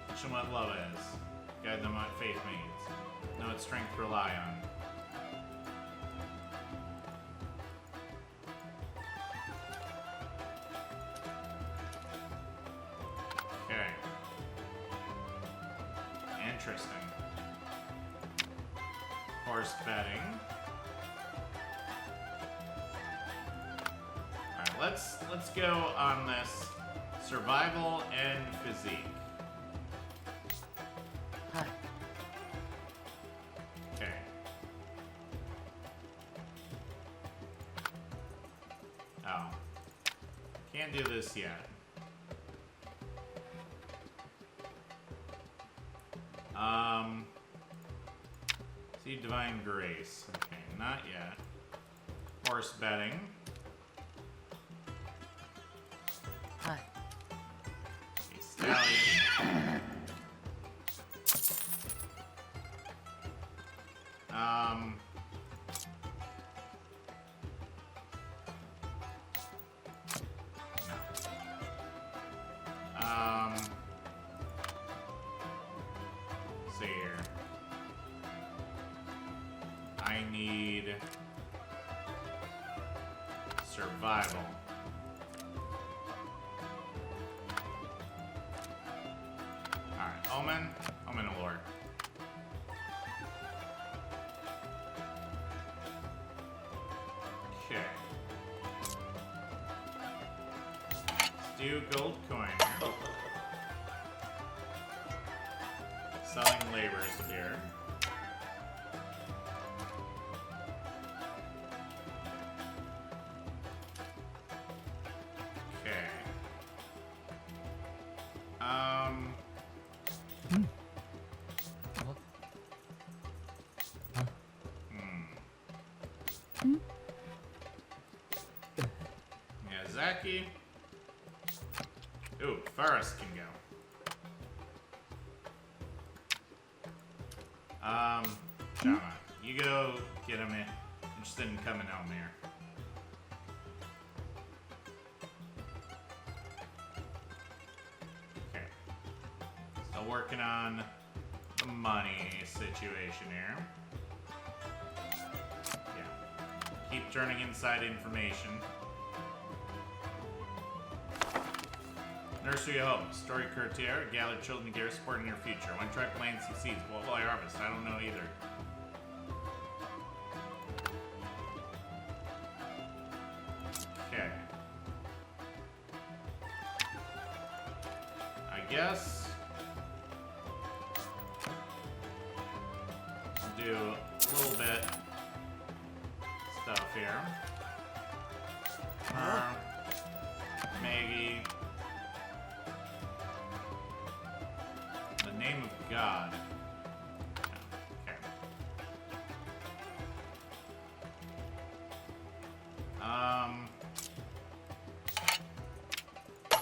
Teach them what love is. Guide them what faith means. Know what strength to rely on. Okay. Interesting. Horse betting. Alright, let's go on this survival and physique. Hi. Okay. Oh. Can't do this yet. See Divine Grace. Okay, not yet. Horse betting. Hi. A stallion. Let's see here. I need survival. Omen? Omen Allure. Okay. Let's do gold coin here. Selling labors here. Okay. Miyazaki. Ooh, Forrest can go. Shama, you go get him interested in coming home here. Okay. Still working on the money situation here. Yeah. Keep turning inside information. Nursery of Hope. Story Courtier. Gathered children together supporting your future. One track land succeeds. What will I harvest? I don't know either. Okay. I guess we'll do a little bit stuff here. Maggie. The name of God. Okay.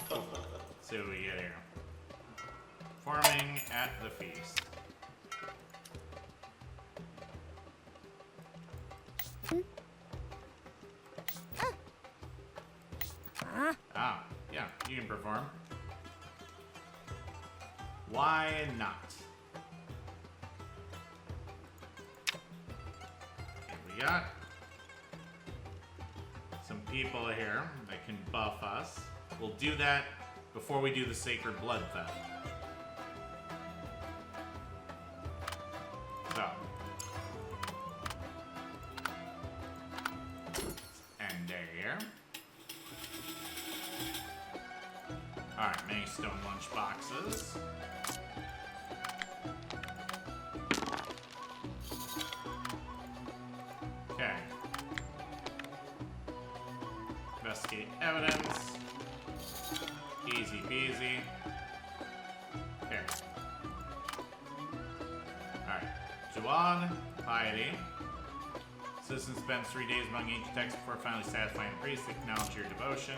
Let's see what we get here. Farming at the feast. Ah, yeah, you can perform. Why not? Okay, we got some people here that can buff us. We'll do that before we do the Sacred Blood Theft. So. End day here. Alright, many stone lunch boxes. Okay. Investigate evidence. Easy peasy. Okay. Alright. Juan, piety. Citizen spends 3 days among ancient texts before finally satisfying the priest. Acknowledge your devotion.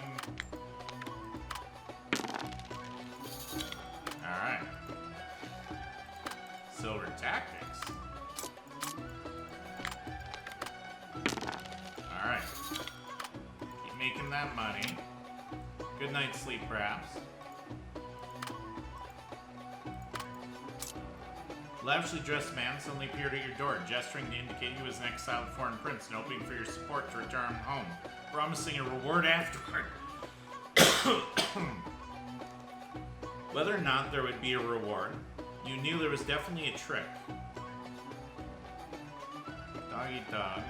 Alright. Silver tactics. Alright. Keep making that money. Good night's sleep, perhaps. Lavishly dressed man suddenly appeared at your door, gesturing to indicate he was an exiled foreign prince and hoping for your support to return home, promising a reward afterward. Whether or not there would be a reward, you knew there was definitely a trick. Doggy dog.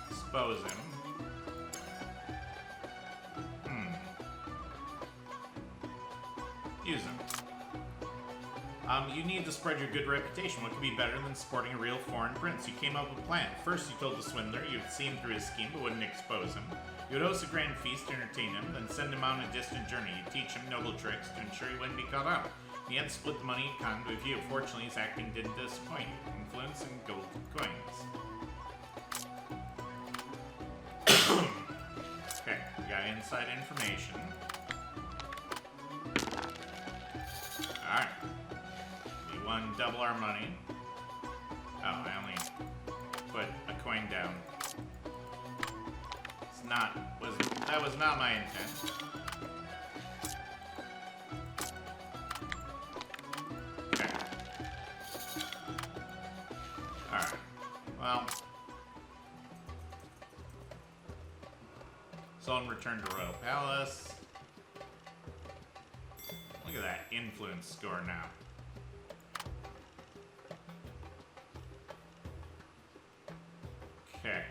Expose him. Use him. You need to spread your good reputation. What could be better than supporting a real foreign prince? You came up with a plan. First, you told the swindler you'd see him through his scheme but wouldn't expose him. You would host a grand feast to entertain him, then send him on a distant journey. You'd teach him noble tricks to ensure he wouldn't be caught out. He had to split the money and con with you. Fortunately, his acting didn't disappoint you. Influence and gold coins. Okay, we got inside information. Alright. We won double our money. Oh, I only put a coin down. That was not my intent. Okay. Alright. Well. Sultan returned to Royal Palace. Look at that influence score now. Okay.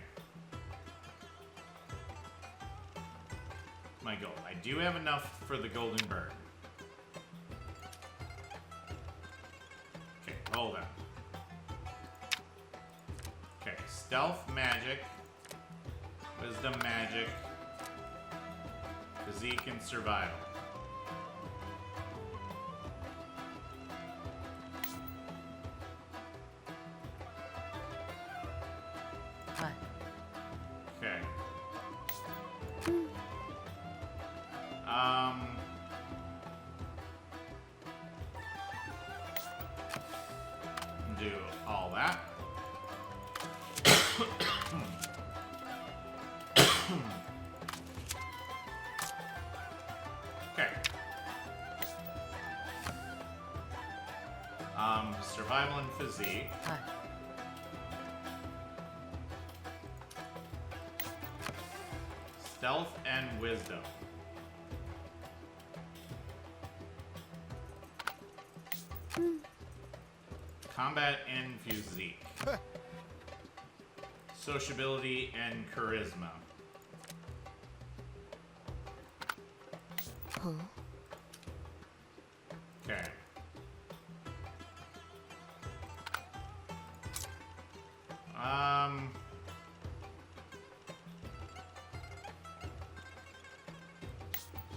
My goal. I do have enough for the golden bird. Okay, hold on. Okay, stealth magic, wisdom magic, physique and survival. Hi. Okay. Do all that. Okay. Survival and physique. Hi. Stealth and wisdom. Combat and physique. Sociability and charisma. Huh? Okay.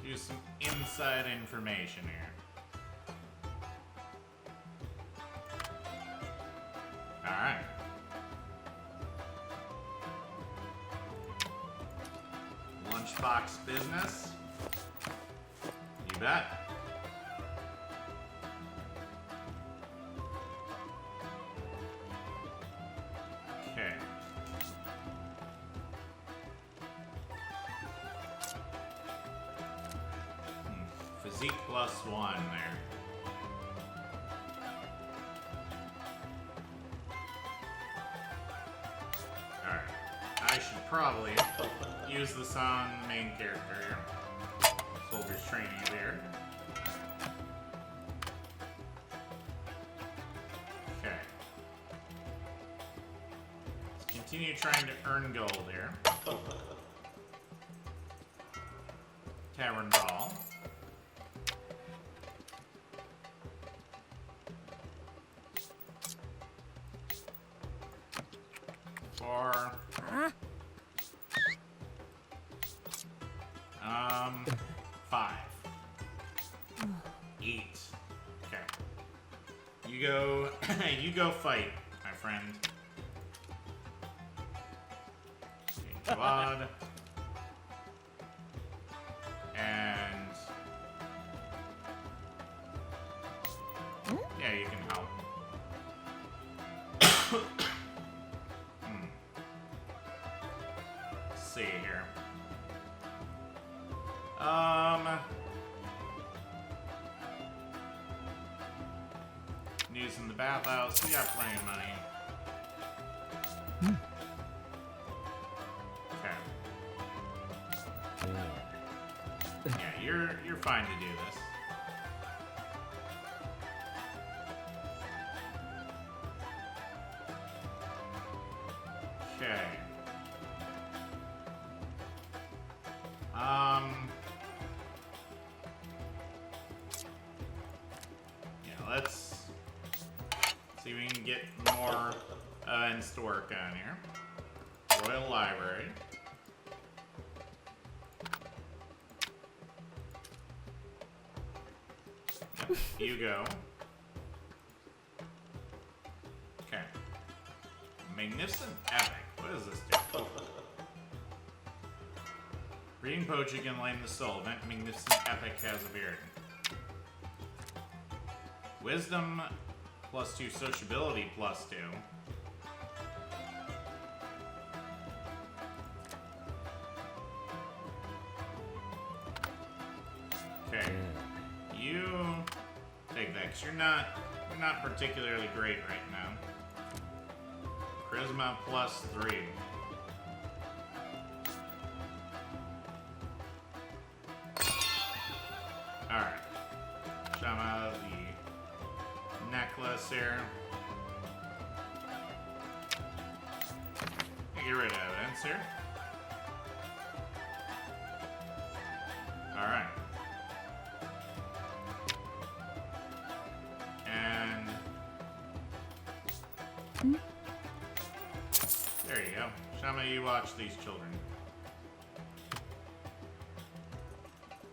Use some inside information here. Alright. Lunchbox business. You bet. Okay. Physique +1 there. Alright. I should probably use this on main character here. Soldier's training there. Okay. Let's continue trying to earn gold here. Tavern Brawl. For 5. 8. Okay. You go fight, my friend. Okay, Jawad. And yeah, you can help. Let's see here. News in the bathhouse. We got plenty of money. Okay. Yeah, you're fine to do this. Okay. Yeah, let's see if we can get more events to work on here. Royal Library. Yep, you go. Okay. Magnificent Epic. What does this do? Reading poetry can enlighten the soul. Event Magnificent Epic has appeared. Wisdom +2, sociability +2. Okay. You take that, because you're not particularly great right now. Charisma +3. Alright. Shama, the necklace here. Get rid of evidence here. Alright. And there you go. Shama, you watch these children.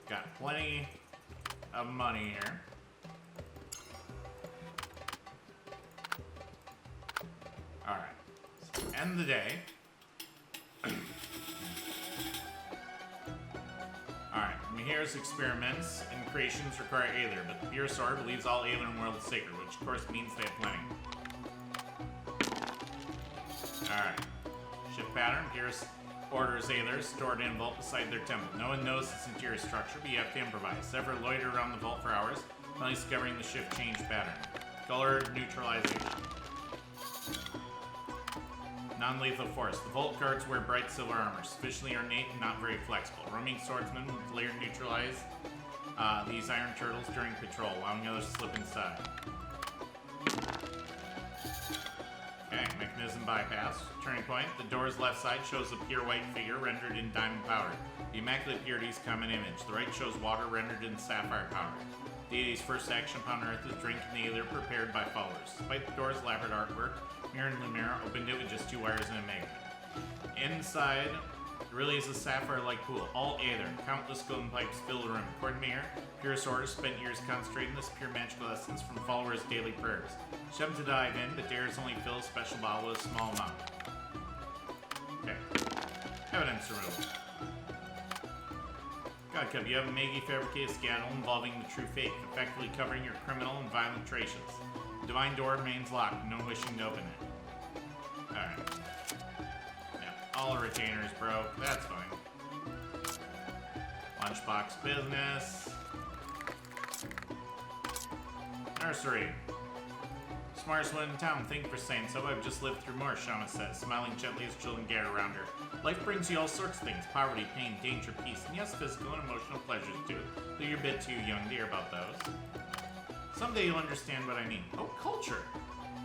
Got plenty of money here. Alright. So end the day. Alright, Mihir's experiments and creations require Aether, but the pure sword believes all Aether in the world is sacred, which of course means they have plenty. Alright. Shift pattern. Pierce orders Aether stored in a vault beside their temple. No one knows its interior structure, but you have to improvise. Sever loiter around the vault for hours, finally discovering the shift change pattern. Color neutralization. Non-lethal force. The vault guards wear bright silver armor, sufficiently ornate and not very flexible. Roaming swordsmen with layered neutralize these iron turtles during patrol, allowing others to slip inside. Okay, mechanism bypass. Turning point. The door's left side shows a pure white figure rendered in diamond powder. The Immaculate Purity's common image. The right shows water rendered in sapphire powder. Deity's first action upon Earth is drinking the Aether prepared by followers. Despite the door's elaborate artwork, Mirror and Lumira opened it with just 2 wires and a magnet. Inside really is a sapphire-like pool. All Aether. Countless golden pipes fill the room. According to Mirror, Pure Sword spent years concentrating this pure magical essence from followers' daily prayers. She hoped to dive in, but dares only fill a special bottle with a small amount. Okay. Evidence removal. God, Cub, you have a Maggie fabricated scandal involving the true faith, effectively covering your criminal and violent traces. The divine door remains locked, no wishing to open it. Alright. Yeah, all the retainers broke, that's fine. Lunchbox business. Nursery. Smartest one in town, thank you for saying so. I've just lived through more, Shama says, smiling gently as children gather around her. Life brings you all sorts of things. Poverty, pain, danger, peace, and yes, physical and emotional pleasures too. Though you're a bit too young to hear about those. Someday you'll understand what I mean. Oh, culture!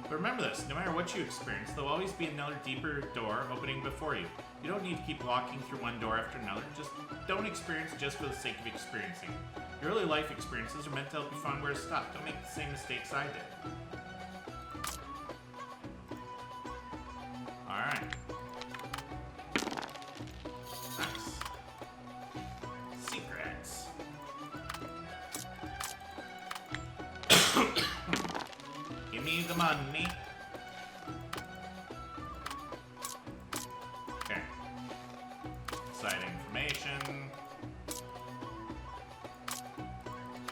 But remember this, no matter what you experience, there'll always be another deeper door opening before you. You don't need to keep walking through one door after another. Just don't experience just for the sake of experiencing. Your early life experiences are meant to help you find where to stop. Don't make the same mistakes I did. Alright. Nice. Secrets. Give me the money. Okay. Side information.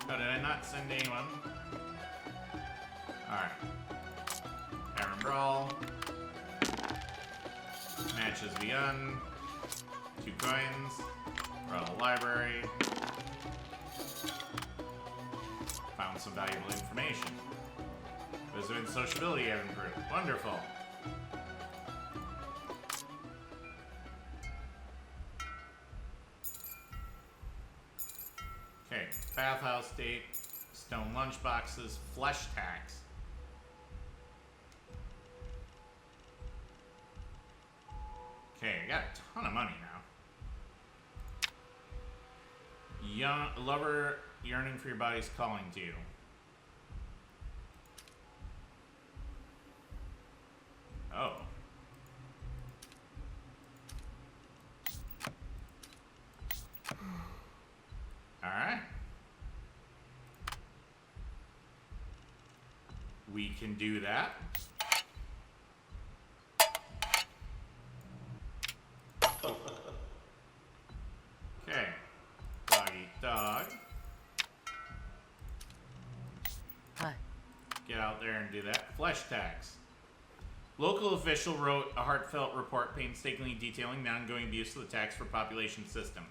Oh, did I not send anyone? Alright. Aaron Brawl. Matches begun. 2 coins. Royal Library. Found some valuable information. Wisdom and sociability have improved. Wonderful. Okay, bathhouse date, stone lunchboxes, flesh tax. Okay, I got a ton of money now. Young lover yearning for your body's calling to you. Oh. Alright. We can do that. Okay. Dog eat dog. Hi. Get out there and do that. Flesh tax. Local official wrote a heartfelt report painstakingly detailing the ongoing abuse of the tax for population system.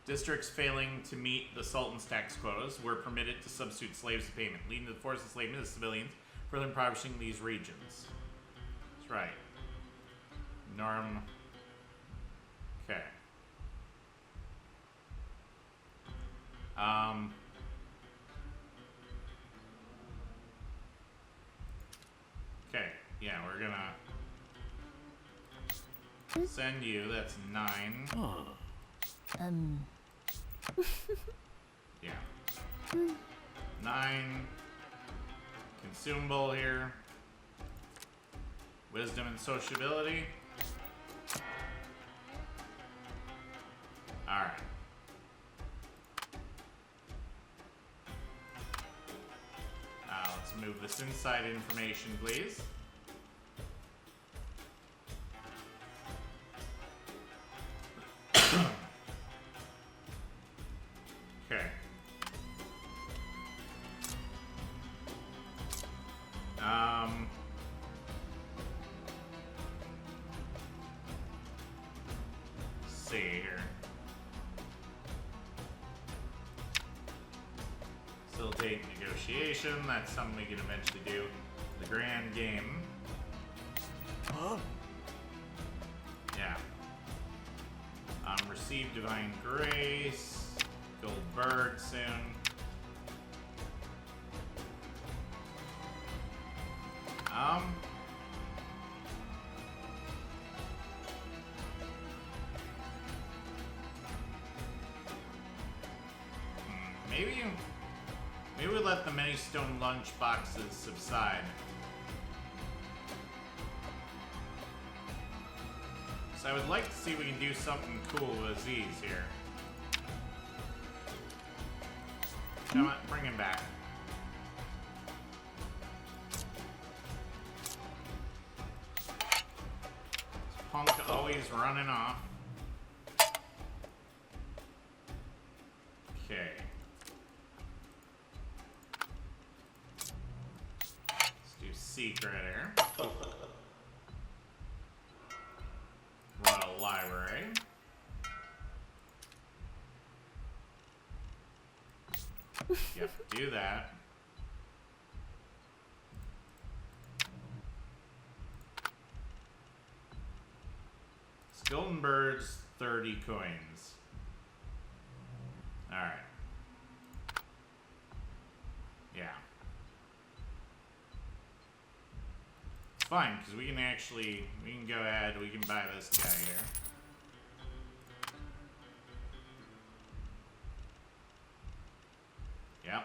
Districts failing to meet the Sultan's tax quotas were permitted to substitute slaves to payment, leading to the forced enslavement of civilians, further impoverishing these regions. That's right. Norm. Okay. we're gonna send you. That's 9. Yeah. 9. Consumable here. Wisdom and sociability. Alright. Let's move this inside information, please. Okay. Let's see here. Facilitate negotiation. That's something we can eventually do. The grand game. Huh? Yeah. Receive divine grace. Gold bird soon. Maybe we let the many stone lunch boxes subside. So I would like to see if we can do something cool with these here. Come on, bring him back. This punk always running off. Okay. Let's do secret here. Royal Library. You have to do that. Golden birds, 30 coins. Alright. Yeah. It's fine, because we can go ahead, we can buy this guy here. Yep.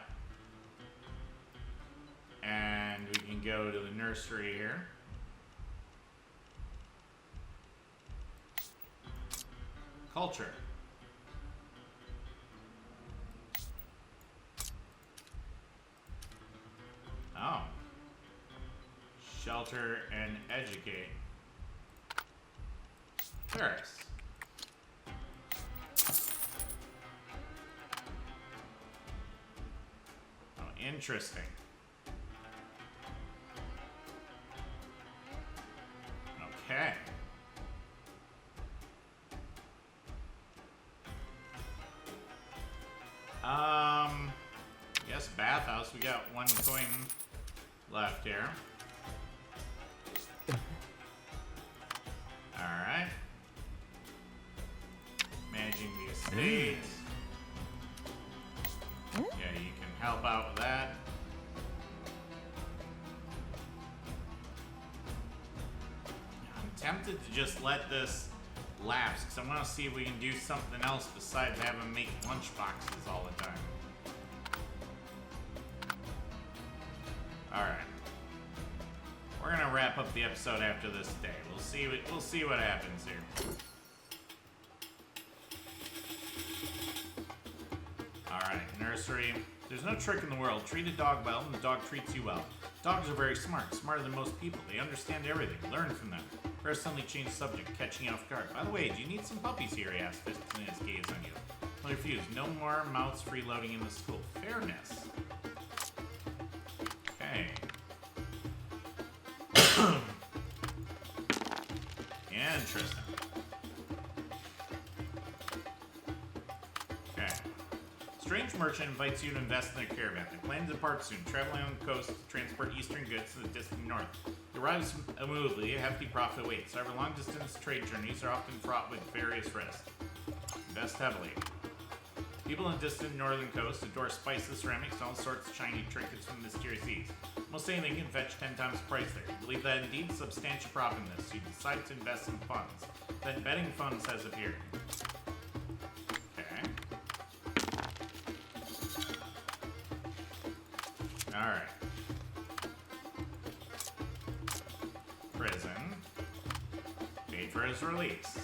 And we can go to the nursery here. Culture. Oh. Shelter and educate. Tourists. Oh, interesting. Okay. Yes, bathhouse. We got 1 coin left here. Alright. Managing the estate. Yeah, you can help out with that. I'm tempted to just let this lapse, because I want to see if we can do something else besides having them make lunch boxes all the time. Alright. We're gonna wrap up the episode after this day. We'll see what happens here. Alright, nursery. There's no trick in the world. Treat a dog well, and the dog treats you well. Dogs are very smart, smarter than most people. They understand everything. Learn from them. First, suddenly change subject, catching you off guard. By the way, do you need some puppies here? He asked, fixing his gaze on you. I refuse. No more mouths freeloading in the school. Fairness. Okay. Interesting. Okay. Strange merchant invites you to invest in their caravan. They plan to depart soon, traveling on the coast to transport eastern goods to the distant north. They arrive immovably, a hefty profit awaits. However, long-distance trade journeys are often fraught with various risks. Invest heavily. People on the distant northern coast adore spices, ceramics, and all sorts of shiny trinkets from the mysterious seas. Most anything can fetch 10 times the price there. You believe that indeed substantial profit in this. You decide to invest in funds. Then betting funds has appeared. Okay. Alright. Prison. Paid for his release.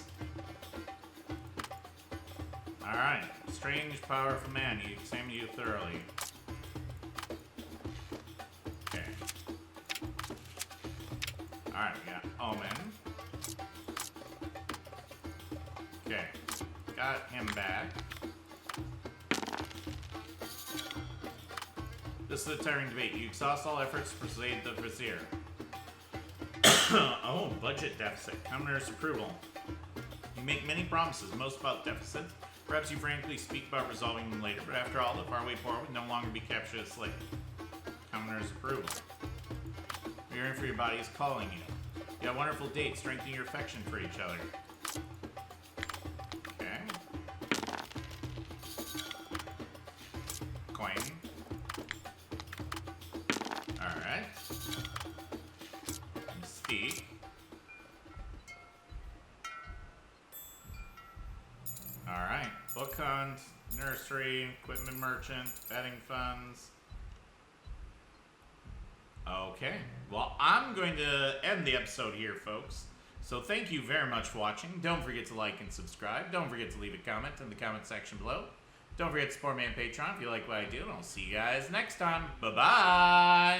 Alright. Strange, powerful man. He examined you thoroughly. Okay. Alright, we got Omen. Okay. Got him back. This is a tiring debate. You exhaust all efforts to persuade the Vizier. Oh, budget deficit. Commoner's approval. You make many promises, most about deficits. Perhaps you frankly speak about resolving them later, but after all, the faraway poor would no longer be captured as slave. Commoner's approval. Yearning for your body is calling you. You have a wonderful date, strengthening your affection for each other. Okay. Coin. Alright. Mystique. Alright. Book hunt, nursery, equipment merchant, betting funds. Okay. Well, I'm going to end the episode here, folks. So thank you very much for watching. Don't forget to like and subscribe. Don't forget to leave a comment in the comment section below. Don't forget to support me on Patreon if you like what I do, and I'll see you guys next time. Bye-bye!